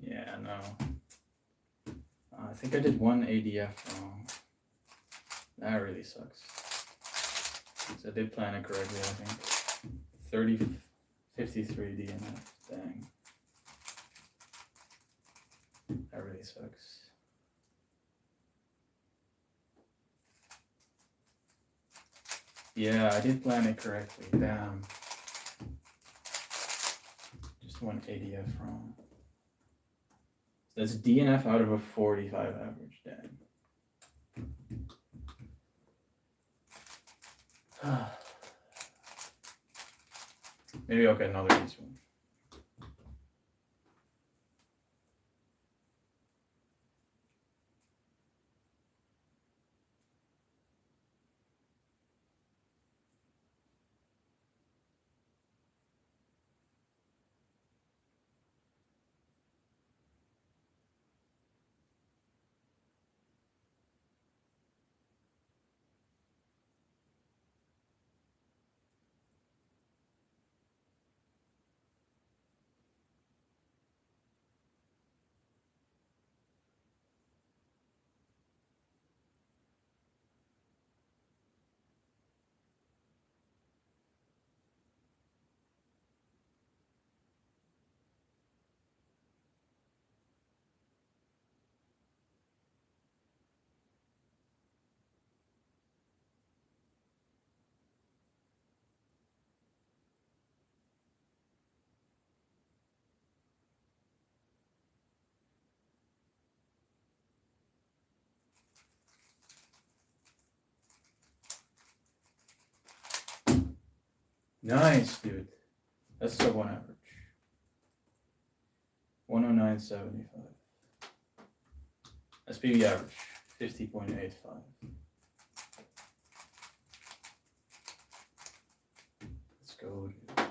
Yeah, no. I think I did one ADF wrong. That really sucks. So I did plan it correctly, I think. 30, 53 DNF. Dang. That really sucks. Yeah, I did plan it correctly. Damn. Just one ADF wrong. That's DNF out of a 45 average. Dang. Maybe I'll get another easy one. Nice, dude. That's sub 1 average. 109.75. SPB average, 50.85. Let's go, dude.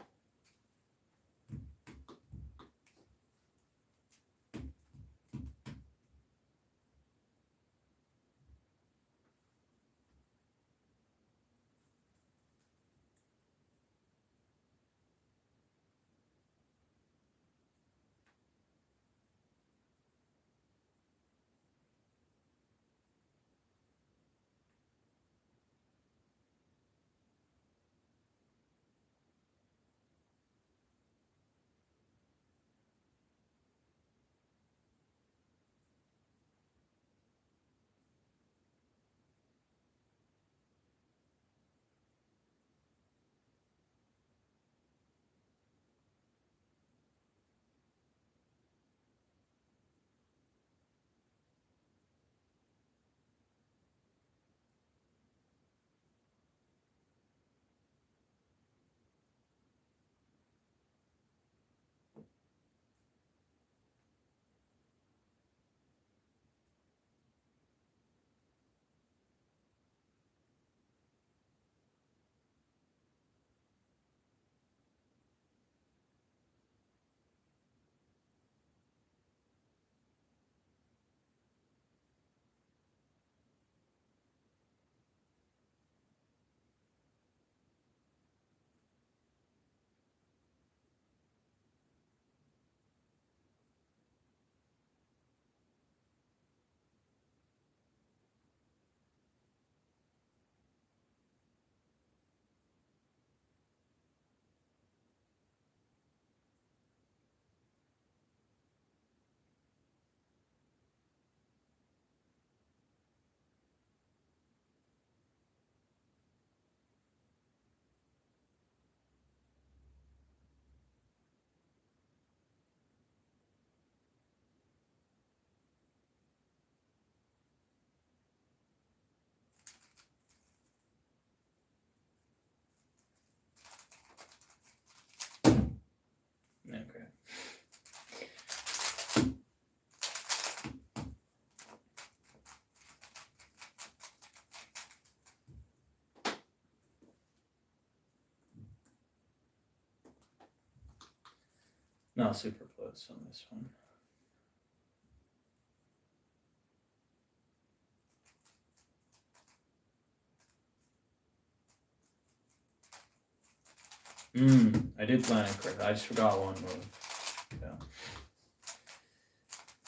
not super close on this one. I did plan it correctly. I just forgot one move. Yeah.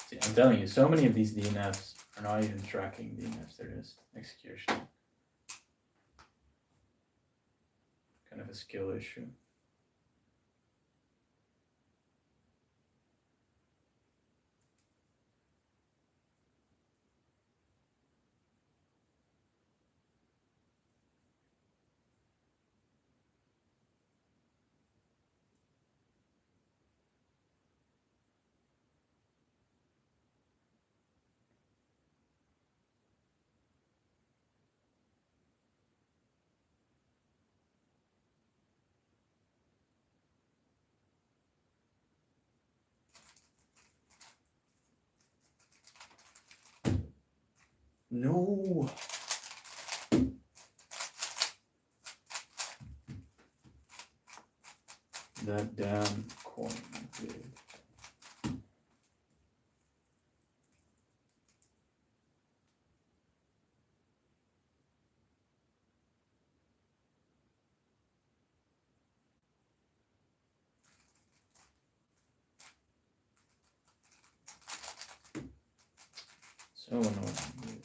See, I'm telling you, so many of these DNFs are not even tracking DNFs, they're just execution. Kind of a skill issue. No. That damn coin, dude. So annoying, dude.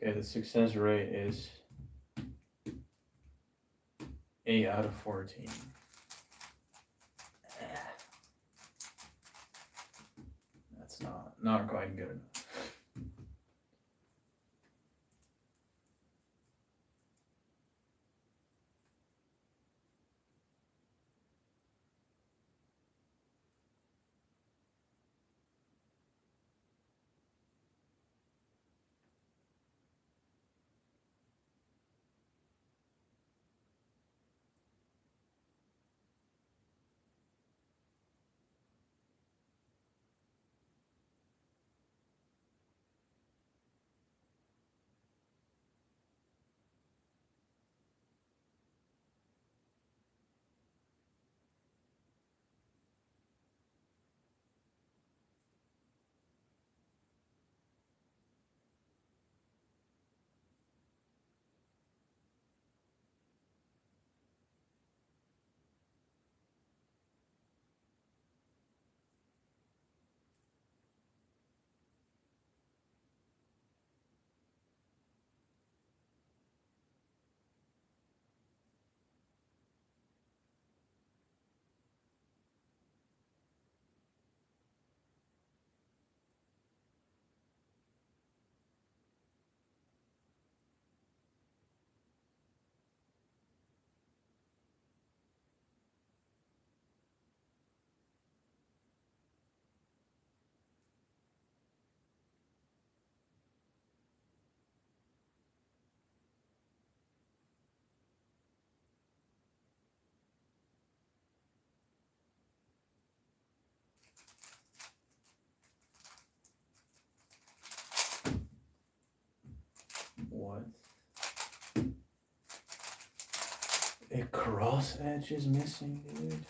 Okay, the success rate is 8 out of 14. That's not quite good enough. What? A cross edge is missing, dude.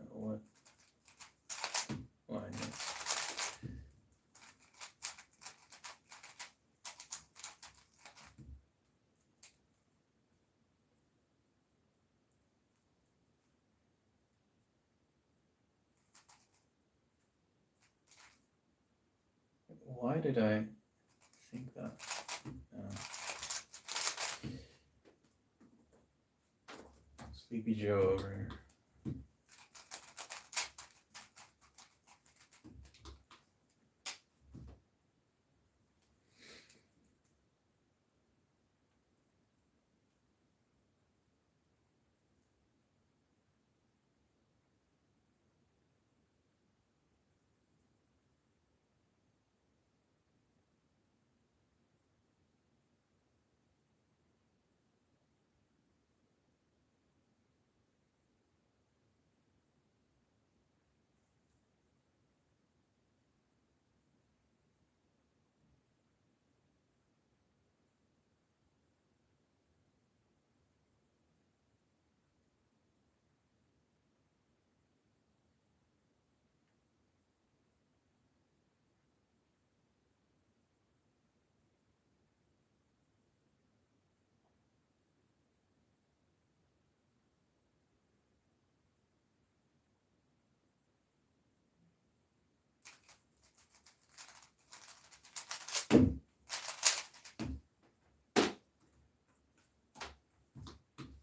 What? Why not? Why did I think that? Sleepy Joe over here.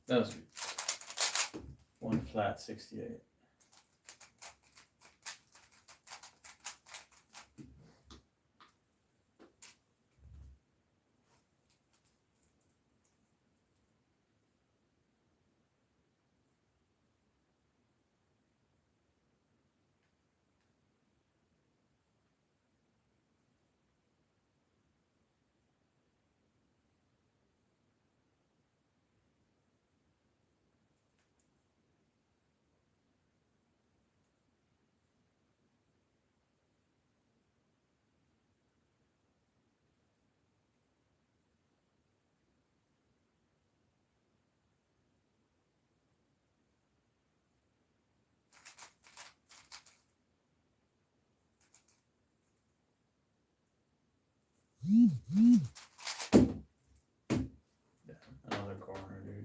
That was one flat 68. Yeah, another corner, dude.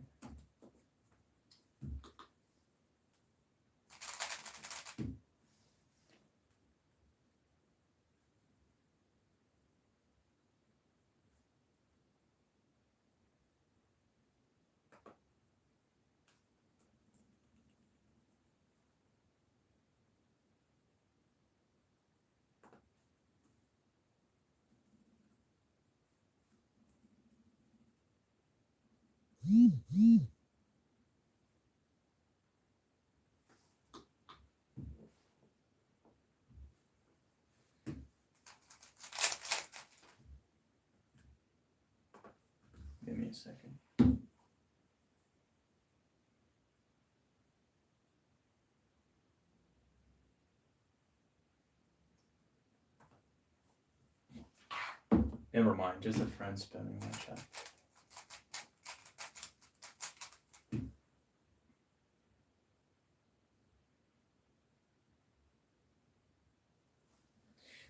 Give me a second. Never mind, just a friend spamming my chat.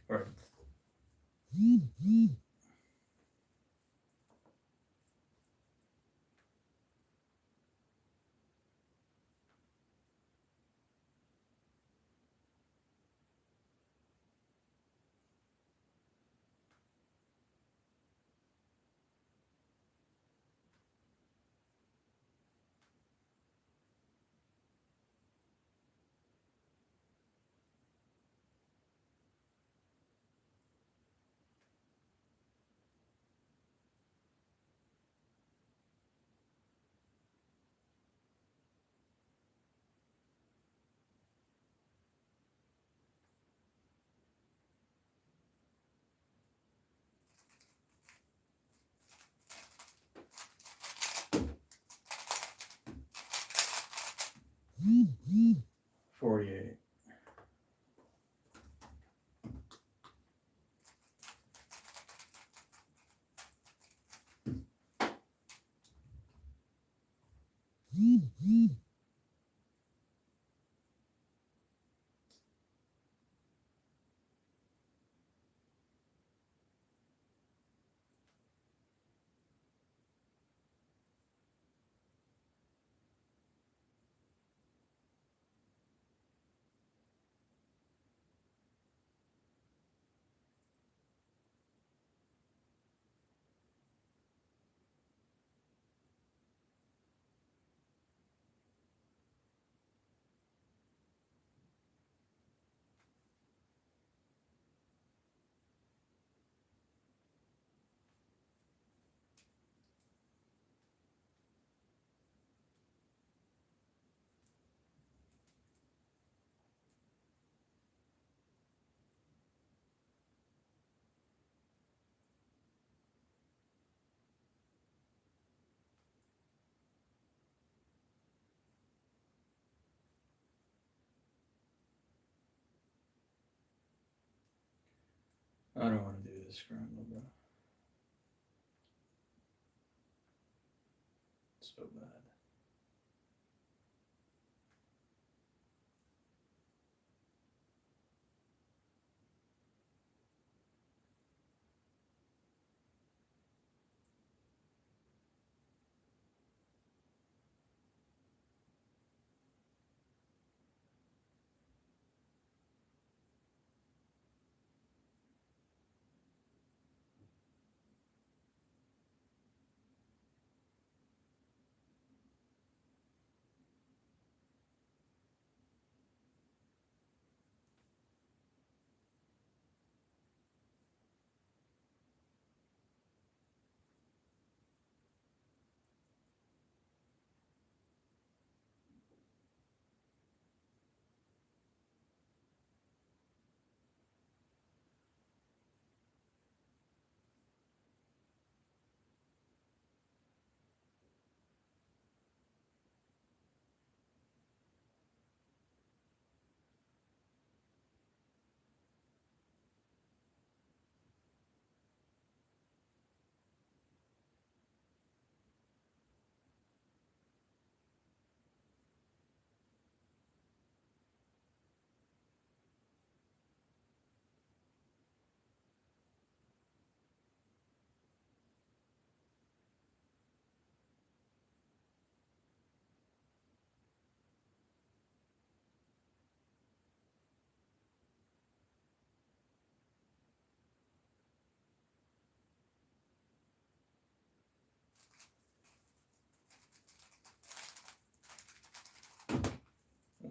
Right. Mm-hmm. 48. I don't want to do this scramble, bro. So bad.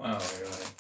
Wow, you're right.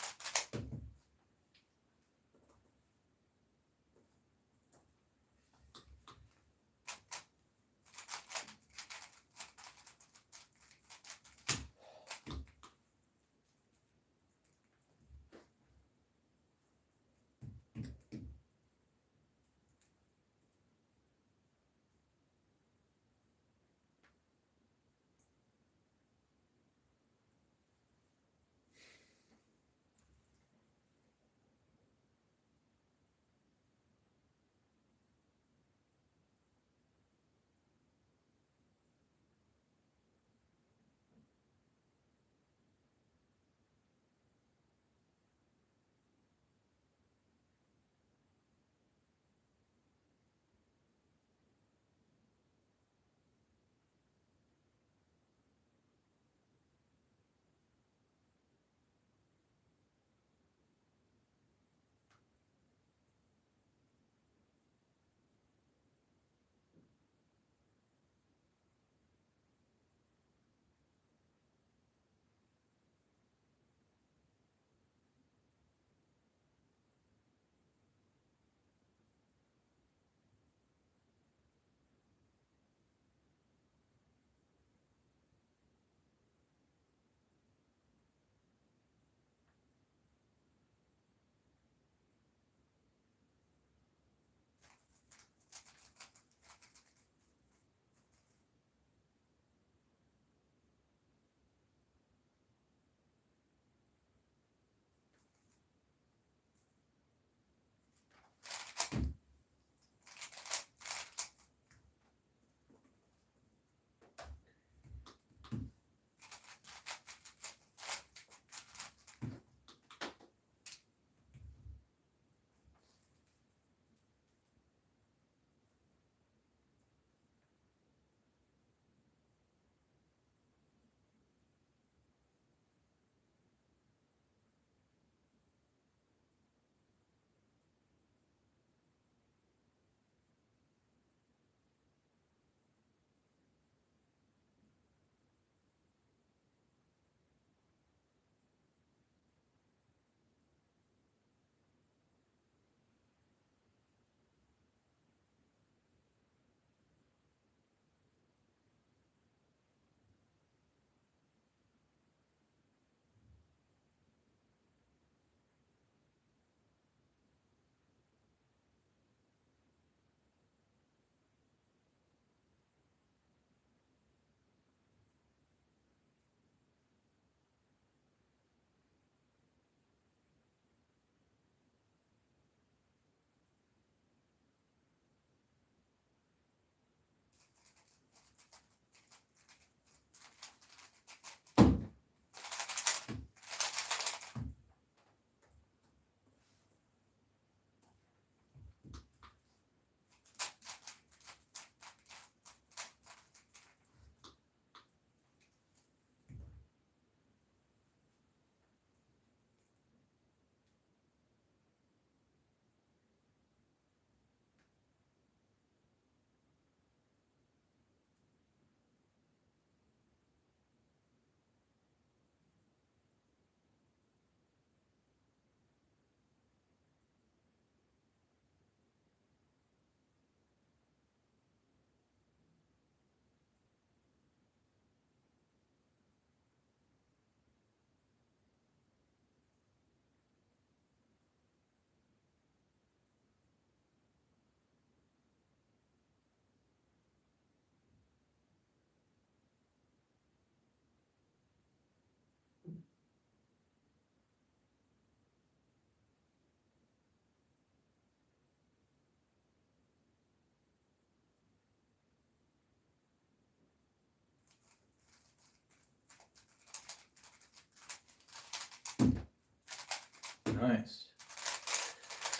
Nice.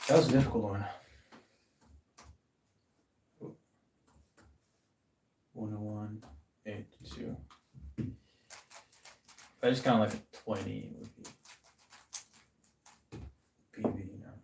That was a difficult one. 101, 82. I just kind of like a 20 would be PV now.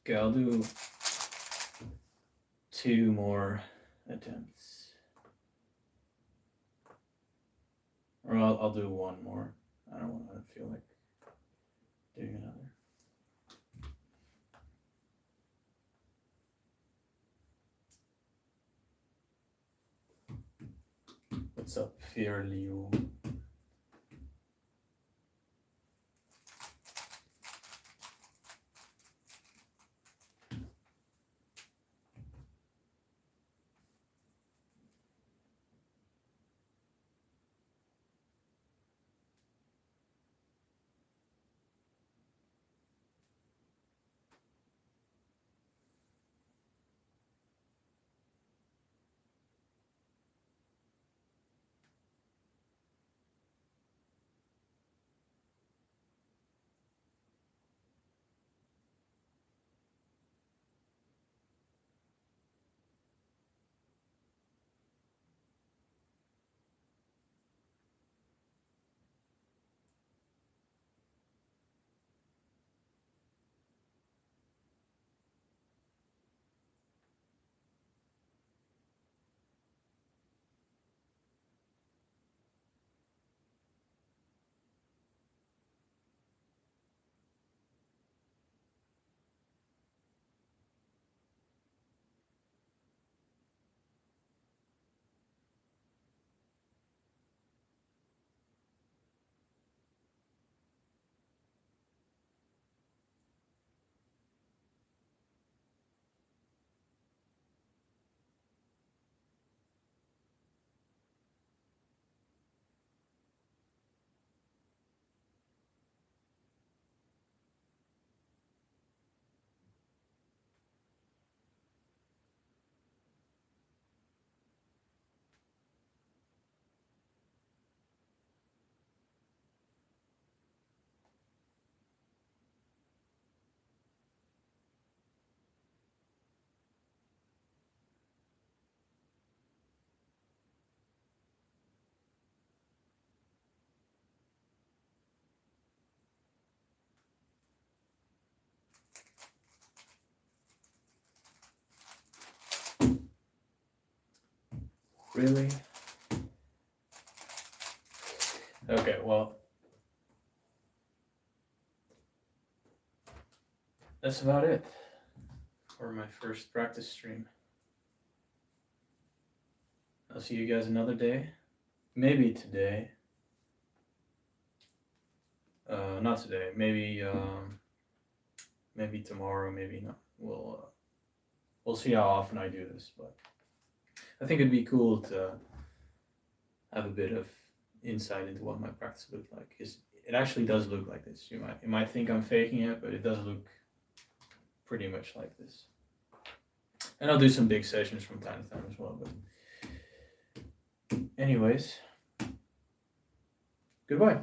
Okay, I'll do 2 more attempts. Or I'll do 1 more. I don't want to feel like doing another. What's up, Fear Liu? Really? Okay, well, that's about it for my first practice stream. I'll see you guys another day. Maybe today. Not today. Maybe tomorrow. Maybe not. We'll see how often I do this, but I think it'd be cool to have a bit of insight into what my practice looks like. It actually does look like this. You might think I'm faking it, but it does look pretty much like this. And I'll do some big sessions from time to time as well. But anyways, goodbye.